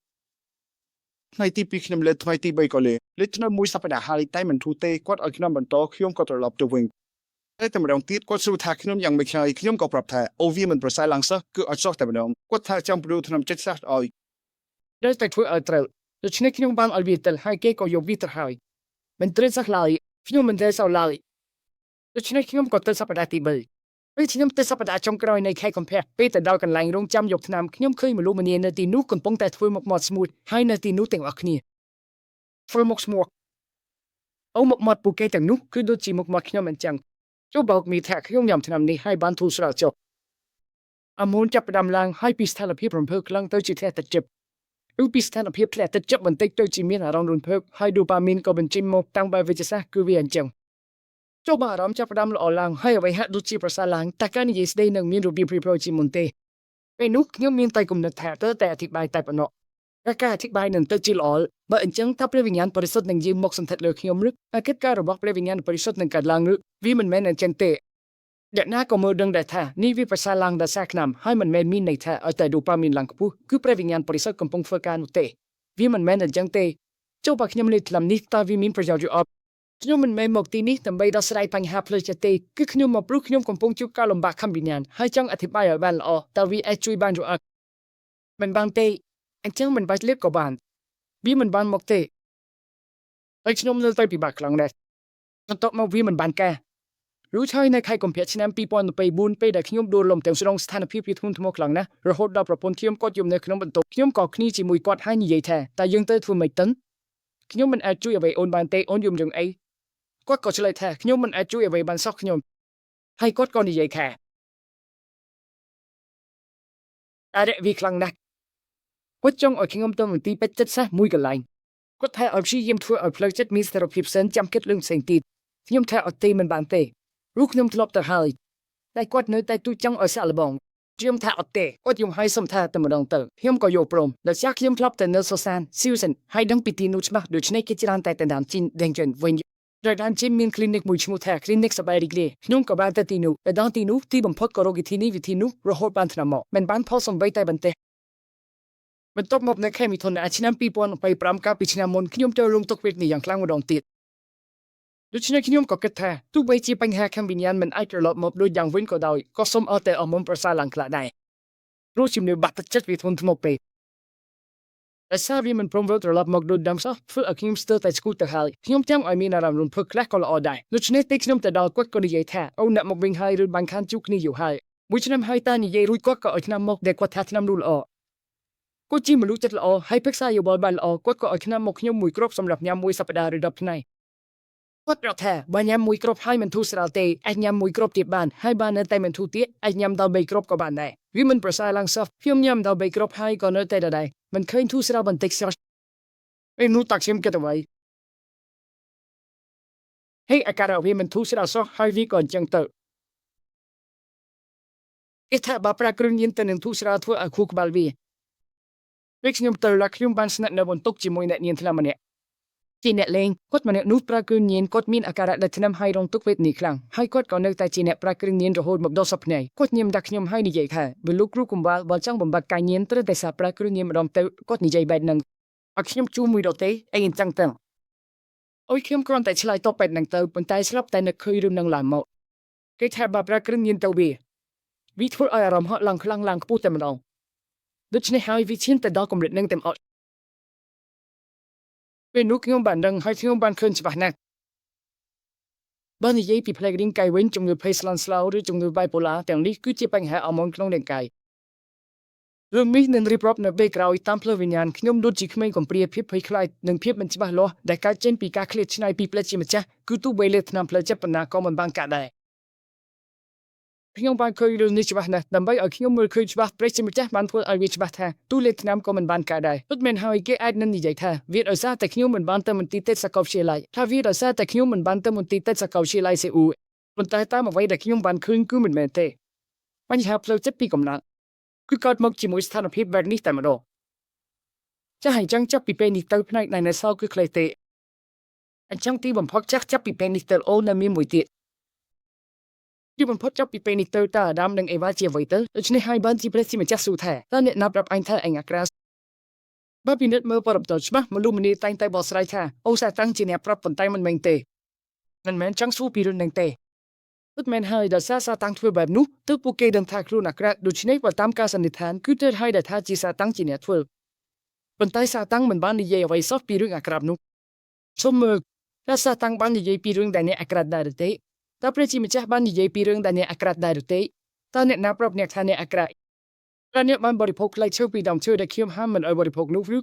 ในที่ปีขนมเล็ดไม่ที่ใบก็เลยเล็ดขนมมุ้ยสับปะดาฮาริไตมันทูเตกดไอ้ขนมบนโต๊ะขยมก็ตลบตัววิ่งแต่แต่เราติดก็สู้ทาขนมยังไม่ใช่ขนมก็ปรับแท้โอวีมันประสาลังซะคืออัดซอกแต่ไม่ได้ก็ทาจำปลูขนมเจ็ดสักอ้อยได้แต่ช่วยอัดเตลแล้วชนิดขนมบางอัลบิเตลให้เก๋ก็ยกวิตรหายมันเตรสักลายขนมมันเตลสาวลายแล้วชนิดขนมก็เตลสับปะดาตีใบไอ้ขนมเตลสับปะดาจงกรอยในแค่คอมเพลไปแต่ดาวกันแรงรงจำยกขนมขนมเคยมารู้มันเนียนตีนุกันปงแต่ช่วยหมกหมดสมูทให้นาตีนุเต็งอักเนียช่วยหมกสมูทเอาหมกหมดปูเก๋แต่นุคือดูจีหมกหมดขนมมันจังเจ้าบอกมีแท็กขยงยำทนำนี้ให้บ้านทูสระจบอมูลจับดำลางให้ปีสถานพิบรำเพิกลังเตอจีแท้แต่เจ็บอุปีสถานพิบแผลแต่เจ็บมันเตกเตอจีมีนารองรุนเพิกให้ดูปามินก็เป็นจิมโมตั้งใบวิจิตรคือเวียนจังเจ้าบ้ารำจับดำละอลังให้ไว้ฮัดดูจีประสาลังแต่การนี้สได้หนึ่งมีรูปพรีโปรจิมุนเตเป็นนุกขยงมีนไตกุมนัดแท้เตอแต่อธิบายไตปนกกาอธิบายหนึ่งเตอจีลอลบ่อันจังถ้าเปรวิญญาณบริสุทธิ์หนึ่งยืมมกสันทัดเลือกขยมรึกอากิดการระบบเปรวิญญาณบริสุทธิ์หนึ่งการลางรึกวิมันแม่นอันจังเตเด็กหน้าก็มือดังได้ท่านี่วิปัสสาลังได้แทรกนำให้มันแม่นมีในท่าเอาแต่ดูปามินหลังกูคือเปรวิญญาณบริสุทธิ์กำปงเฟการอุเตวิมันแม่นอันจังเตเจ้าปักยมลิดลำนี้ตาวิมินประโยชน์อยู่อบขยมมันแม่นหมกตีนี้แต่ใบดาสไลปัญหาเพลจเตคือขยมมาปลุกขยมกำปงจุกการลำบากคำวิญญาณให้จังอธิบายเอาบ้านละอตาวิไอจุยบ้านอยู่อักมันบางเตอันจังมันไปเล็กกว่าบ้านวิมันบ้านหมกเตไอขยมเลือกไปปีบากครั้งแรกกันต่อมาวิมันบ้านแกรู้ใช่ในใครกำเพียชนะปีปอนไปบุญไปได้ขยมโดนลมเต็มสรองสถานพิพิธภัณฑ์ทั้งหมดครั้งนะเราหดดาวประพนขยมกอดยมในขนมบรรทุกขยมกอดนี่จีมวยกอดให้ยิ่งใหญ่แท้แต่ยังเตยทุ่มไม่ตันขยมมันอาจจุยเอาไว้โอนบานเตโอนยมจังไอกอดก็เฉลยแท้ขยมมันอาจจุยเอาไว้บานซอกขยมให้กอดก่อนยิ่งใหญ่แค่อะไรวิครั้งนักกอดจงเอาขยมตัวมันตีเป็ดจัดซะมวยกันไลน์กอดไทยเอาชียิมทั่วเอาเพลย์จัดมีสารพิบเซนจำเก็ตเรื่องเสียงตีขยมไทยเอาตีมันบานเตรู้ขยมทลบแต่หาย តែគាត់នៅតែទូចង់ឲ្យសាក់លបងខ្ញុំថាអត់ទេគាត់យំឲ្យសំថាតែម្ដងទៅខ្ញុំក៏យកព្រមដោយសារខ្ញុំធ្លាប់តែនៅសុសានស៊ីវសិនហើយដឹងពីទីនោះច្បាស់ដូច្នេះគេច្រើនតែតាមជីនដេងចិនវិញដែលតាមជីនមាន clinic មួយឈ្មោះថា clinic សប្បាយរីករាយខ្ញុំក៏បានទៅទីនោះតែដល់ទីនោះទីបំផុតក៏រកវិធីនេះវិធីនោះរហូតបានថ្នាំមកមិនបានផលសំបីតែបន្ទះបន្ទាប់មកនៅខែមិថុនាឆ្នាំ2025កាលពីឆ្នាំមុនខ្ញុំចូលរងទុក្ខវេទនាយ៉ាងខ្លាំងម្ដងទៀតដូច្នេះខ្ញុំក៏គិតថាទោះបីជាបញ្ហាខាងវិញ្ញាណមិនអាចត្រឡប់មកដូចយ៉ាងវិញក៏ដោយក៏សូមឲ្យតែអមុំប្រសើរឡើងខ្លះដែរព្រោះជំនឿបាក់ទឹកចិត្តវាធ្ងន់ធ្ងរពេកតែសារវាមិនព្រមវិលត្រឡប់មកដូចដើមសោះធ្វើឲ្យខ្ញុំស្ទើរតែស្គូតទៅហើយខ្ញុំចាំឲ្យមានអារម្មណ៍រំភើបខ្លះក៏ល្អដែរដូច្នេះទេខ្ញុំទៅដល់គាត់ក៏និយាយថាអូអ្នកមកវិញហើយឬបានខានជួបគ្នាយូរហើយមួយឆ្នាំហើយតានិយាយរួចគាត់ក៏ឲ្យឆ្នាំមកដែលគាត់ថាឆ្នាំនោះល្អគាត់ជាមនុស្សចិត្តល្អហើយពិក្សាយោបល់បានល្អគាត់ក៏ឲ្យឆ្នាំមកខ្ញុំមួយគ្រាប់សម្រាប់ញ៉ាំមួយសប្តាហ៍ឬ10ថ្ងៃគាត់ប្រាប់ថាបើញ៉ាំមួយគ្រាប់ហើយមិនធូរស្រាលទេអាចញ៉ាំមួយគ្រាប់ទៀតបានហើយបើនៅតែមិនធូរទៀតអាចញ៉ាំដល់3គ្រាប់ក៏បានដែរវាមិនប្រសើរឡើងសោះខ្ញុំញ៉ាំដល់3គ្រាប់ហើយក៏នៅតែដដែលមិនឃើញធូរស្រាលបន្តិចសោះពេលនោះតាក់ខ្ញុំគិតអ្វីហេអាការៈវាមិនធូរស្រាលសោះហើយវាក៏អញ្ចឹងទៅគេថាបើប្រាគ្រឿងញៀនទៅនឹងធូរស្រាលធ្វើឲ្យខួរក្បាលវាពេលខ្ញុំទៅឡាខ្ញុំបានស្នាក់នៅបន្ទប់ជាមួយអ្នកញៀនថ្នាក់ម្នាក់ជាអ្នកលេងគាត់ម្នាក់នោះប្រើគ្រឿងញៀនគាត់មានអាការៈដែលថ្នាំហើយរងទុក្ខវេទនាខ្លាំងហើយគាត់ក៏នៅតែជាអ្នកប្រើគ្រឿងញៀនរហូតមកដល់សប្តាហ៍គាត់ញ៉ាំដាក់ខ្ញុំហើយនិយាយថាបើលោកគ្រូកុំបាល់បើចង់បំបត្តិការញៀនត្រូវតែសាប្រើគ្រឿងញៀនម្ដងទៅគាត់និយាយបែបហ្នឹងឲ្យខ្ញុំជួមួយដតេអីអញ្ចឹងទៅអូយខ្ញុំគ្រាន់តែឆ្លើយតបបែបហ្នឹងទៅប៉ុន្តែស្រាប់តែនឹកឃើញរឿងហ្នឹងឡើងមកគេថាបើប្រើគ្រឿងញៀនទៅវាធ្វើឲ្យអារម្មណ៍ហត់ឡើងខ្លាំងឡើងខ្ពស់តែម្ដងដូច្នេះហើយវាឈានទៅដល់កម្រិតហ្នឹងទាំងអត់ពេលនោះខ្ញុំបានដឹងហើយខ្ញុំបានឃើញច្បាស់ណាស់បើនិយាយពីផ្នែករាងកាយវិញជំងឺភ័យស្លន់ស្លោឬជំងឺ bipolar ទាំងនេះគឺជាបញ្ហាអរម៉ូនក្នុងរាងកាយរឿងនេះនឹងរៀបរាប់នៅពេលក្រោយតាមផ្លូវវិញ្ញាណខ្ញុំដូចជាក្មេងកំព្រាភាពភ័យខ្លាចនិងភាពមិនច្បាស់លាស់ដែលកើតចេញពីការឃ្លាតឆ្ងាយពីផ្លេចជាម្ចាស់គឺទោះបីលើថ្នាំផ្លូវចិត្តប៉ុណ្ណាក៏មិនបានកាត់ដែរខ្ញុំបានឃើញរឿងនេះច្បាស់ណាស់ដើម្បីឲ្យខ្ញុំមើលឃើញច្បាស់ព្រះជាម្ចាស់បានធ្វើឲ្យវាច្បាស់ថាទូលេខឆ្នាំក៏មិនបានកើតដែរពិតមែនហើយគេអាចនឹងនិយាយថាវាដោយសារតែខ្ញុំមិនបានទៅមន្ទីរពេទ្យសាកលវិទ្យាល័យថាវាដោយសារតែខ្ញុំមិនបានទៅមន្ទីរពេទ្យសាកលវិទ្យាល័យសេអ៊ូប៉ុន្តែតាមអ្វីដែលខ្ញុំបានឃើញគឺមិនមែនទេបញ្ហាផ្លូវចិត្តពីកំណើតគឺកើតមកជាមួយស្ថានភាពបែបនេះតែម្ដងចាស់អញ្ចឹងចាប់ពីពេលនេះទៅផ្នែកណៃណែសគឺខ្លីទេអញ្ចឹងទីបំផុតចាប់ពីពេលនេះទៅអូននៅមានមួយទៀតទីបំផុតចាប់ពីពេលនេះទៅតើអាដាមនិងអេវ៉ាជាអ្វីទៅដូច្នេះហើយបានជាព្រះជាម្ចាស់សួរថាតើអ្នកណាប្រាប់អញថាអញអាក្រាបើពិនិត្យមើលបរិបទច្បាស់មនុស្សម្នាតែងតែបកស្រាយថាអូសាតាំងជាអ្នកប្រាប់ប៉ុន្តែមិនមែនទេមិនមែនចង់សួរពីរឿងនឹងទេពិតមែនហើយដោយសារសាតាំងធ្វើបែបនោះទើបពួកគេដឹងថាខ្លួនអាក្រាដូច្នេះបើតាមការសន្និដ្ឋានគឺទើបហើយដែលថាជាសាតាំងជាអ្នកធ្វើប៉ុន្តែសាតាំងមិនបាននិយាយអ្វីសោះពីរឿងអាក្រានោះសូមមើលថាសាតាំងបាននិយាយពីរឿងដែលអ្នកអាក្រាដែរឬទេតើព្រះជាម្ចាស់បាននិយាយពីរឿងដែលអ្នកអាក្រាដែរឬទេតើអ្នកណាប្រាប់អ្នកថាអ្នកអាក្រាតើអ្នកបានបរិភោគផ្លែឈើពីដើមឈើដែលខ្ញុំហាមមិនឲ្យបរិភោគនោះឬ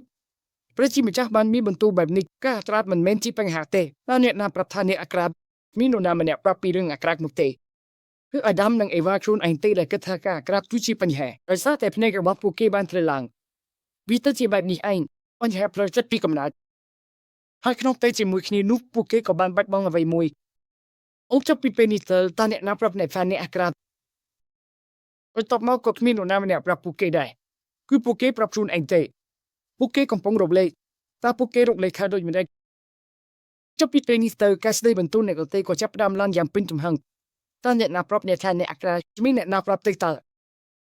ព្រះជាម្ចាស់បានមានបន្ទូលបែបនេះការអាក្រាតមិនមែនជាបញ្ហាទេតើអ្នកណាប្រាប់ថាអ្នកអាក្រាតមាននរណាម្នាក់ប្រាប់ពីរឿងអាក្រាតនោះទេគឺអាដាមនិងអេវ៉ាខ្លួនឯងទេដែលគិតថាការអាក្រាតគឺជាបញ្ហាដោយសារតែភ្នែករបស់ពួកគេបានត្រូវឡើងវាទៅជាបែបនេះឯងបញ្ហាផ្លូវចិត្តពីកំណើតហើយក្នុងពេលជាមួយគ្នានោះពួកគេក៏បានបាត់បង់អ្វីមួយអូនចាប់ពីពេលនេះទៅតើអ្នកណាប្រាប់អ្នកថាអ្នកអាក្រាតបន្ទាប់មកក៏គ្មាននរណាម្នាក់ប្រាប់ពួកគេដែរគឺពួកគេប្រាប់ខ្លួនឯងទេពួកគេកំពុងរំលែកតើពួកគេរំលែកថាដូចម្តេចចាប់ពីពេលនេះទៅការស្ដីបន្ទូលអ្នកដទៃក៏ចាប់ផ្ដើមឡើងយ៉ាងពេញទំហឹងតើអ្នកណាប្រាប់អ្នកថាអ្នកអាក្រាតគ្មានអ្នកណាប្រាប់ទេតើ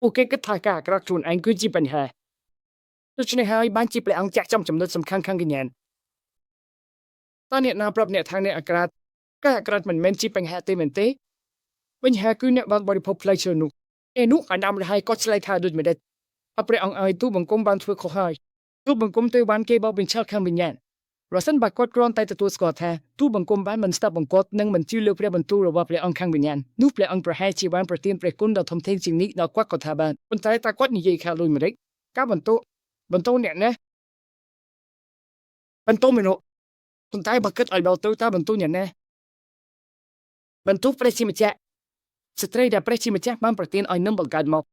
ពួកគេគិតថាការអាក្រាតខ្លួនឯងគឺជាបញ្ហាដូច្នេះហើយបានជាព្រះអង្គចាក់ចំចំណុចសំខាន់ខាងវិញ្ញាណតើអ្នកណាប្រាប់អ្នកថាអ្នកអាក្រាតការអាក្រាតមិនមែនជាបញ្ហាទេមែនទេបញ្ហាគឺអ្នកបានបរិភោគផ្លែឈើនោះនោះអាដាមរហ័យក៏ឆ្លើយថាដូចម្តេចអព្រះអង្គឲ្យទូបង្គំបានធ្វើខុសហើយទូបង្គំទៅបានគេបោកបញ្ឆោតខាងវិញ្ញាណប្រសិនបើគាត់គ្រាន់តែទទួលស្គាល់ថាទូបង្គំបានមិនស្ដាប់បង្គាប់និងមិនជឿលើព្រះបន្ទូលរបស់ព្រះអង្គខាងវិញ្ញាណនោះព្រះអង្គប្រហែលជាបានប្រទានព្រះគុណដ៏ធំធេងជាងនេះដល់គាត់ក៏ថាបានប៉ុន្តែតើគាត់និយាយខាងលុយម្ដេចការបន្ទោអ្នកណាបន្ទោមនុស្សប៉ុន្តែបើគិតឲ្យដល់ទៅតើបន្ទោអ្នកណាបន្ទោព្រះជាម្ចាស់ស្ត្រីដែលព្រះជាម្ចាស់បានប្រទានឲ្យនឹងបង្កើតមក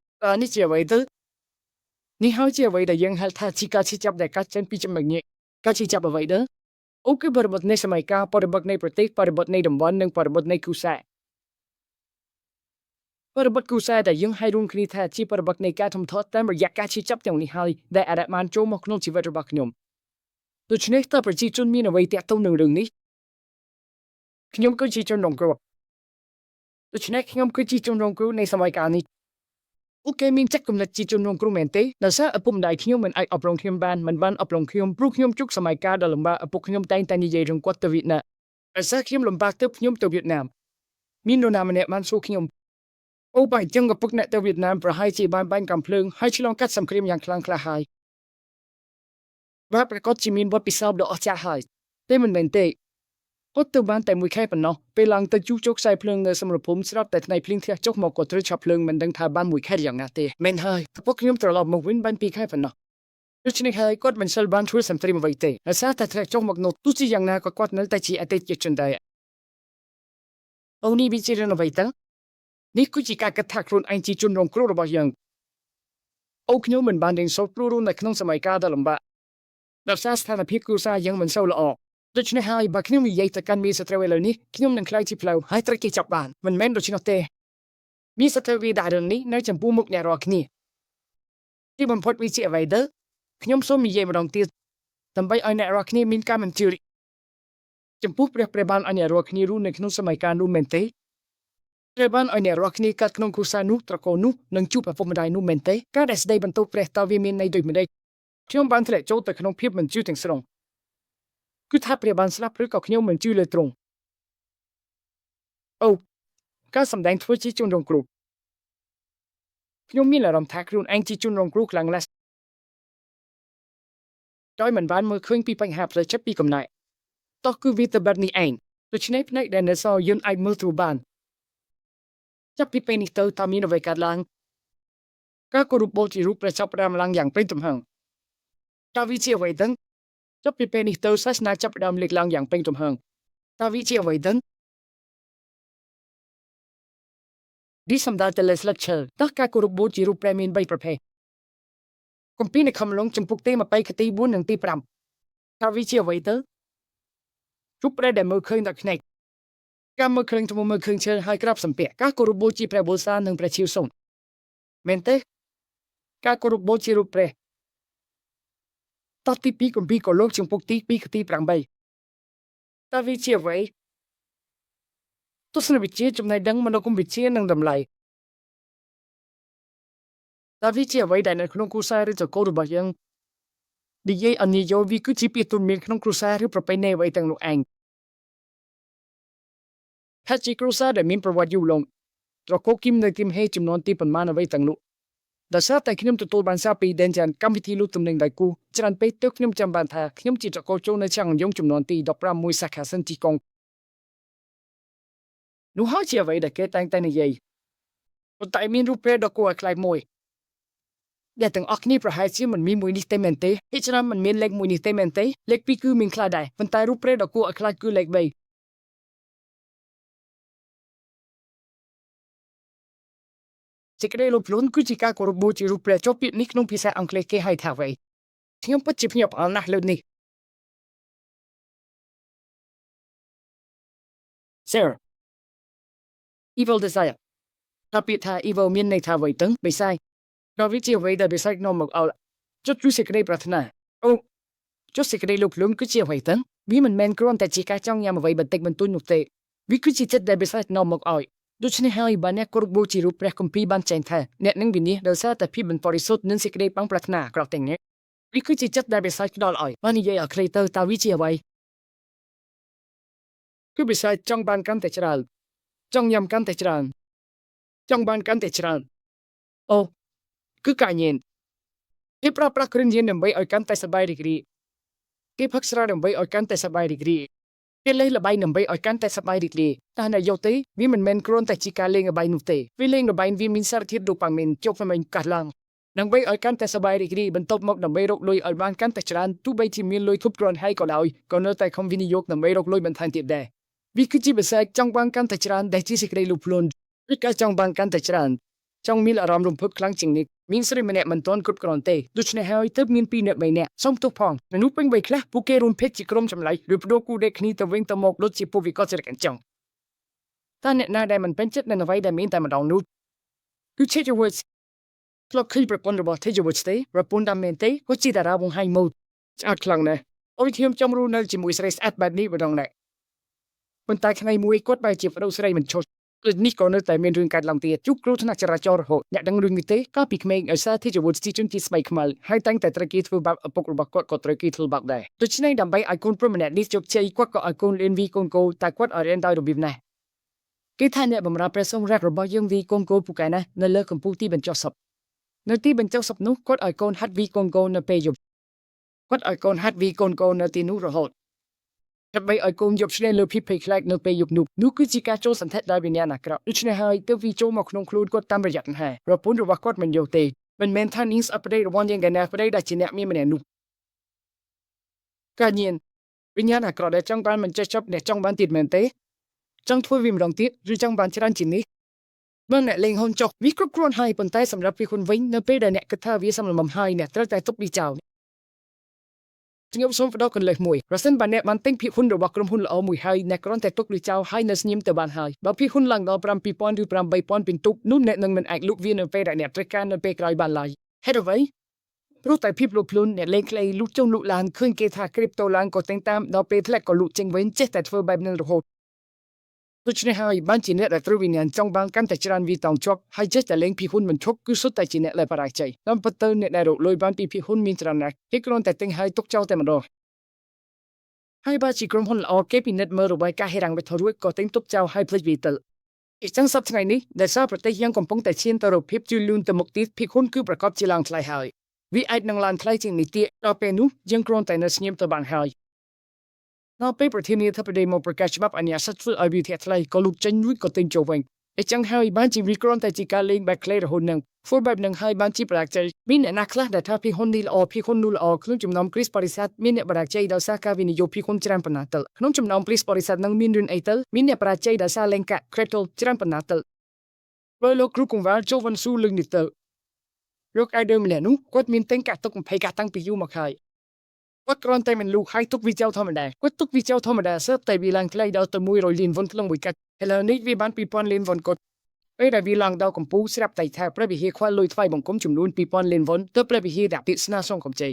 នេះជាអ្វីទៅនេះហើយជាអ្វីដែលយើងហៅថាជាការឈឺចាប់ដែលកើតចេញពីចំណុចនេះការឈឺចាប់អ្វីទៅអូគឺបរិបទនៃសម័យកាលបរិបទនៃប្រទេសបរិបទនៃតំបន់និងបរិបទនៃគូសា បរិបទគូសារដែលយើងឲ្យរួមគ្នាថាជាបរិបទនៃការធំធាត់តាមរយៈការឈឺចាប់ទាំងនេះហើយដែលអាចបានចូលមកក្នុងជីវិតរបស់ខ្ញុំដូច្នេះតើប្រជាជនមានអ្វីតាក់ទងនឹងរឿងនេះខ្ញុំគឺជាជនរងគ្រោះដូច្នេះខ្ញុំគឺជាជនរងគ្រោះនៃសម័យកាលនេះអូខេមានចិត្តគំនិតជាជនរងគ្រោះមែនទេដោយសារឪពុកម្ដាយខ្ញុំមិនអាចអប់រំខ្ញុំបានមិនបានអប់រំខ្ញុំព្រោះខ្ញុំជួបសម័យកាលដ៏លំបាកឪពុកខ្ញុំតែងតែនិយាយរឿងគាត់ទៅវៀតណាមដោយសារខ្ញុំលំបាកទើបខ្ញុំទៅវៀតណាមមាននរណាម្នាក់បានសួរខ្ញុំអូបើអញ្ចឹងឪពុកអ្នកទៅវៀតណាមប្រហែលជាបានបាញ់កាំភ្លើងហើយឆ្លងកាត់សង្គ្រាមយ៉ាងខ្លាំងក្លាហើយបាទប្រកាសជាមានវត្តពិសោធន៍ដ៏អស្ចារ្យហើយតែមិនមែនទេគាត់ទៅបានតែមួយខែប៉ុណ្ណោះពេលឡើងទៅជួសជុលខ្សែភ្លើងនៅសមរភូមិស្រាប់តែថ្ងៃភ្លៀងធ្លាក់ចុះមកក៏ត្រូវឆាប់ភ្លើងមិនដឹងថាបានមួយខែយ៉ាងណាទេមែនហើយឪពុកខ្ញុំត្រឡប់មកវិញបាន2ខែប៉ុណ្ណោះដូច្នេះហើយគាត់មិនសូវបានធ្វើសន្ទ្រាមអ្វីទេដោយសារតែធ្លាក់ចុះមកនោះទោះជាយ៉ាងណាក៏គាត់នៅតែជាអតីតជនដែរអូនេះវាជារឿងអ្វីទៅនេះគឺជាការគិតថាខ្លួនឯងជាជនរងគ្រោះរបស់យើងអូខ្ញុំមិនបានរៀនសូត្រព្រោះនៅក្នុងសម័យកាលដ៏លំបាកដោយសារស្ថានភាពគ្រួសារយើងមិនសូវល្អដូច្នេះហើយបើខ្ញុំនិយាយទៅកាន់មានសត្រូវឥឡូវនេះខ្ញុំនឹងខ្លាចជាផ្លូវហើយត្រូវគេចាប់បានមិនមែនដូច្នោះទេមានសត្រូវវាដាក់រឿងនេះនៅចំពោះមុខអ្នករាល់គ្នាទីបំផុតវាជាអ្វីទៅខ្ញុំសូមនិយាយម្ដងទៀតដើម្បីឲ្យអ្នករាល់គ្នាមានការមិនជឿចំពោះព្រះបានឲ្យអ្នករាល់គ្នាรู้នៅក្នុងសម័យកាលនោះមែនទេព្រះបានឲ្យអ្នករាល់គ្នាកាត់ក្នុងគ្រួសារនោះត្រកូលនោះនិងជួបឪពុកម្ដាយនោះមែនទេការដែលស្ដីបន្ទោសព្រះតើវាមានន័យដូចម្ដេចខ្ញុំបានធ្លាក់ចូលទៅក្នុងភាពមិនជឿទាំងស្រុងគឺថាព្រះបានស្លាប់ឬក៏ខ្ញុំមិនជឿលើទ្រង់អូការសម្ដែងធ្វើជាជនរងគ្រោះខ្ញុំមានអារម្មណ៍ថាខ្លួនឯងជាជនរងគ្រោះខ្លាំងណាស់ដោយមិនបានមើលឃើញពីបញ្ហាផ្លូវចិត្តពីកំណែតោះគឺវាទៅបែបនេះឯងដូច្នេះផ្នែកដែលនៅសល់យើងអាចមើលទ្រូបានចាប់ពីពេលនេះទៅតើមានអ្វីកើតឡើងការគោរពបូជារូបព្រះចាប់ផ្ដើមឡើងយ៉ាងពេញទំហឹងតើវាជាអ្វីទៅចាប់ពីពេលនេះទៅសាសនាចាប់ផ្ដើមលេចឡើងយ៉ាងពេញទំហឹងតើវាជាអ្វីទៅនេះសំដៅទៅលើស្លឹកឈើតើការគោរពបូជារូបព្រះមាន3ប្រភេទគម្ពីរនៅខំឡុងចំពុកទី20ខទី4និងទី5តើវាជាអ្វីទៅរូបព្រះដែលមើលឃើញដល់ភ្នែកការមើលឃើញទៅមើលឃើញឈើហើយក្រាបសំពាក់ការគោរពបូជាព្រះបូសានិងព្រះជាវសូមមែនទេការគោរពបូជារូបព្រះតទី2គម្ពីរកូឡូសចំពុកទី2ខទី8តើវាជាអ្វីទស្សនវិជ្ជាចំណេះដឹងមនោគមវិជ្ជានិងតម្លៃតើវាជាអ្វីដែលនៅក្នុងគ្រួសារឬត្រកូលរបស់យើងនិយាយអនិយោវាគឺជាពាក្យទូន្មានក្នុងគ្រួសារឬប្រពៃណីអ្វីទាំងនោះឯងថាជាគ្រួសារដែលមានប្រវត្តិយូរលង់ត្រកូលគីមនៅគីមហេចំនួនទីប៉ុន្មានអ្វីទាំងនោះដោយសារតែខ្ញុំទទួលបានសារពីដេនចានកម្មវិធីលូតទំនិញដៃគូច្រើនពេកទើបខ្ញុំចាំបានថាខ្ញុំជាត្រកូលចូលនៅឆាំងយងចំនួនទី15មួយសាខាសិនជីកុងនោះហើយជាអ្វីដែលគេតែងតែនិយាយប៉ុន្តែមានរូបព្រះដ៏គួរឲ្យខ្លាចមួយដែលទាំងអស់គ្នាប្រហែលជាមិនមានមួយនេះទេមែនទេហេតុច្រើនមិនមានលេខមួយនេះទេមែនទេលេខ2គឺមានខ្លះដែរប៉ុន្តែរូបព្រះដ៏គួរឲ្យខ្លាចគឺលេខ3សេចក្តីលោភលន់គឺជាការគោរពបូជារូបព្រះចុះពាក្យនេះក្នុងភាសាអង់គ្លេសគេហៅថាអ្វីខ្ញុំពិតជាភ្ញាក់ផ្អើលណាស់លើនេះ Sir Evil desire ថាពាក្យថា evil មានន័យថាអ្វីទៅបិសាចដល់វាជាអ្វីដែលបិសាចនាំមកអោចុះជួយសេចក្តីប្រាថ្នាអូចុះសេចក្តីលោភលន់គឺជាអ្វីទៅវាមិនមែនគ្រាន់តែជាការចង់ញ៉ាំអ្វីបន្តិចបន្តួចនោះទេវាគឺជាចិត្តដែលបិសាចនាំមកឲ្យដូច្នេះហើយបើអ្នកគោរពបូជារូបព្រះគម្ពីរបានចែងថាអ្នកនឹងវិនិច្ឆ័យដោយសារតែភាពមិនបរិសុទ្ធនិងសេចក្តីបាំងប្រាថ្នាអាក្រក់ទាំងនេះវាគឺជាចិត្តដែលបិសាចផ្ដល់ឲ្យបាននិយាយឲ្យខ្លីទៅតើវាជាអ្វីគឺបិសាចចង់បានកាន់តែច្រើនចង់ញ៉ាំកាន់តែច្រើនចង់បានកាន់តែច្រើនអូគឺកាញៀនគេប្រើប្រាស់គ្រឿងញៀនដើម្បីឲ្យកាន់តែសប្បាយរីករាយគេផឹកស្រាដើម្បីឲ្យកាន់តែសប្បាយរីករាយគេលេងល្បែងដើម្បីឲ្យកាន់តែសប្បាយរីករាយតែនៅយកទេវាមិនមែនគ្រាន់តែជាការលេងល្បែងនោះទេវាលេងល្បែងវាមានសារធាតុដូប៉ាមីនជោគសម្លេងកាត់ឡើងដើម្បីឲ្យកាន់តែសប្បាយរីករាយបន្ទាប់មកដើម្បីរកលុយឲ្យបានកាន់តែច្រើនទោះបីជាមានលុយគ្រប់គ្រាន់ហើយក៏ដោយក៏នៅតែខំវិនិយោគដើម្បីរកលុយបន្ថែមទៀតដែរវាគឺជាបិសាចចង់បានកាន់តែច្រើនដែលជាសេចក្តីលោភលន់ឬការចង់បានកាន់តែច្រើនចង់មានអារម្មណ៍រំភើបខ្លាំងជាងនេះមានស្រីម្នាក់មិនទាន់គ្រប់គ្រាន់ទេដូច្នេះហើយទើបមាន2អ្នក3នាក់សុំទោសផងមនុស្សពេញវ័យខ្លះពួកគេរួមភេទជាក្រុមចម្លែកឬបដូរគូដេកគ្នាទៅវិញទៅមកដូចជាពួកវិកលចរិតអញ្ចឹងតើអ្នកណាដែលមិនពេញចិត្តនឹងអ្វីដែលមានតែម្ដងនោះ គឺឆេជវត់ធ្លាប់ឃើញប្រព័ន្ធរបស់ Tejawatch ទេប្រព័ន្ធតាមមែនទេក៏ជាតារាបង្ហាញម៉ូដស្អាតខ្លាំងណាស់អូខ្ញុំចង់រស់នៅជាមួយស្រីស្អាតបែបនេះម្ដងដែរប៉ុន្តែថ្ងៃមួយគាត់បែរជាប្រូស្រីមិនឈប់ដូចនេះក៏នៅតែមានរឿងកើតឡើងទៀតជួបគ្រោះថ្នាក់ចរាចរណ៍រហូតអ្នកដឹងរឿងនេះទេកាលពីក្មេងឲ្យសារ Tejawatch ជាជនជាតិស្បែកខ្មៅហើយតែងតែត្រូវគេធ្វើបាបឪពុករបស់គាត់ក៏ត្រូវគេធ្វើបាបដែរដូច្នេះដើម្បីឲ្យកូនប្រុសម្នាក់នេះជោគជ័យគាត់ក៏ឲ្យកូនរៀនវីកូនកូនតែគាត់ឲ្យរៀនដោយរបៀបណាគេថាអ្នកបម្រើព្រះសង្ឃរ៉ាក់របស់យើងវីកូនកូពូកែណានៅលើកំពូលទីបញ្ចុះសពនៅទីបញ្ចុះសពនោះគាត់ឲ្យកូនហាត់វីកូនកូនៅពេលយប់គាត់ឲ្យកូនហាត់វីកូនកូនៅទីនោះរហូតដើម្បីឲ្យកូនយប់ឆ្នេរលើភាពភ័យខ្លាចនៅពេលយប់នោះគឺជាការចូលសន្ធិដោយវិញ្ញាណអាក្រក់ដូច្នេះហើយទើបវីចូលមកក្នុងខ្លួនគាត់តាមរយៈកណ្ហាប្រពន្ធរបស់គាត់មិនយកទេមិនមែនថានាងស្អប់ប្តីរបស់នាងកណ្ណាប្តីដែលជាអ្នកមានម្នាក់នោះកាញៀនវិញ្ញាណអាក្រក់ដែលចង់បានមិនចេះចប់អ្នកចង់បានទៀតមែនទេចង់ធ្វើវាម្ដងទៀតឬចង់បានច្រើនជាងនេះបើអ្នកលេងហ៊ុនចុះវាគ្រប់គ្រាន់ហើយប៉ុន្តែសម្រាប់ពីហ៊ុនវិញនៅពេលដែលអ្នកគិតថាវាសំលំហើយអ្នកត្រូវតែទុកវាចោលខ្ញុំសូមបដកកន្លឹះមួយប្រសិនបើអ្នកបានទិញភាគហ៊ុនរបស់ក្រុមហ៊ុនល្អមួយហើយអ្នកគ្រាន់តែទុកវាចោលហើយនៅស្ងៀមទៅបានហើយបើភាគហ៊ុនឡើងដល់ 7,000 ឬ 8,000 ពិន្ទុនោះអ្នកនឹងមិនអាចលក់វានៅពេលដែលអ្នកត្រូវការនៅពេលក្រោយបានឡើយហេតុអ្វីព្រោះតែភាពលោភលន់អ្នកលេងខ្លីលូតចុះលក់ឡានឃើញគេថាគ្រីបតូឡើងក៏ទិញតាមដល់ពេលធ្លាក់ក៏លក់ចេញវិញចេះតែធ្វើបែបនឹងរហូតដូច្នេះហើយបានជាអ្នកដែលត្រូវវិញ្ញាណចង់បានកាន់តែច្រើនវាតង់ជាប់ហើយចេះតែលេងភាគហ៊ុនមិនឈប់គឺសុទ្ធតែជាអ្នកដែលបរាជ័យតាមពិតទៅអ្នកដែលរកលុយបានពីភាគហ៊ុនមានច្រើនណាស់គេគ្រាន់តែទិញហើយទុកចោលតែម្ដងហើយបើជាក្រុមហ៊ុនល្អគេពិនិត្យមើលរបាយការណ៍ហិរញ្ញវត្ថុរួចក៏ទិញទុកចោលហើយភ្លេចវាទៅអញ្ចឹងសប្តាហ៍ថ្ងៃនេះដែលសារប្រទេសយើងកំពុងតែឈានទៅរកភាពជឿនលឿនទៅមុខទៀតភាគហ៊ុនគឺប្រកបជាឡើងថ្លៃហើយវាអាចនឹងឡើងថ្លៃជាងនេះទៀតដល់ពេលនោះយើងគ្រាន់តែនៅស្ងៀមទៅបានហើយដល់ពេលប្រធានាធិបតីមកប្រកាសច្បាប់អញ្ញាសិទ្ធិធ្វើឲ្យវាធាក់ថ្លៃក៏លូកចេញរួចក៏ទិញចូលវិញអញ្ចឹងហើយបានជាវាគ្រាន់តែជាការលេងបែបក្លេរហូតនឹងធ្វើបែបនឹងហើយបានជាបរាជ័យមានអ្នកណាខ្លះដែលថាភាគហ៊ុននេះល្អភាគហ៊ុននោះល្អក្នុងចំណោមគ្រីសបរិស័ទមានអ្នកបរាជ័យដោយសារការវិនិយោគភាគហ៊ុនច្រើនប៉ុណ្ណាទៅក្នុងចំណោមគ្រីសបរិស័ទនឹងមានរឿងអីទៅមានអ្នកបរាជ័យដោយសារលេងកាក់ Cradle ច្រើនប៉ុណ្ណាទៅបើលោកគ្រូកង្វល់ចូលវ៉ាន់ស៊ូលឹងនេះទៅលោកអាយដើមម្នាក់នោះគាត់មានទិញកាក់ទុក20កាក់តាំងពីយូរមកហើយគាត់គ្រាន់តែមិនលូកហើយទុកវីចោធម្មតាគាត់ទុកវីចោធម្មតាសើបតែវាឡើងថ្លៃដល់ទៅ100លានវ៉ុនក្នុងមួយកាក់ឥឡូវនេះវាបាន 2,000 លានវ៉ុនគាត់ពេលដែលវាឡើងដល់កម្ពុជាស្រាប់តែថាព្រះវិហារខ្វល់លុយថ្វាយបង្គំចំនួន 2,000 លានវ៉ុនទើបព្រះវិហារដាក់ពាក្យស្នើសុំកម្ចី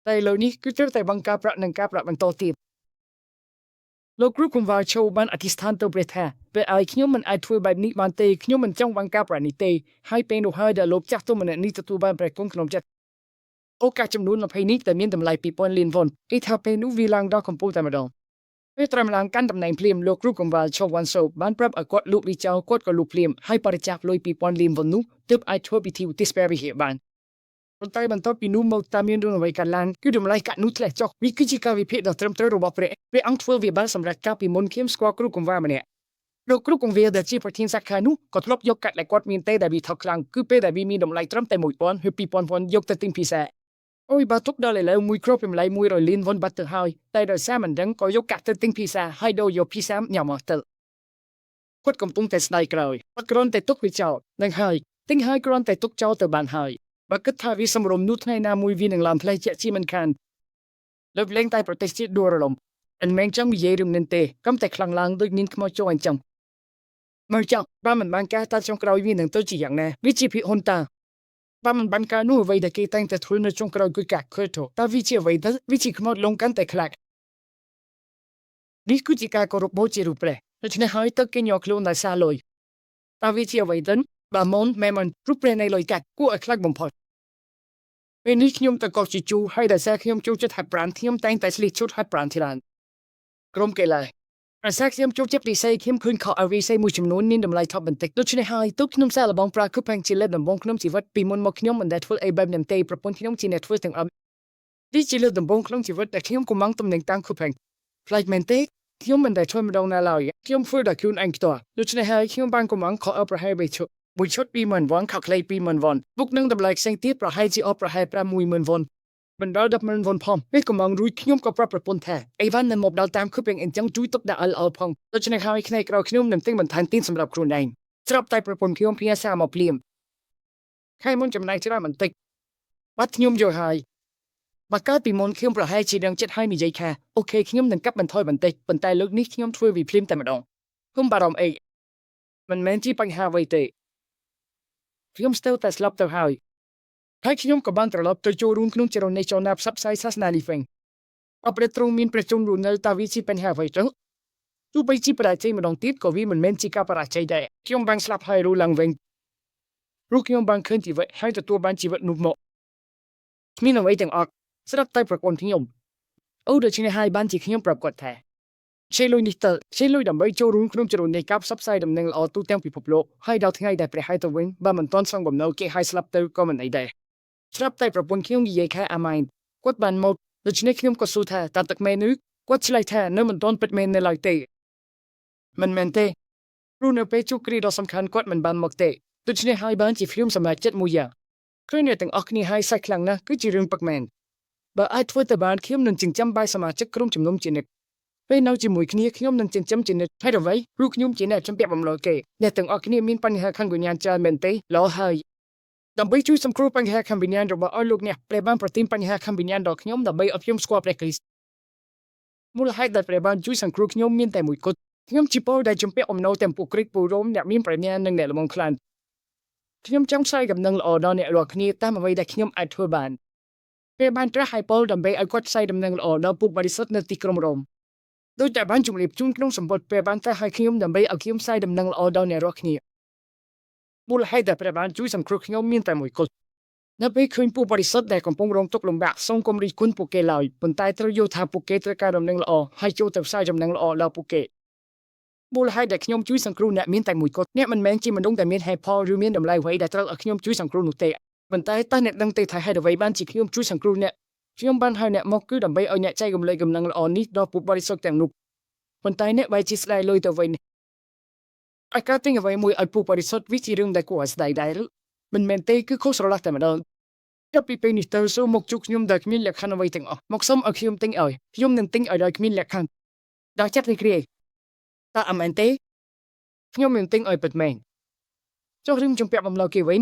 តែឥឡូវនេះគឺត្រូវតែបង្ការប្រាក់និងការប្រាក់បន្តទៀតលោកគ្រូកង្វល់ចូលបានអធិស្ឋានទៅព្រះថាពេលឲ្យខ្ញុំមិនអាចធ្វើបែបនេះបានទេខ្ញុំមិនចង់បង្ការប្រាក់នេះទេហើយពេលនោះហើយដែលលោកចាស់ទុំម្នាក់នេះទទួលបានព្រះគុណក្នុងចិត្តឱកាសចំនួន20នេះតែមានតម្លៃ 2,000 លានវ៉ុនគេថាពេលនោះវាឡើងដល់កម្ពុជាតែម្ដងពេលត្រឹមឡើងកាន់តំណែងភ្លាមលោកគ្រូកង្វល់ឈប់វ៉ាន់សូបានប្រាប់ឲ្យគាត់លក់វិចោគាត់ក៏លក់ភ្លាមហើយបរិច្ចាគលុយ 2,000 លានវ៉ុននោះទើបអាចធ្វើពិធីឧទ្ទិសព្រះវិហារបានប៉ុន្តែបន្ទាប់ពីនោះមកតាមមានរឿងអ្វីកើតឡើងគឺតម្លៃកាក់នោះធ្លាក់ចុះវាគឺជាការវិភាគដ៏ត្រឹមត្រូវរបស់ព្រះអង្គធ្វើវាបានសម្រាប់ការពីមុនខ្ញុំស្គាល់គ្រូកង្វល់ម្នាក់លោកគ្រូកង្វល់ដែលជាប្រធានសាខានោះក៏ធ្លាប់យកកាក់ដែលគាត់មានទេដែលវាថោកខ្លាំងគឺពេលដែលវាមានតម្លៃត្រឹមតែ 1,000 ឬ 2,000 វ៉ុនយកទៅទិញភាសាអូយបើទុកដល់ឥឡូវមួយគ្រាប់តម្លៃ100លានវ៉ុនបាត់ទៅហើយតែដោយសារមិនដឹងក៏យកកាក់ទៅទិញភាសាហើយដូរយកភាសាញ៉ាំមកទៅគាត់កំពុងតែស្ដាយក្រោយគាត់គ្រាន់តែទុកវាចោលនឹងហើយទិញហើយគ្រាន់តែទុកចោលទៅបានហើយបើគិតថាវាសម្រុំនោះថ្ងៃណាមួយវានឹងឡើងផ្លែជាក់ជាមិនខានលើកលែងតែប្រទេសជាតិដួលរលំអញ្មែងចង់និយាយរឿងនេះទេកំតែខ្លាំងឡើងដូចមានខ្មោចចូលអញ្ចឹងមើលចង់បើមិនបានការតាចុងក្រោយវានឹងទៅជាយ៉ាងណាវាជាភាគហ៊ុនតាបើមិនបានការនោះអ្វីដែលគេតែងតែធ្វើនៅចុងក្រោយគឺកាក់ Cradle តើវាជាអ្វីទៅវាជាខ្មោចលងកាន់តែខ្លាចនេះគឺជាការគោរពបូជារូបព្រះដូច្នេះហើយទៅគេញ័រខ្លួនដោយសារលុយតើវាជាអ្វីទៅបើមុនមែនរូបព្រះនៃលុយកាក់គួរឲ្យខ្លាចបំផុតពេលនេះខ្ញុំទៅកោះជាជូហើយដោយសារខ្ញុំចូលចិត្តហាត់ប្រាណខ្ញុំតែងតែស្លៀកឈុតហាត់ប្រាណច្រើនក្រុមកីឡាអាសាខ្ញុំចូលចិត្តវិស័យខ្ញុំឃើញខោអវិស័យមួយចំនួនមានតម្លៃថោកបន្តិចដូច្នេះហើយទូខ្ញុំសាកល្បងប្រើគឺផាំងជាលើកដំបូងក្នុងជីវិតពីមុនមកខ្ញុំមិនដែលធ្វើអីបែបនេះទេប្រពន្ធខ្ញុំជាអ្នកធ្វើទាំងអស់នេះជាលើកដំបូងក្នុងជីវិតដែលខ្ញុំកំងតំណែងតាមគឺផាំងផ្លែកមែនទេខ្ញុំមិនដែលធ្វើម្ដងណាឡើយខ្ញុំធ្វើដោយខ្លួនឯងផ្ទាល់ដូច្នេះហើយខ្ញុំបានកំងខោអប្រហែល3ឈុតមួយឈុត 20,000 វ៉ុនខោខ្លី 20,000 វ៉ុនបុកនឹងតម្លៃផ្សេងទៀតប្រហែលជាប្រហែល 50,000 វ៉ុនបណ្ដោយ 10,000 វ៉ុនផងពេលកំងរួចខ្ញុំក៏ប្រាប់ប្រពន្ធថាអីវ៉ាន់នៅមកដល់តាមគឺពេងអញ្ចឹងជួយទុកដាក់ល្អផងដូច្នេះហើយថ្ងៃក្រោយខ្ញុំនឹងទិញបន្ថែមទៀតសម្រាប់ខ្លួនឯងស្រាប់តែប្រពន្ធខ្ញុំភាសាមកភ្លាមខែមុនចំណាយច្រើនបន្តិចបាត់ខ្ញុំយកហើយបើកើតពីមុនខ្ញុំប្រហែលជានឹងចិត្តហើយនិយាយថាអូខេខ្ញុំនឹងកាប់បន្ថយបន្តិចប៉ុន្តែលើកនេះខ្ញុំធ្វើវាភ្លាមតែម្ដងខ្ញុំបារម្ភអីមិនមែនជាបញ្ហាអ្វីទេ ខ្ញុំស្ទើរតែស្លាប់ទៅហើយហើយខ្ញុំក៏បានត្រឡប់ទៅចូលរួមក្នុងចរន្តនៃចលនាផ្សព្វផ្សាយសាសនានេះវិញអបព្រះទ្រង់មានព្រះជន្មរស់នៅតើវាជាបញ្ហាអ្វីទៅទោះបីជាបរាជ័យម្ដងទៀតក៏វាមិនមែនជាការបរាជ័យដែរខ្ញុំបានស្លាប់ហើយរស់ឡើងវិញព្រោះខ្ញុំបានឃើញជីវិតហើយទទួលបានជីវិតនោះមកគ្មានអ្វីទាំងអស់ស្រាប់តែប្រគល់ខ្ញុំអូដូច្នេះហើយបានជាខ្ញុំប្រាប់គាត់ថាជេលុយនេះទៅជេលុយដើម្បីចូលរួមក្នុងចរន្តនៃការផ្សព្វផ្សាយដំណឹងល្អទូទាំងពិភពលោកហើយដល់ថ្ងៃដែលព្រះហើយទៅវិញបើមិនទាន់សងបំណុលគេហើយស្លាប់ទៅក៏មិនអីដែរស្រាប់តែប្រពន្ធខ្ញុំនិយាយថាអាម៉ែនគាត់បានមកដូច្នេះខ្ញុំក៏សួរថាតើទឹកមែនឬគាត់ឆ្លើយថានៅមិនទាន់ពិតមែននៅឡើយទេមិនមែនទេព្រោះនៅពេលជួបគ្រាដ៏សំខាន់គាត់មិនបានមកទេដូច្នេះហើយបានជាខ្ញុំសម្រេចចិត្តមួយយ៉ាងឃើញអ្នកទាំងអស់គ្នាហើយសាច់ខ្លាំងណាស់គឺជារឿងពិតមែនបើអាចធ្វើទៅបានខ្ញុំនឹងចិញ្ចឹមបាយសមាជិកក្រុមជំនុំជានិច្ចពេលនៅជាមួយគ្នាខ្ញុំនឹងចិញ្ចឹមជានិច្ចហើយអ្វីព្រោះខ្ញុំជាអ្នកជំពាក់បំណុលគេអ្នកទាំងអស់គ្នាមានបញ្ហាខាងវិញ្ញាណច្រើនមែនទេល្អហើយដើម្បីជួយសង្គ្រោះបញ្ហាខាងវិញ្ញាណរបស់អស់លោកអ្នកព្រះបានប្រទានបញ្ហាខាងវិញ្ញាណដល់ខ្ញុំដើម្បីឲ្យខ្ញុំស្គាល់ព្រះគ្រីស្ទមូលហេតុដែលព្រះបានជួយសង្គ្រោះខ្ញុំមានតែមួយគត់ខ្ញុំជាពលដែលជំពាក់អំណោយទាំងពួកគ្រីស្ទពលរ៉ូមអ្នកមានប្រាជ្ញានិងអ្នកល្មមខ្លាំងខ្ញុំចង់ផ្សាយកំណឹងល្អដល់អ្នករាល់គ្នាតាមអ្វីដែលខ្ញុំអាចធ្វើបានពេលបានត្រាស់ឲ្យពលដើម្បីឲ្យគាត់ផ្សាយដំណឹងល្អដល់ពួកបរិសុទ្ធនៅទីក្រុងរ៉ូមដោយតែបានជម្រាបជូនក្នុងសម្បត្តិពេលបានត្រាស់ឲ្យខ្ញុំដើម្បីឲ្យខ្ញុំផ្សាយដំណឹងល្អដល់អ្នករាល់គ្នាមូលហេតុដែលព្រះបានជួយសង្គ្រោះខ្ញុំមានតែមួយគត់នៅពេលឃើញពួកបរិសុទ្ធដែលកំពុងរងទុក្ខលំបាកសូមកុំរិះគន់ពួកគេឡើយប៉ុន្តែត្រូវយល់ថាពួកគេត្រូវការដំណឹងល្អហើយចូលទៅផ្សាយដំណឹងល្អដល់ពួកគេមូលហេតុដែលខ្ញុំជួយសង្គ្រោះអ្នកមានតែមួយគត់អ្នកមិនមែនជាមនុស្សដែលមានហេតុផលឬមានតម្លៃអ្វីដែលត្រូវឲ្យខ្ញុំជួយសង្គ្រោះនោះទេប៉ុន្តែតើអ្នកដឹងទេថាហេតុអ្វីបានជាខ្ញុំជួយសង្គ្រោះអ្នកខ្ញុំបានហៅអ្នកមកគឺដើម្បីឲ្យអ្នកចែករំលែកដំណឹងល្អនេះដល់ពួកបរិសុទ្ធទាំងនោះប៉ុន្តែអ្នកបែរជាស្ដាយលុយទៅវិញអាការទិញអ្វីមួយឲ្យពួកបរិសុទ្ធវាជារឿងដែលគួរឲ្យស្ដាយដែរមិនមែនទេគឺខុសស្រឡះតែម្ដងចាប់ពីពេលនេះទៅសូមមកជួបខ្ញុំដោយគ្មានលក្ខខណ្ឌអ្វីទាំងអស់មកសុំឲ្យខ្ញុំទិញឲ្យខ្ញុំនឹងទិញឲ្យដោយគ្មានលក្ខខណ្ឌដោយចិត្តរីករាយតើអាមែនទេខ្ញុំនឹងទិញឲ្យពិតមែនចុះរឿងជំពាក់បំណុលគេវិ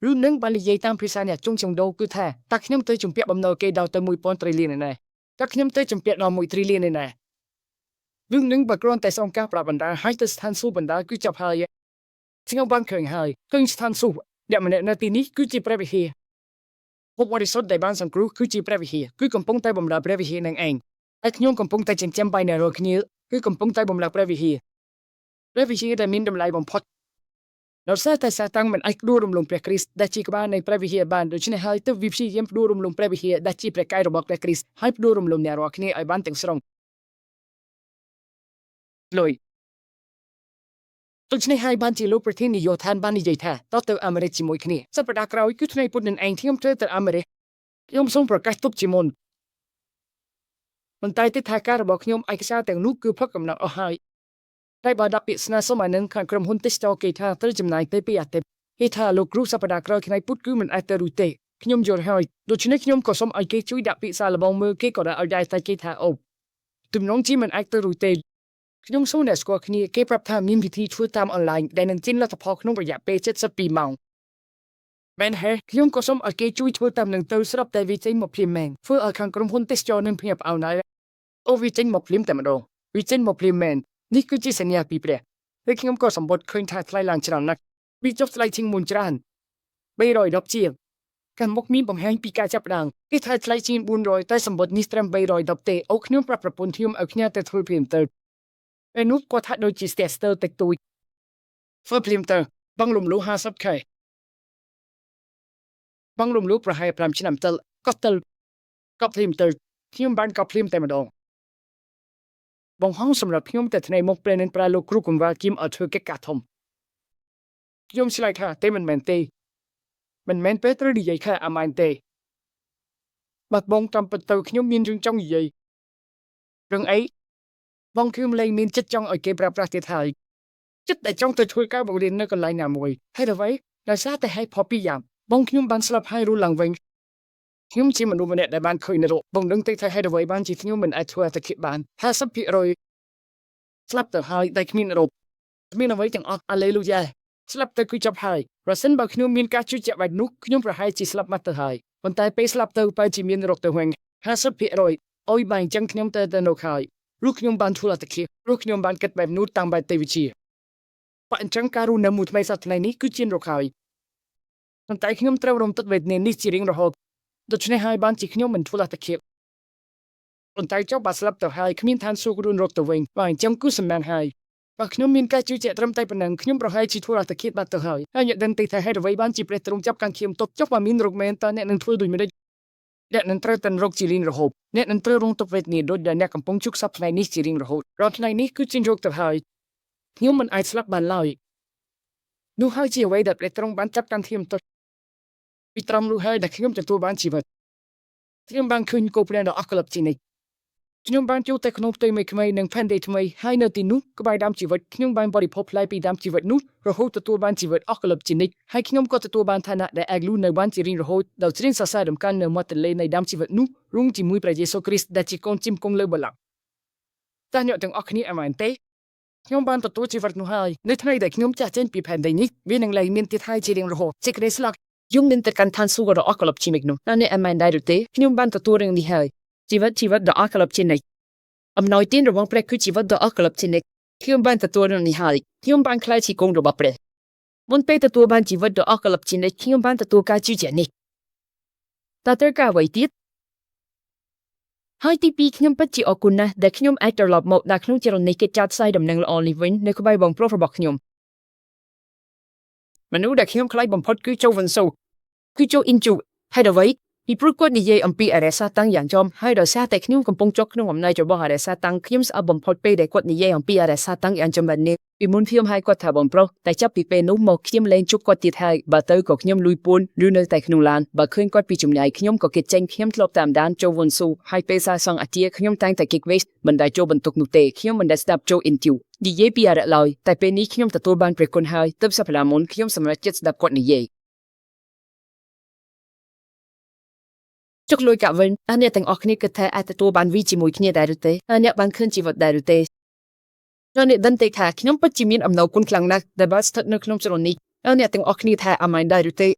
ញឬនឹងបាននិយាយតាមភាសាអ្នកជុងចុងដោគឺថាតើខ្ញុំទៅជំពាក់បំណុលគេដល់ទៅ1000 trillion ឯណែតើខ្ញុំទៅជំពាក់ដល់1 trillion ឯណែរឿងនឹងបើគ្រាន់តែសងការប្រាប់បណ្ដាឲ្យទៅស្ថានសួគ៌បណ្ដាគឺចាប់ហើយខ្ញុំបានឃើញហើយឃើញស្ថានសួគ៌អ្នកម្នាក់នៅទីនេះគឺជាព្រះវិហារពួកបរិសុទ្ធដែលបានសង្គ្រោះគឺជាព្រះវិហារគឺកំពុងតែបម្រើព្រះវិហារនឹងឯងហើយខ្ញុំកំពុងតែចិញ្ចឹមបាយអ្នករាល់គ្នាគឺកំពុងតែបម្រើព្រះវិហារដែលមានតម្លៃបំផុតដោយសារតែសាតាំងមិនអាចផ្ដួលរំលំព្រះគ្រីស្ទដែលជាក្បាលនៃព្រះវិហារបានដូច្នេះហើយទើបវាព្យាយាមផ្ដួលរំលំព្រះវិហារដែលជាព្រះកាយរបស់ព្រះគ្រីស្ទហើយផ្ដួលរំលំអ្នករាល់គ្នាឲ្យបានទាំងស្រុងលុយដូច្នេះហើយបានជាលោកប្រធាននាយកដ្ឋានបាននិយាយថាតទៅអាមេរិកជាមួយគ្នាសប្តាហ៍ក្រោយគឺថ្ងៃពុធនឹងឯងខ្ញុំត្រូវទៅអាមេរិកខ្ញុំសូមប្រកាសទុកជាមុនប៉ុន្តែទិដ្ឋាការរបស់ខ្ញុំឯកសារទាំងនោះគឺផឹកកំណត់អស់ហើយតែបើដាក់ពាក្យស្នើសុំឲ្យនឹងខាងក្រុមហ៊ុនទេសចរគេថាត្រូវចំណាយទៅ2អាទិត្យគេថាលោកគ្រូសប្តាហ៍ក្រោយថ្ងៃពុធគឺមិនអាចទៅរួចទេខ្ញុំយល់ហើយដូច្នេះខ្ញុំក៏សូមឲ្យគេជួយដាក់ពាក្យសារលបងមើលគេក៏ដាក់ឲ្យដែរតែគេថាអូទំនងជាមិនអាចទៅរួចទេខ្ញុំសួរអ្នកស្គាល់គ្នាគេប្រាប់ថាមានវិធីធ្វើតាមអនឡាញដែលនឹងជិនលទ្ធផលក្នុងរយៈពេល72ម៉ោងមែនហេខ្ញុំក៏សូមឲ្យគេជួយធ្វើតាមនឹងទៅស្រាប់តែវាចេញមកភ្លាមមែនធ្វើឲ្យខាងក្រុមហ៊ុនទេសចរនឹងភ្ញាក់ផ្អើលណាស់អូវាចេញមកភ្លាមតែម្ដងវាចេញមកភ្លាមមែននេះគឺជាសញ្ញាពីព្រះហើយខ្ញុំក៏សម្បត្តិឃើញថាថ្លៃឡើងច្រើនណាស់វាចុះថ្លៃជាងមុនច្រើន310ជាងកាន់មុខមានបង្ហាញពីការចាប់ផ្ដើមគេថាថ្លៃជាង400តែសម្បត្តិនេះត្រឹម310ទេអូខ្ញុំប្រាប់ប្រពន្ធខ្ញុំឲ្យខ្ញុំទៅធ្វើភ្លាមទៅឯនោះគាត់ថាដូចជាស្ទះស្ទើរតិចតួចធ្វើភ្លាមទៅបង់លំលូ 50k បង់លំលូប្រហែល5ឆ្នាំទៅក៏ភ្លាមទៅខ្ញុំបានកប់ភ្លាមតែម្ដងបងហងសម្រាប់ខ្ញុំតែថ្ងៃមកពេលនឹងប្រើលោកគ្រូកង្វល់គីមឲ្យធ្វើកិច្ចការធំខ្ញុំឆ្លើយថាទេមិនមែនទេមិនមែនពេលត្រូវនិយាយថាអាម៉ែនទេបាត់បងតាមពិតទៅខ្ញុំមានរឿងចង់និយាយរឿងអីបងខ្ញុំលែងមានចិត្តចង់ឲ្យគេប្រើប្រាស់ទៀតហើយចិត្តតែចង់ទៅធ្វើការបង្រៀននៅកន្លែងណាមួយហើយអ្វីដោយសារតែហេតុផលពីរយ៉ាងបងខ្ញុំបានស្លាប់ហើយរស់ឡើងវិញខ្ញុំជាមនុស្សម្នាក់ដែលបានឃើញនរកបងដឹងទេថាហេតុអ្វីបានជាខ្ញុំមិនអាចធ្វើអត្តឃាតបាន 50% ស្លាប់ទៅហើយតែគ្មាននរកគ្មានអ្វីទាំងអស់អាឡេលូយ៉ាស្លាប់ទៅគឺចប់ហើយប្រសិនបើខ្ញុំមានការជួយជាក់បែបនោះខ្ញុំប្រហែលជាស្លាប់មកទៅហើយប៉ុន្តែពេលស្លាប់ទៅបែរជាមាននរកទៅវិញ 50% អុយបែរអញ្ចឹងខ្ញុំទៅនៅហើយព្រោះខ្ញុំបានធ្វើអត្តឃាតព្រោះខ្ញុំបានគិតបែបនោះតាមបែបទេវវិទ្យា បើអញ្ចឹងការរស់នៅមួយថ្មីសប្តាហ៍នេះគឺជារកហើយប៉ុន្តែខ្ញុំត្រូវរំទឹកវេទនានេះជារៀងរហូតដូច្នេះហើយបានជាខ្ញុំមិនធ្វើអត្តភាពប៉ុន្តែចុះបើស្លាប់ទៅហើយគ្មានឋានសួគ៌រួនរកទៅវិញបើអញ្ចឹងគឺសម្បានហើយបើខ្ញុំមានការជឿជាក់ត្រឹមតែប៉ុណ្ណឹងខ្ញុំប្រហែលជាធ្វើអត្តភាពបាត់ទៅហើយអ្នកដឹងទេថាហេតុអ្វីបានជាព្រះទ្រង់ចាប់កាន់ខ្ញុំទប់ចុះបើមានរោគមែនតើអ្នកនឹងធ្វើដូចម្តេចអ្នកនឹងត្រូវតែរកជារៀងរហូតអ្នកនឹងត្រូវរងទុក្ខវេទនាដូចដែលអ្នកកំពុងជួបសពថ្ងៃនេះជារៀងរហូតរាល់ថ្ងៃនេះគឺជារោគទៅហើយខ្ញុំមិនអាចស្លាប់បានឡើយនោះហើយជាអ្វីដែលព្រះទ្រង់បានចាប់កាន់ខ្ញុំទោះពីត្រឹមនោះហើយដែលខ្ញុំទទួលបានជីវិតខ្ញុំបានឃើញគោព្រះដ៏អស្ចារ្យជានិច្ចខ្ញុំបានចូលទៅក្នុងផ្ទៃមេថ្មីនិងផែនដីថ្មីហើយនៅទីនោះក្បែរដើមជីវិតខ្ញុំបានបរិភោគផ្លែពីដើមជីវិតនោះរហូតទទួលបានជីវិតអស្ចារ្យជានិច្ចហើយខ្ញុំក៏ទទួលបានឋានៈដែលអាចលូនៅបានជារៀងរហូតដោយច្រៀងសរសើរដំណើរនៅមាត់ទន្លេនៃដើមជីវិតនោះរួមជាមួយព្រះយេស៊ូវគ្រីស្ទដែលជាកូនជិមគង់លើបល្ល័ង្កតើអ្នកទាំងអស់គ្នាអាមែនទេខ្ញុំបានទទួលជីវិតនោះហើយនៅថ្ងៃដែលខ្ញុំចាស់ចេញពីផែនដីនេះវានឹងលែងមានទៀតហើយជារៀងរហូតសេចក្តីស្លាប់យំនឹងទៅកាន់ឋានសួគ៌ដ៏អស្ចារ្យជានិច្ចនោះតើអ្នកអាមែនដែរឬទេខ្ញុំបានទទួលរឿងនេះហើយជីវិតដ៏អស្ចារ្យជានិច្ចអំណោយទានរបស់ព្រះគឺជីវិតដ៏អស្ចារ្យជានិច្ចខ្ញុំបានទទួលរឿងនេះហើយខ្ញុំបានក្លាយជាកូនរបស់ព្រះមុនពេលទទួលបានជីវិតដ៏អស្ចារ្យជានិច្ចខ្ញុំបានទទួលការជឿជាក់នេះតើត្រូវការអ្វីទៀតហើយទី2ខ្ញុំពិតជាអរគុណណាស់ដែលខ្ញុំអាចត្រឡប់មកដល់ក្នុងចរណីកិច្ចចោទផ្សាយដំណឹងល្អនេះវិញនៅក្បែរបងប្រុសរបស់ខ្ញុំមនុស្សដែលខ្ញុំខ្លាចបំផុតគឺโจវិនសូគឺโจអ៊ីនជូហេតុអ្វីពីព្រោះគាត់និយាយអំពីអរិយសាតាំងយ៉ាងចំហើយដោយសារតែខ្ញុំកំពុងចុះក្នុងអំណាចរបស់អរិយសាតាំងខ្ញុំស្អប់បំផុតពេលដែលគាត់និយាយអំពីអរិយសាតាំងយ៉ាងចំបែបនេះពីមុនខ្ញុំហៅគាត់ថាបងប្រុសតែចាប់ពីពេលនោះមកខ្ញុំលែងជួបគាត់ទៀតហើយបើទៅក៏ខ្ញុំលួយពួនឬនៅតែក្នុងឡានបើឃើញគាត់ពីចម្ងាយខ្ញុំក៏គេចេញខ្ញុំធ្លាប់តាមដានโจវិនសូហើយពេលសារសងអាទាខ្ញុំតែងតែគិតវិញមិនដែលចូលបន្ទុកនោះទេខ្ញុំមិនដែលស្ដាប់โจអ៊ីនជូនិយាយពីអរិយឡើយតែពេលនេះខ្ញុំទទួលបានព្រះគុណហើយទើបសប្តាហ៍មុនខ្ញុំសម្រេចចិត្តស្ដាប់គាត់និយាយចុកលុយកាក់វិញអ្នកទាំងអស់គ្នាគិតថាអាចទទួលបានវីជាមួយគ្នាដែរឬទេអ្នកបានឃើញជីវិតដែរឬទេអ្នកដឹងទេថាខ្ញុំពិតជាមានអំណរគុណខ្លាំងណាស់ដែលបានស្ថិតនៅក្នុងចរនេះអ្នកទាំងអស់គ្នាថាអាម៉ែនដែរឬទេ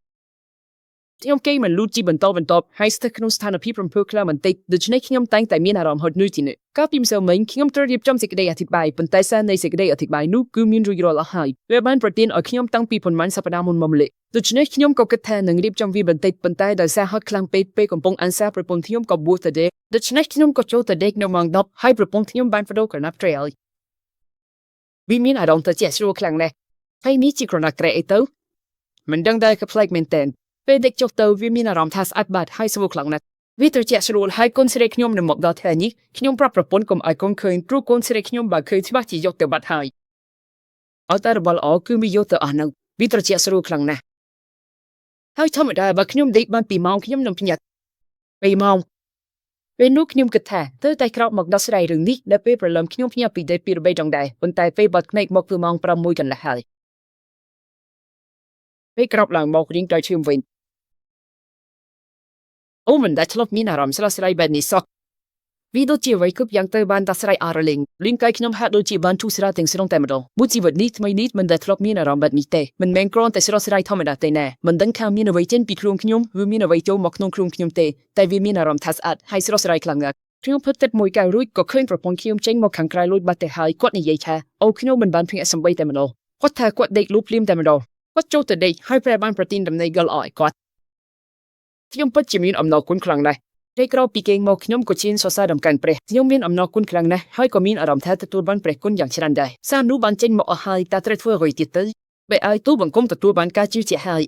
ខ្ញុំគេមិនលូតជាបន្តហើយស្ថិតក្នុងស្ថានភាពរំភើបខ្លាំងបន្តិចដូច្នេះខ្ញុំតែងតែមានអារម្មណ៍ហត់នឿយជានិច្ចកាលពីម្សិលមិញខ្ញុំត្រូវរៀបចំសេចក្តីអធិប្បាយប៉ុន្តែសារនៃសេចក្តីអធិប្បាយនោះគឺមានរួចរាល់អស់ហើយវាបានប្រទានឲ្យខ្ញុំតាំងពីប៉ុន្មានសប្តាហ៍មុនមកម្ល៉េះដូច្នេះខ្ញុំក៏គិតថានឹងរៀបចំវាបន្តិចប៉ុន្តែដោយសារហត់ខ្លាំងពេកពេលកំពុងអានសារប្រពន្ធខ្ញុំក៏បួសទៅដេកដូច្នេះខ្ញុំក៏ចូលទៅដេកនៅម៉ោង10ហើយប្រពន្ធខ្ញុំបានបដូរក្រណាត់ត្រេឲ្យវាមានអារម្មណ៍ទៅជាស្រួលខ្លាំងណាស់ហើយនេះជាក្រណាត់ត្រេអីទៅមិនដឹងដែរក៏ប្លែកមែនតើពេលដេកចុះទៅវាមានអារម្មណ៍ថាស្អាតបាតហើយស្រួលខ្លាំងណាស់វាត្រជាក់ស្រួលហើយកូនស្រីខ្ញុំនៅមកដល់ថ្ងៃនេះខ្ញុំប្រាប់ប្រពន្ធកុំឲ្យកូនឃើញព្រោះកូនស្រីខ្ញុំបើឃើញច្បាស់ជាយកទៅបាត់ហើយអត់តែរបស់ល្អគឺវាយកទៅអស់នៅវាត្រជាក់ស្រួលខ្លាំងណាស់ហើយធម្មតាបើខ្ញុំដេកបាន2ម៉ោងខ្ញុំនឹងភ្ញាក់2ម៉ោងពេលនោះខ្ញុំគិតថាទៅតែក្រោកមកដោះស្រាយរឿងនេះដល់ពេលព្រលឹមខ្ញុំភ្ញាក់ពីដេកពីរបីដងដែរប៉ុន្តែពេលបាត់ភ្នែកមកគឺម៉ោង6កន្លះហើយពេលក្រោកឡើងមករៀងត្រូវឈាមវិញអូមិនដែលឆ្លប់មានអារម្មណ៍ស្រស់ស្រាយបែបនេះសោះវាដូចជាអ្វីគ្រប់យ៉ាងទៅបានដោះស្រាយអស់រលីងលីងកាយខ្ញុំហាក់ដូចជាបានធូរស្រាលទាំងស្រុងតែម្ដងមួយជីវិតនេះថ្មីនេះមិនដែលធ្លាប់មានអារម្មណ៍បែបនេះទេមិនមែនគ្រាន់តែស្រស់ស្រាយធម្មតាទេណាមិនដឹងថាមានអ្វីចេញពីខ្លួនខ្ញុំឬមានអ្វីចូលមកក្នុងខ្លួនខ្ញុំទេតែវាមានអារម្មណ៍ថាស្អាតហើយស្រស់ស្រាយខ្លាំងណាស់ខ្ញុំផឹកទឹកមួយកែវរួចក៏ឃើញប្រពន្ធខ្ញុំចេញមកខាងក្រៅលួចបាត់ទៅហើយគាត់និយាយថាអូខ្ញុំមិនបានភ្ញាក់សំបីតែម្ដងគាត់ថាគាត់ដេកលូភ្លាមតែម្ដងគាត់ចូលទៅដេកហើយព្រះបានប្រទានដំណេកល្អឲ្យគាត់ខ្ញុំពិតជាមានអំណរគុណខ្លាំងណាស់ពេលក្រោយពីគេងមកខ្ញុំក៏ជឿនសរសើរដំណកាន់ព្រះខ្ញុំមានអំណរគុណខ្លាំងណាស់ហើយក៏មានអារម្មណ៍ថាទទួលបានព្រះគុណយ៉ាងច្រើនដែរសារនោះបានចេញមកអស់ហើយតើត្រូវធ្វើអ្វីទៀតទៅបែរឲ្យទូបង្គំទទួលបានការជឿជាក់ហើយ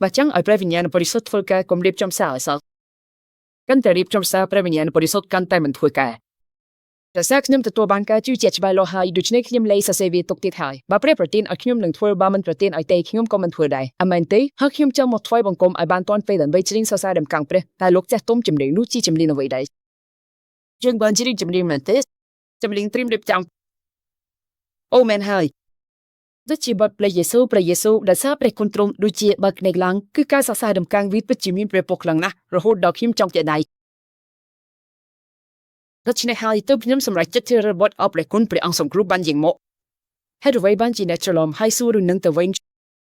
បើចង់ឲ្យព្រះវិញ្ញាណបរិសុទ្ធធ្វើការកុំរៀបចំសារឲ្យសោះកាន់តែរៀបចំសារព្រះវិញ្ញាណបរិសុទ្ធកាន់តែមិនធ្វើការតែសារខ្ញុំទទួលបានការជឿជាក់ច្បាស់លាស់ហើយដូច្នេះខ្ញុំលែងសរសេរវាទុកទៀតហើយបើព្រះប្រទានឲ្យខ្ញុំនឹងធ្វើបើមិនប្រទានឲ្យទេខ្ញុំក៏មិនធ្វើដែរអាមែនទេហើយខ្ញុំចង់មកថ្វាយបង្គំឲ្យបានទាន់ពេលដើម្បីច្រៀងសរសើរដំណកាន់ព្រះតែលោកចាស់ទុំចម្រៀងនោះជាចម្រៀងអ្វីដែរយើងបានច្រៀងចម្រៀងមែនទេចម្រៀងត្រៀមរៀបចំអូមែនហើយដូចជាបទព្រះយេស៊ូដែលសារព្រះគុណទ្រង់ដូចជាបើកភ្នែកឡើងគឺការសរសើរដំណកាន់វាពិតជាមានព្រះពរខ្លាំងណាស់រហូតដល់ខ្ញុំចង់ចេះដៃដូច្នេះហើយទើបខ្ញុំសម្រេចចិត្តជ្រើសរើសបទអបព្រះគុណព្រះអង្គសង្គ្រោះបានយ៉ាងមកហេតុអ្វីបានជាអ្នកច្រឡំហើយសួររឿងនឹងទៅវិ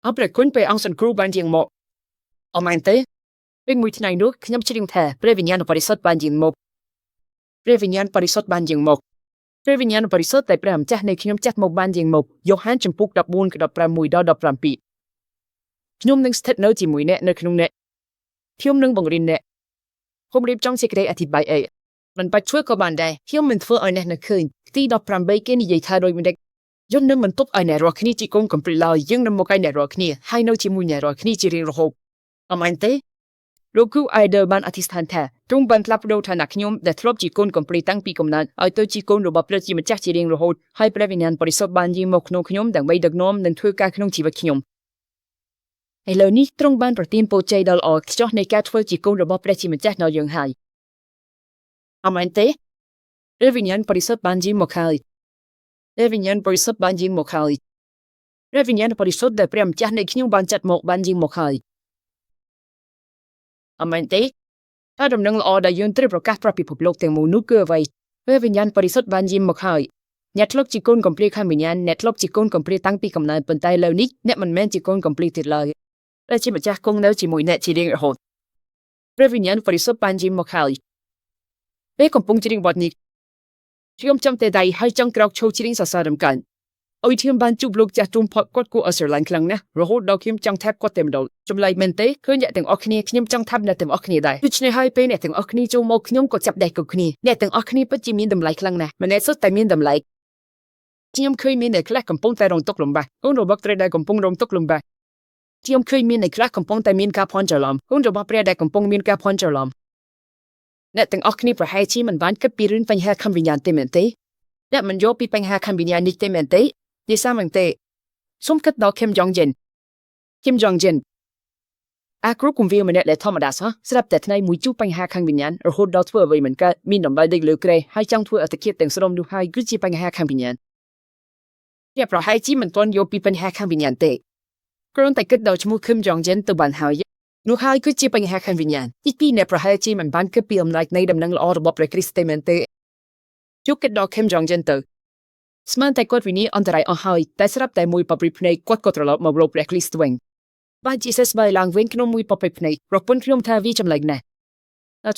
ញអបព្រះគុណព្រះអង្គសង្គ្រោះបានយ៉ាងមកអមែនទេពេលមួយថ្ងៃនោះខ្ញុំច្រៀងថាព្រះវិញ្ញាណបរិសុទ្ធបានយ៉ាងមកព្រះវិញ្ញាណបរិសុទ្ធបានយ៉ាងមក ព្រះវិញ្ញាណបរិសុទ្ធតែព្រះម្ចាស់នៃខ្ញុំចាត់មកបានយ៉ាងមកយ៉ូហានចំពុក14ក៏16ដល់17ខ្ញុំនឹងស្ថិតនៅជាមួយអ្នកនៅក្នុងអ្នកខ្ញុំនឹងបង្រៀនអ្នកខ្ញុំរៀបចំសេចក្តីអធិប្បាយអីមិនបាច់ជួយក៏បានដែរខ្ញុំមិនធ្វើឲ្យអ្នកនឹកឃើញទី18គេនិយាយថាដោយមិនដេកយន្តនឹងមិនទប់ឲ្យអ្នករាល់គ្នាជាកូនកំព្រីឡើយយើងនឹងមកឲ្យអ្នករាល់គ្នាហើយនៅជាមួយអ្នករាល់គ្នាជារៀងរហូតអមែនទេលោកគ្រូអៃដលបានអធិស្ឋានថាទ្រង់បានផ្លាស់ប្ដូរឋានៈខ្ញុំដែលធ្លាប់ជាកូនកំព្រីតាំងពីកំណើតឲ្យទៅជាកូនរបស់ព្រះជាម្ចាស់ជារៀងរហូតហើយព្រះវិញ្ញាណបរិសុទ្ធបានយាងមកក្នុងខ្ញុំដើម្បីដឹកនាំនិងធ្វើការក្នុងជីវិតខ្ញុំឥឡូវនេះទ្រង់បានប្រទានពរជ័យដល់អរខ្ចោះនៃការធ្វើជាកូនរបស់ព្រះជាម្ចាស់ដល់យើងហើយអមែនទេព្រះវិញ្ញាណបរិសុទ្ធបានយាងមកហើយព្រះវិញ្ញាណបរិសុទ្ធបានយាងមកហើយព្រះវិញ្ញាណបរិសុទ្ធដែលព្រះម្ចាស់នៃខ្ញុំបានចាត់មកបានយាងមកហើយអមែនទេហើយដំណឹងល្អដែលយើងត្រូវប្រកាសប្រាប់ពិភពលោកទាំងមូលនោះគឺអ្វីព្រះវិញ្ញាណបរិសុទ្ធបានយាងមកហើយអ្នកធ្លាប់ជាកូនកំព្រាខាងវិញ្ញាណអ្នកធ្លាប់ជាកូនកំព្រាតាំងពីកំណើតប៉ុន្តែឥឡូវនេះអ្នកមិនមែនជាកូនកំព្រាទៀតឡើយតែជាម្ចាស់គង់នៅជាមួយអ្នកជារៀងរហូតព្រះវិញ្ញាណបរិសុទ្ធបានយាងមកហើយពេលកំពុងច្រៀងបទនេះខ្ញុំចាំតែដៃហើយចង់ក្រោកឈរច្រៀងសរសើររំកានអុយខ្ញុំបានជួបលោកចាស់ទុំផកគាត់គួរឲ្យស្រឡាញ់ខ្លាំងណាស់រហូតដល់ខ្ញុំចង់ថាបគាត់តែម្ដងចម្លែកមែនទេឃើញអ្នកទាំងអស់គ្នាខ្ញុំចង់ថាបអ្នកទាំងអស់គ្នាដែរដូច្នេះហើយពេលអ្នកទាំងអស់គ្នាចូលមកខ្ញុំក៏ចាប់ដៃគ្រប់គ្នាអ្នកទាំងអស់គ្នាពិតជាមានតម្លៃខ្លាំងណាស់ម្នាក់សុទ្ធតែមានតម្លៃខ្ញុំឃើញមានអ្នកខ្លះកំពុងតែរងទុក្ខលំបាកកូនរបស់ព្រះដែលកំពុងរងទុក្ខលំបាកខ្ញុំឃើញមានអ្នកខ្លះកំពុងតែមានការភ័ន្តច្រឡំកូនរបស់ព្រះដែលកំពុងមានការភ័ន្តច្រឡំអ្នកទាំងអស់គ្នាប្រហែលជាមិនបានគិតពីរឿងបញ្ហាខាងវិញ្ញាណទេមែនទេអ្នកមិនយល់ពីបញ្ហាខាងវិញ្ញាណនេះទេមែនទេនិយាយមែនទេសូមគិតដល់គីមយ៉ុងជិនអាគ្រូគំវាម្នាក់ដែលធម្មតាសោះស្រាប់តែថ្ងៃមួយជួបបញ្ហាខាងវិញ្ញាណរហូតដល់ធ្វើអ្វីមិនកើតមានតម្លៃដេកលើក្រែហើយចង់ធ្វើអត្តឃាតទាំងស្រុងនោះហើយគឺជាបញ្ហាខាងវិញ្ញាណអ្នកប្រហែលជាមិនទាន់យល់ពីបញ្ហាខាងវិញ្ញាណទេគ្រាន់តែគិតដល់ឈ្មោះគីមយ៉ុងជិនទៅបានហើយនោះហើយគឺជាបញ្ហាខាងវិញ្ញាណទីពីរអ្នកប្រហែលជាមិនបានគិតពីអំណាចនៃដំណឹងល្អរបស់ព្រះគ្រីស្ទទេមែនទេជួបគិតដល់គីមយ៉ុងជិនទៅស្មានតែគាត់វិនិច្ឆ័យអន្តរាយអស់ហើយតែស្រាប់តែមួយប៉ព្រិភ្នែកគាត់ក៏ត្រឡប់មករកព្រះគ្រីស្ទវិញបានជាសេសបាយឡើងវិញក្នុងមួយប៉ព្រិភ្នែកប្រពន្ធខ្ញុំថាវាចម្លែកណាស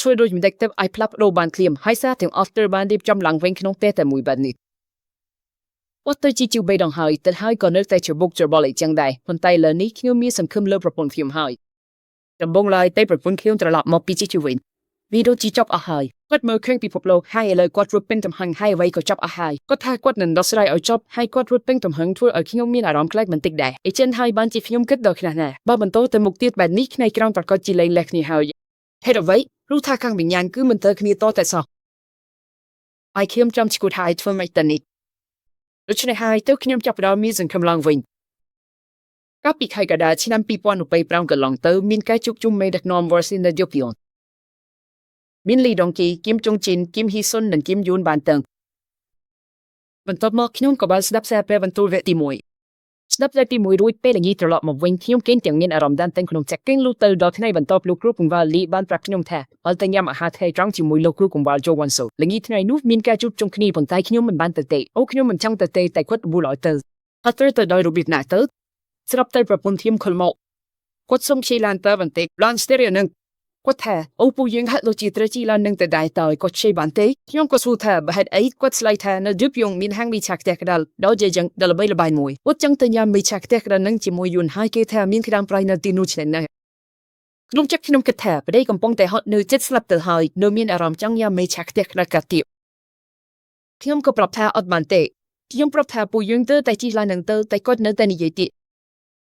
់ជួយដូចមិនដេកទៅឲ្យផ្លាប់ដូរបានក្លៀមហើយសារទាំងអស់ត្រូវបានរៀបចំឡើងវិញក្នុងពេលតែមួយបែបនេះគាត់ទៅជីវបេដងហើយទៅហើយក៏នៅតែច្របូកច្របល់អីចឹងដែរប៉ុន្តែលើនេះខ្ញុំមានសង្ឃឹមលើប្រពន្ធខ្ញុំហើយដំបងឡើយតែប្រពន្ធខ្ញុំត្រឡប់មកពីជីវវិញវីដេអូជីចប់អស់ហើយគាត់មើលឃើញពិភពលោកហើយឥឡូវគាត់រត់ពេញទំហឹងហើយអ្វីក៏ចប់អស់ហើយគាត់ថាគាត់នឹងដោះស្រាយឲ្យចប់ហើយគាត់រត់ពេញទំហឹងធ្វើឲ្យខ្ញុំមានអារម្មណ៍ខ្លាចបន្តិចដែរអីចឹងហើយបានជាខ្ញុំគិតដល់ខ្លះណាស់បើបន្តទៅមុខទៀតបែបនេះថ្ងៃក្រោយប្រកាសជាលែងលះគ្នាហើយហេតុអ្វីรู้ថាខាងវិញ្ញាណគឺមិនទៅគ្នាតតែសោះហើយខ្ញុំចាំឈ្គួតហើយធ្វើមិនទៅនេះដូច្នេះហើយទៅខ្ញុំចាប់ផ្ដើមមានសង្ឃឹមឡើងវិញកាលពីខែកក្កដាឆ្នាំ2025កន្លងទៅមានការជួបជុំមេដឹកនាំ Versin នៅយូពីនមានលីដងគីគីមចុងជីនគីមហ៊ីសុននិងគីមយូនបានទៅបន្ទាប់មកខ្ញុំក៏បានស្ដាប់សារព្រះបន្ទូលវគ្គទី1ស្ដាប់វគ្គទី1រួចពេលល្ងាចត្រឡប់មកវិញខ្ញុំគេងទាំងមានអារម្មណ៍ដានតែក្នុងចាក់គេងលុះទៅដល់ថ្ងៃបន្ទាប់លោកគ្រូកង្វល់លីបានប្រាប់ខ្ញុំថាអល់តែញ៉ាំអាហារថ្ងៃត្រង់ជាមួយលោកគ្រូកង្វល់ជូវ៉ាន់សូល្ងាចថ្ងៃនោះមានការជួបជុំគ្នាប៉ុន្តែខ្ញុំមិនបានទៅទេអូខ្ញុំមិនចង់ទៅទេតែគាត់បបួលឲ្យទៅអត់ទៅដោយរបៀបណាទៅស្រាប់តែប្រពន្ធខ្ញុំខលមកគាត់សុំជិះឡានទៅបន្តិចឡានស្តេរីនឹងគាត់ថាអូពូយើងហាក់ដូចជាត្រូវជិះឡាននឹងទៅដែរតើគាត់ជិះបានទេខ្ញុំក៏សួរថាបើហេតុអីគាត់ឆ្លើយថានៅឌីបយងមានហាងមីឆាខ្ទះក្ដាល់ដល់ជាយ៉ាងដល់ល្បីល្បាញមួយគាត់ចង់ទៅញ៉ាំមីឆាខ្ទះក្ដាល់នឹងជាមួយយួនហើយគេថាមានក្តាមប្រៃនៅទីនោះឆ្ងាញ់ណាស់ក្នុងចិត្តខ្ញុំគិតថាប្តីកំពុងតែហត់នៅចិត្តស្លាប់ទៅហើយនៅមានអារម្មណ៍ចង់ញ៉ាំមីឆាខ្ទះក្ដាល់កាទៀតខ្ញុំក៏ប្រាប់ថាអត់បានទេខ្ញុំប្រាប់ថាពូយើងទៅតែជិះឡាននឹងទៅតែគាត់នៅតែនិយាយទៀ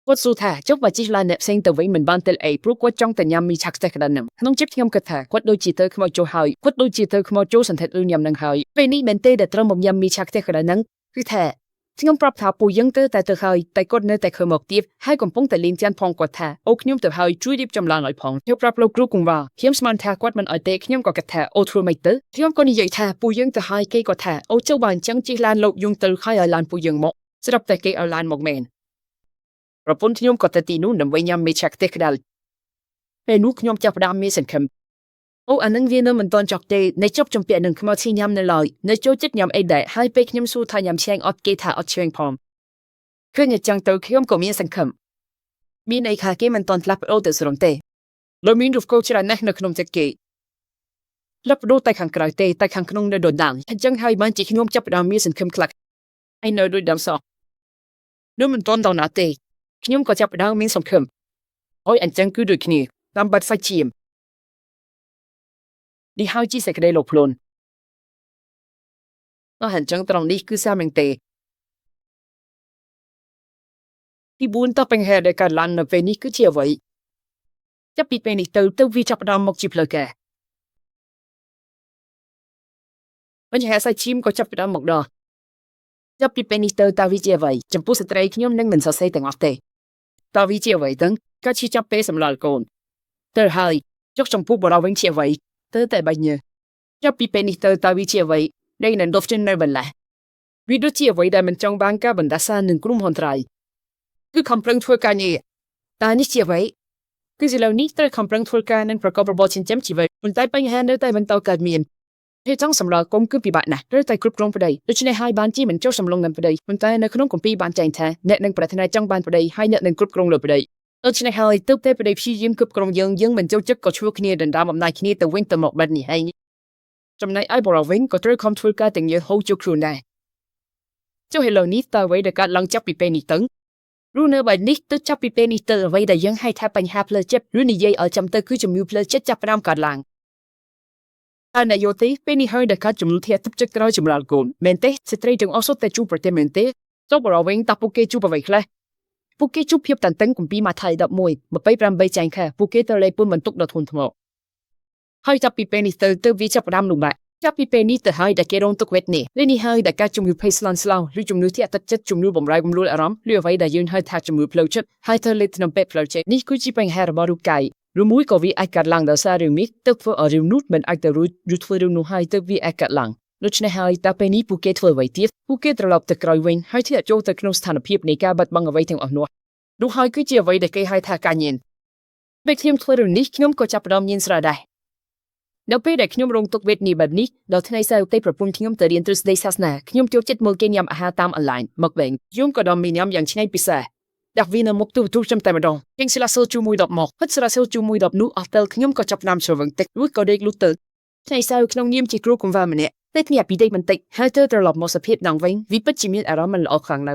តគាត់សួរថាចុះបើជិះឡានអ្នកផ្សេងទៅវិញមិនបានទៅអីព្រោះគាត់ចង់តែញ៉ាំមីឆាខ្ទះក្ដាល់នឹងក្នុងចិត្តខ្ញុំគិតថាគាត់ដូចជាទៅខ្មោចចូលហើយគាត់ដូចជាទៅខ្មោចចូលសន្ធិដ្ឋឬញ៉ាំនឹងហើយពេលនេះមែនទេដែលត្រូវមកញ៉ាំមីឆាខ្ទះក្ដាល់នឹងគឺថាខ្ញុំប្រាប់ថាពូយើងទៅតែទៅហើយតែគាត់នៅតែខើមកទៀតហើយកំពុងតែលេងចានផងគាត់ថាអូខ្ញុំទៅហើយជួយរៀបចំឡានឲ្យផងខ្ញុំប្រាប់លោកគ្រូកង្វល់ខ្ញុំស្មានថាគាត់មិនឲ្យទេខ្ញុំក៏គិតថាអូធ្វើមិនទៅខ្ញុំក៏និយាយថាពូយើងទៅហើយគេក៏ថាអូចុះបើអញ្ចឹងជិះឡានលោកយងទៅហើយឲ្យឡានពូយើងមកស្រាប់តែគេឲ្យឡានមកមែនប្រពន្ធខ្ញុំក៏ទៅទីនោះដើម្បីញ៉ាំមីឆាខ្ទះក្ដាល់ពេលនោះខ្ញុំចាប់ផ្ដើមមានសង្ឃឹមអូអានឹងវានៅមិនទាន់ចប់ទេនៅជប់ចំពាក់នឹងខ្មោចឈីញ៉ាំនៅឡើយនៅចូលចិត្តញ៉ាំអីដែរហើយពេលខ្ញុំសួរថាញ៉ាំឆ្ងាញ់អត់គេថាអត់ឆ្ងាញ់ផងឃើញអញ្ចឹងទៅខ្ញុំក៏មានសង្ឃឹមមានន័យថាគេមិនទាន់ផ្លាស់ប្ដូរទៅស្រុងទេលើមានរូបកោច្រើនណាស់នៅក្នុងចិត្តគេ รับรู้แต่ขังกลายเตแต่ขังขนมในโดดดังจังให้บ้านจีขนมจับดาวมีสินคมคลักไอเนอร์ด้วยดำสอบนู่นมันต้นดาวนาเตขนมก็จับดาวมีสมคมโอ้ยอันจังคือด้วยขณีตามบัดไฟจีมดีhowจีเสกได้หลบพลนก็หันจังตรงนี้คือสามังเตที่บุญต่อเป็นเหตุในการลันในเวนี้คือเชียวไว้จะปิดเป็นอีกตัววิจับดาวมกจีเพลแกมันจะหาใส่ชิมก็จับดาวมกดอจะปิดเป็นอีกตัวตาวิเจียไว้จำผู้สตรีขยมนั่งเหมือนสาวเซตังออกเตตาวิเจียไว้ตั้งก็ชี้จับเป้สำหรับโกนเตอร์ไฮยกจำผู้บราวิงเชียไว้เตอร์แต่ใบเนื้อจะปิดเป็นอีกตัวตาวิเจียไว้ได้นั่นดฟจนในบันละวิดูเจียไว้ได้มันจงบางกาบันดาซาหนึ่งกลุ่มหอนไตรคือคำพลังทั่วกันนี่ตานี่เจียไว้คือสิเหล่านี้เตอร์คำพลังทั่วกันนั้นประกอบระบบชินเจมจีไว้บนใต้ปัญหาเนื้อใต้บรรเทาการเมียนให้จ้องสำหรับกรมคือปีบัตนะเนื้อใต้กรุบกรองประเดี๋ยวโดยเฉพาะให้บ้านจีเหมือนเจ้าสำรองเงินประเดี๋ยวบนใต้ในขนมของปีบ้านใจแท้เนื้อหนึ่งประธานจ้องบ้านประเดี๋ยวให้เนื้อหนึ่งกรุบกรองเลยประเดี๋ยวโดยเฉพาะให้ตุ๊กเต้ประเดี๋ยวพี่ยิ้มกรุบกรองยังเหมือนเจ้าจักก็ช่วยขี้เดินดามอำนาจขี้แต่วิ่งตมอกบัดนี่ให้จำในไอ้บราวิ่งก็เตอร์คำทั่วกันแต่งเยอะหูจุกครูได้เจ้าเห็นเหล่านี้ตาไว้เด็กการลังจับปีเป็นอีกตั้งรู้เนื้อใบนี้ตึ๊ดจับปีเป็นอีกเตอไว้ได้ยังให้แทบปัญหาเพลเจ็บรู้นี่ยัยเอาจำเตอคือจมูกเพลเจ็บจับรำการลังอันนายโยตีเป็นนี่ให้เด็กการจมูกเทียบจักรจมูกลาโกนเมนเต้สตรีจึงเอาสุดแต่จูประเทศเมนเต้เจ้าบราวิ่งตาปุกเกจูไปไว้เลยปุกเกจูเพียบตันตั้งกุมปีมาไทยดับมวยมาไปปรำใบใจแค่ปุกเกเตอเลยปุ่นมันตุกดทุนทมให้จับปีเป็นอีกเตอวิจับรำลงไปจับปีเป็นนี่เตอให้เด็กเกรงตุกเวทนี่และนี่ให้เด็กการจมูกเพลสลันสลาวหรือจมูกที่ตัดจัดจมูกบ่มไรบ่มรู้อารมณ์เลือกไว้ได้ยืนให้แทจมูกเพลชัดให้เธอเล็ดนำเป็ดเพลชัดนี่คือจีเป็นแฮร์บารุไก่รู้มุ้ยก็วิไอกัดลังเดาซาเรื่องมิกตึกฟื้นเรื่องนู้ดเป็นไอเตอรู้ฟื้นเรื่องนู้ให้ตึกวิไอกัดลังลุชในให้ตาเป็นนี่ภูเก็ตฟื้นไว้ที่ภูเก็ตตลอดตะกรอยเวงให้ที่โจตะขนมสถานเพียบในการบัดบังเอาไว้ถึงอ่อนนัวดูให้คือจีไว้เด็กให้แทการยินเบกทีมฟื้นเรื่องนี้ขนมก็จับดอมยินสระได้เดี๋ยวไปเด็กขยมลงตกเวทนี้แบบนี้เราทนายเซลเตปรับปรุงขยมเตรียนตรุษได้ศาสนาขยมเที่ยว7 โมงเกณฑ์ยำอาหารตามออนไลน์มักเบ่งขยมก็ดอมมียำอย่างเช่นพิเศษดักวีนมุกตู้จำแต่มาดองยังสละเซลจูมวยดอกหมอกพัดสละเซลจูมวยดอกนู้อัลเตลขยมก็จับน้ำเชื่อวังเต็กรู้ก็เด็กรู้เติร์ทนายเซลขนมยิ้มจีกรูกุมว่ามันเนี่ยเต็กเนี่ยปีได้มันเต็กให้เธอตลอดมอสเพดดังเวงวิปัจจิมีอารมณ์มันออกข้างใน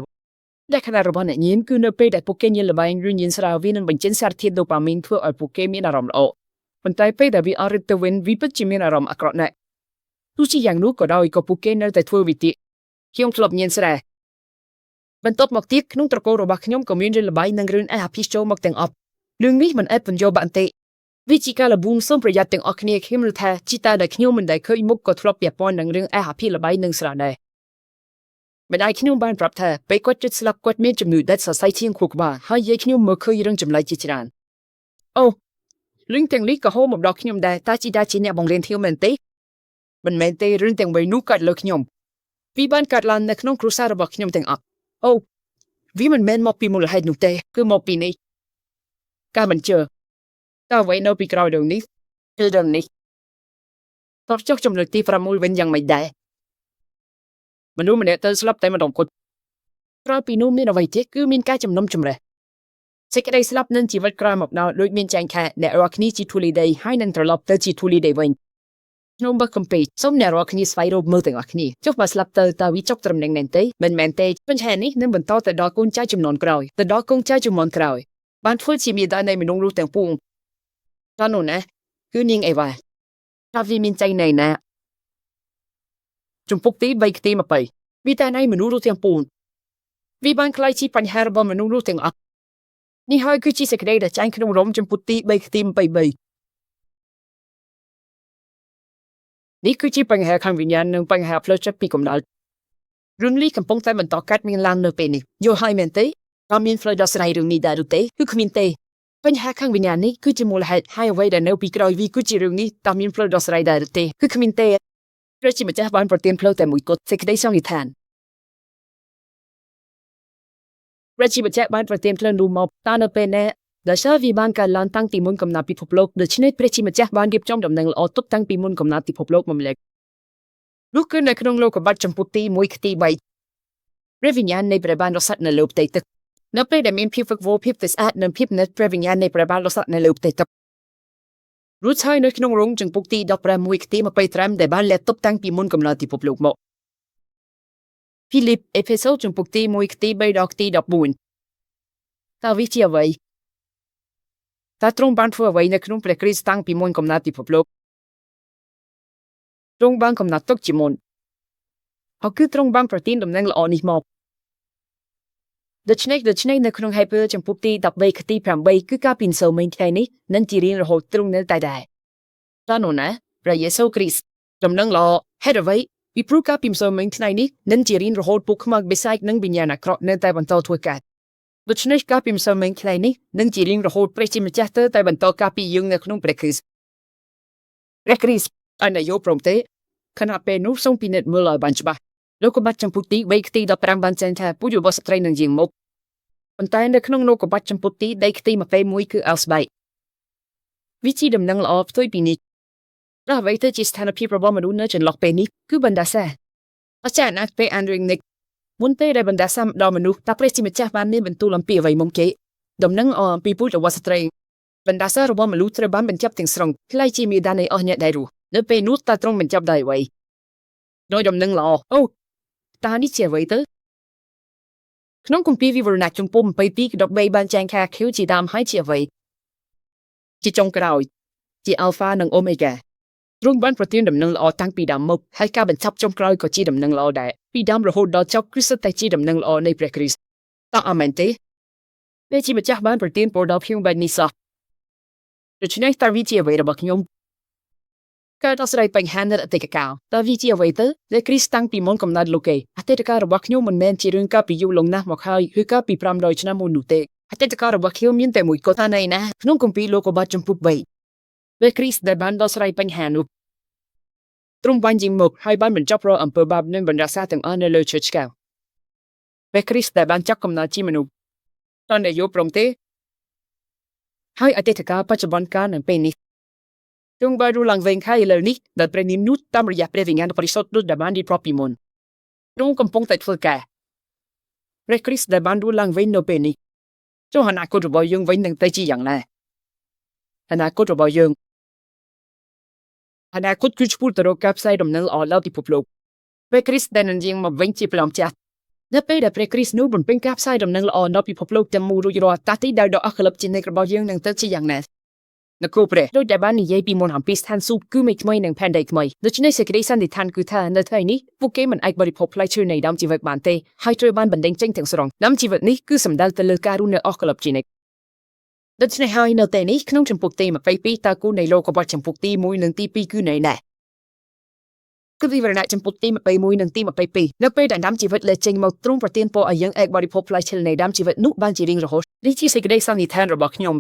ได้ขนาดระบายเนี่ยยิ้มคือเนื้อไปแต่โปเกนยินระบายรุ่นยินสระวีนันเป็นเจนสารที่โดปามีนเพื่อเอาโปเกมีอารมณ์ออกมันใจไปแต่วิอาริตเวนวิปัจจิมีอารมณ์อักระเนี่ยทุกสิ่งอย่างนู้ก็ได้ก็โปเกนนั่นแต่ทั่ววิติขยมทลบยินสระบรรทบหมกติ๊กนุ่งตะโกรบักขยมก็มีเรื่องระบายนังเรื่องไอ้พิชโจหมกแต่งอับเรื่องนี้มันแอบเป็นโยบันเตวิจิการระบุงส่งประหยัดแต่งออกเนี่ยขยมรู้แท้จิตาได้ขยมมันได้เคยมุกก็ทลบเปียปอนนังเรื่องไอ้พิระบายนังสระได้ไม่ได้ขยมบ้านปรับแท้ไปกดจุดสลับกดเมียจมูกได้สดใสเที่ยงคุกบ่าให้ยัยขยมเมื่อเคยเรื่องจำไรจิตรานโอ้เรื่องแต่งนี้ก็โหมดดอกขยมได้ตาจิดาจีเนี่ยบงเรียนเที่ยวเมนเตมันเมนเตเรื่องแต่งไว้นู้กัดเลิกขยมวิบ้านกัดลานในขนมครูซาระบอกขยมแต่งอับโอ้วิมันเมนมอปีมูลให้หนุ่มเตคือมอปีนี้การมันเจอตาไว้นปีกราวเดี๋ยวนี้เดี๋ยวนี้ตอนจกจำเลยตีประมูลเว้นยังไม่ได้มันรู้มันเนี่ยเตอสลับแต่มันต้องกดกราวปีนู้มีอะไรเจ๊คือมีการจำนำจำเลยเช็คได้สลับนั่นจีวัดกรามออกนาโดยมีแจงแค่ในรักนี้จีทุลีได้ให้นั่นตลอดเตอจีทุลีได้เว้นน้องบักคอมเพลสมในรักนี้สไฟโรมือแต่รักนี้จกมาสลับเตอตาวิจกตรมแดงแดงเตมันแมนเตเป็นแค่นี้นั่นบนโต๊ะแต่ดอกกุ้งใจจำนวนกราวแต่ดอกกุ้งใจจำนวนกราวบ้านพูดชีมีได้ในมันน้องรู้แต่งปุ่งตอนนู้นนะคือนิ่งไอ้ว่าถ้าวิมีใจในนะจุ่มปุกตีใบตีมาไปวิแต่ในมันรู้แต่งปุ่งวิบ้านใครชีปัญหาระบมันน้องรู้แต่งอักนี่ให้คือชีสกได้แต่ใจขนมร้มจุ่มปุกตีใบตีมาไปใบนี่คือจีปัญหาทางวิญญาณหนึ่งปัญหาเพลชปีกำนัดรุ่นนี้กำปงแต่มันต่อกัดมีลานเนเป็นนี่โยไฮเมนเต้การมีนฟลอดัสไรเรื่องนี้ได้ดูเต้คือขมินเต้ปัญหาทางวิญญาณนี้คือจะมูลเหตุให้ไว้แต่เนื้อปีกรอยวีคือจีเรื่องนี้ตามมีนฟลอดัสไรได้ดูเต้คือขมินเต้เรื่องที่มันจะบ้านประเทศเพลแต่มุยกดเสกได้ช่องอีแทนเรื่องที่มันจะบ้านประเทศเพลดูมอบตาเนเป็นแน่เดชวิบานการลานตั้งตีมุนกำนาปิภพโลกเดชนิดเปรชิมจ้าบ้านเก็บจอมดำเนินออตุบตั้งปีมุนกำนาปิภพโลกมันเล็กลูกขึ้นในขนมโลกบัดจำปุตีมวยคตีใบเรวิญญาณในประบาลรสัตในโลกเตตึกนับไปแต่มีพิฟกโวพิฟติสอาดนำพิฟเนตเรวิญญาณในประบาลรสัตในโลกเตตึก รู้ใช่ในขนมรงจึงปกติดอกแปรมวยคติมาไปแตรมแต่บ้านและตบตั้งปีมุนกำลังติปปลูกหมกฟิลิปเอเฟโซจึงปกติมวยคติใบดอกตีดอกบุญตาวิเชียไว้ตาตรงบ้านทั่วไว้ในขนมเปรคริสตั้งปีมุนกำลังติปปลูกตรงบ้านกำลังตกจิมุนเขาคือตรงบ้านประตีนดำเนินละออนิมอบดัชนีในขนมไฮเปอร์จึงปกติดอกใบคติพรำใบคือกาปินโซเมนไทนี้นั่นจีรินระหดตรงนั้นตายได้ตอนนั้นพระเยซูคริสต์ดำเนินละเฮดเอาไว้วิปรุกาปิมโซเมนไทนี้นั่นจีรินระหดปุกมักเบสายนั่งบิญญาณเคราะห์นั่นแต่บรรเทาทั่วกันดัชนีกาปิมโซเมนไทนี้นั่นจีรินระหดประชิมจัตเตอร์แต่บรรเทากาปิยุงในขนมเปรคริสอันนายโยปรมเตขณะเป็นนุส่งปีเน็ตเมื่อลอยบัญชบะแล้วก็บัดจำปุติไว้คติดับปรางบันเซนแทผู้อยู่บนสตรีนังยิงมกคนตายในขนมโลกบัดจำปุติได้คติมาเป็นมวยคืออัลสไบวิธีดำเนินละออฟตัวปีนี้เราไว้เธอจิสถานพิประบอมาดูเนื้อจนล็อกเป็นนี้คือบรรดาแซ่อาจารย์นักเป็นอันริงนิกมุนเต้ได้บรรดาซ้ำดอมนุษย์ตาเปรสิมิจ้าบ้านนี้บรรทุลำปีไว้มงเกดำเนินปีพูดจากวัสตรีบรรดาแซ่ระบอมาดูเธอบ้านบรรจับถึงสรงคล้ายจีมีดานในอ้อเนี่ยได้รู้เนื้อเป็นนุษย์ตาตรงบรรจับได้ไว้โดยดำเนินละโอ้ตานี่เสียไว้เตอขนมกุมปีวิวรณาจงปุ่มไปปีกดอกใบบันแจงแค่คิ้วจีดำให้เสียไว้จีจงกระเอาจีอัลฟาหนึ่งโอเมก้ารุ่งบ้านประเทศดำเนินละอตั้งปีดำมกให้การบรรทับจงกระเอาก็จีดำเนินละอได้ปีดำระหดดอเจ้าคริสต์แต่จีดำเนินละอในพระคริสต์ต่ออามันเตเวจีมาจากบ้านประเทศปอดอพิวบันนิสาโดยเฉพาะตาวิจิไว้ระบักยมการตัดสินไปหันในเตกาวตาวิจิไว้เตอและคริสต์ตั้งปีมอนกำนัดโลเกอัตเตการระบักยมมันแมนจีรุนกาปียูลงนะมอกให้คือกาปีพรำดอยชนะมูนุเตอัตเตการระบักยมยันแต่มวยกตาในนะขนมกุมปีโลกบัดจมปุบใบและคริสต์ได้บ้านตัดสินไปหันอุตรงบ้านจิงมกให้บ้านบรรจับรออำเภอบาบนั้นบรรดาซาถึงอันในเลเชชแกวและคริสต์ได้บ้านจักกำนัดจีมนุตอนเดียวปรมเตให้อัตเตการปัจจุบันการนั้นเป็นนี้จงบารูหลังเวงไข่เลยนี่ดัดประนิมนุษตามระยะประวิงานปริสดดุดดับบ้านดีพรอปิมอนตรงกำปงแต่ฝึกแก่เรคริสดับบ้านดูหลังเวนโนเป็นนี่เจ้าหนาคตระบายงเวนหนึ่งแต่จีอย่างแน่หนาคตระบายงหนาคตคือพูดตระกับใส่ดำเนินอ่อนแล้วที่พบโลกเรคริสดันยิงมาเวนจีปลอมจัดนับไปแต่เรคริสนู้บนเป็นกับใส่ดำเนินอ่อนแล้วที่พบโลกจมูรุยรอตัดที่ดาวดอกอัคลบจินในกระบายงหนึ่งแต่จีอย่างแน่นักกูเปรโดยแต่บ้านนี้ยัยปีมอนหามปีสทันซูกูไม่ทำไมหนังแผ่นใดทำไมโดยที่ในเสกได้สันติทันกูท่าในไทยนี้พวกเกมันไอบริภพไล่ชื่อในดำจีวักบานเตให้ช่วยบ้านบันเดงเจงถึงสรองดำจีวักนี้คือสำดัลตะเลการุณเนออกกลับจีเนกโดยที่ในไฮเนอเตนี้ขนมจมปุกเตมาไปปีตากูในโลกบัดจมปุกตีมวยหนึ่งตีปีกูในแน่ก็ที่วันนั้นจมปุกตีมาไปมวยหนึ่งตีมาไปปีนักไปแต่ดำจีวักเลยเจงมาตรงประเทศพออายังเอกบริภพไล่ชื่อในดำจีวักนุบ้านจีริงระหดดิที่เสกได้สันติทันระบอกยม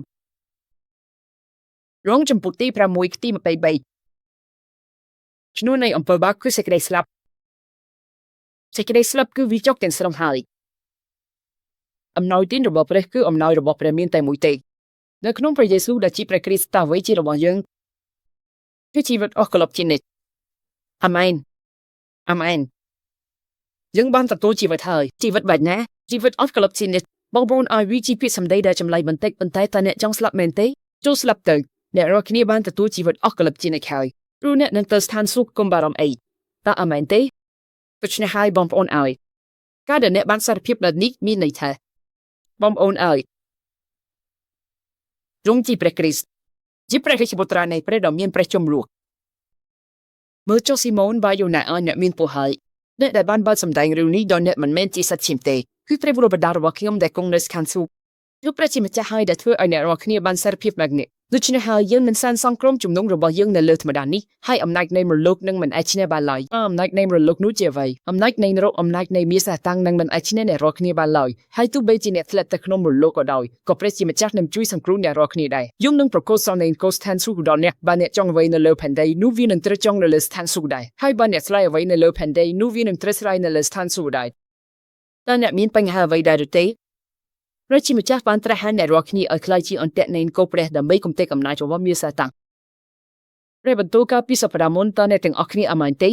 ร้องจมปุตีพระมวยคติมาไปใบชนวนในอำเภอบักคือเสกได้สลับคือวิจกเต็นสลัมหายอำนาจดินระบบเรคืออำนาจระบบเรมีนแต่มวยเตในขนมพระเยซูดัชชีพระคริสต์ตาไว้จีระวังยังคือชีวิตออกกลับจินเนตอาเมนยังบ้านตัดตัวชีวิตเฮยชีวิตแบบนี้ชีวิตออกกลับจินเนตบางบนไอวิจิพิสำได้ได้จำไลบันเตบันไตตาเนจังสลับเมนเตโจสลับเตงเนี่ยเราคิดบ้านตัวชีวิตออกกลับจีนแค่รู้เนี่ยนั่นตัวสถานสุขกุมบารมเอตาอเมนเตตัวชนะหายบอมปอนไอการเดินเนี่ยบ้านสารพิบแบบนี้มีในเธอบอมปอนไอจงจีประคริสจีประคริสบุตรในประดมมีนประชมลูกเมื่อเจ้าซิโมนบายอยู่ในอันเนี่ยมีนผู้หายเนี่ยแต่บ้านสำแดงเรื่องนี้โดนเนี่ยมันเมนจีสัตชิมเตคือเทรบุรบดารวะคิมเด็กคงเนสคันสุยุประชิมจะให้เด็ดเพื่อไอเนี่ยเราคิดบ้านสารพิบแบบนี้ดูชนะหายังมันสั้นสังคมจุ่มนงระบายยังในเลือดธรรมดานี้ให้อำนาจในมรดกนั่งมันไอชิเนบาลอยอำนาจในมรดกนู้เจวัยอำนาจในนรกอำนาจในมีสตังนั่งมันไอชิเนเนี่ยรอคณีบาลอยให้ตู้เบจิเนตเล็ดตะขนมมรดกก็ได้ก็ประชิมจักนำจุยสังครูเนี่ยรอคณีได้ยุ่งนึงประโคสอนในโคสแทนสุกดอนเนี่ยบ้านเนี่ยจ้องไว้ในเลือดแผ่นใดนูวีนึงตระจ้องในเลือดแทนสุกได้ให้บ้านเนี่ยสลายไว้ในเลือดแผ่นใดนูวีนึงตระสลายในเลือดแทนสุกได้ตอนเนี่ยมีปัญหาไว้ได้หรือเตเราชิมจากบ้านตระหันในรอกนี้เอาคลายจีอันเตะในก็เปรย์ดำไม่กุมเตะกำนายจว่ามีสตังเรื่องบรรทุกกับพิศพรามอนตอนเนี่ยถึงอักนี้อามันเตะ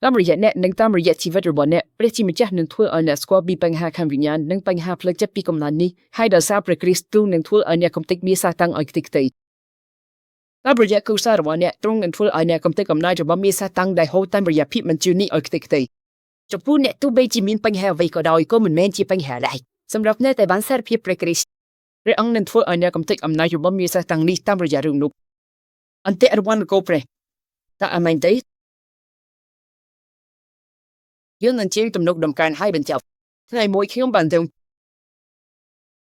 ตามระยะเนี่ยหนึ่งตามระยะชีวิตระบอบเนี่ยเราชิมจากหนึ่งทั่วอันเนี่ยสกว่ามีปัญหาคำวิญญาณหนึ่งปัญหาเพลิดเพลินปีกำนันนี้ให้ดาซาประคริสต์หนึ่งทั่วอันเนี่ยกุมเตะมีสตังอันติกเตะ តាមរយៈគូសាររបស់អ្នកទ្រង់នឹងធ្វើឲ្យអ្នកកំទេចកំណាយរបស់មេសាតាំងដែលហូរតាមរយៈភាពមិនជឿនេះឲ្យខ្ទេចខ្ទីចំពោះអ្នកទោះបីជាមានបញ្ហាអ្វីក៏ដោយក៏មិនមែនជាបញ្ហាដែរសម្រាប់អ្នកដែលបានសារភាពព្រះគ្រីស្ទព្រះអង្គនឹងធ្វើឲ្យអ្នកកំទេចអំណាចរបស់មេសាតាំងនេះតាមរយៈរឿងនោះអន្តិរវ័នគោព្រះតើអាមែនទេយើងនឹងជាទំនុកដំកើងឲ្យបញ្ចប់ថ្ងៃមួយខ្ញុំបានទៅ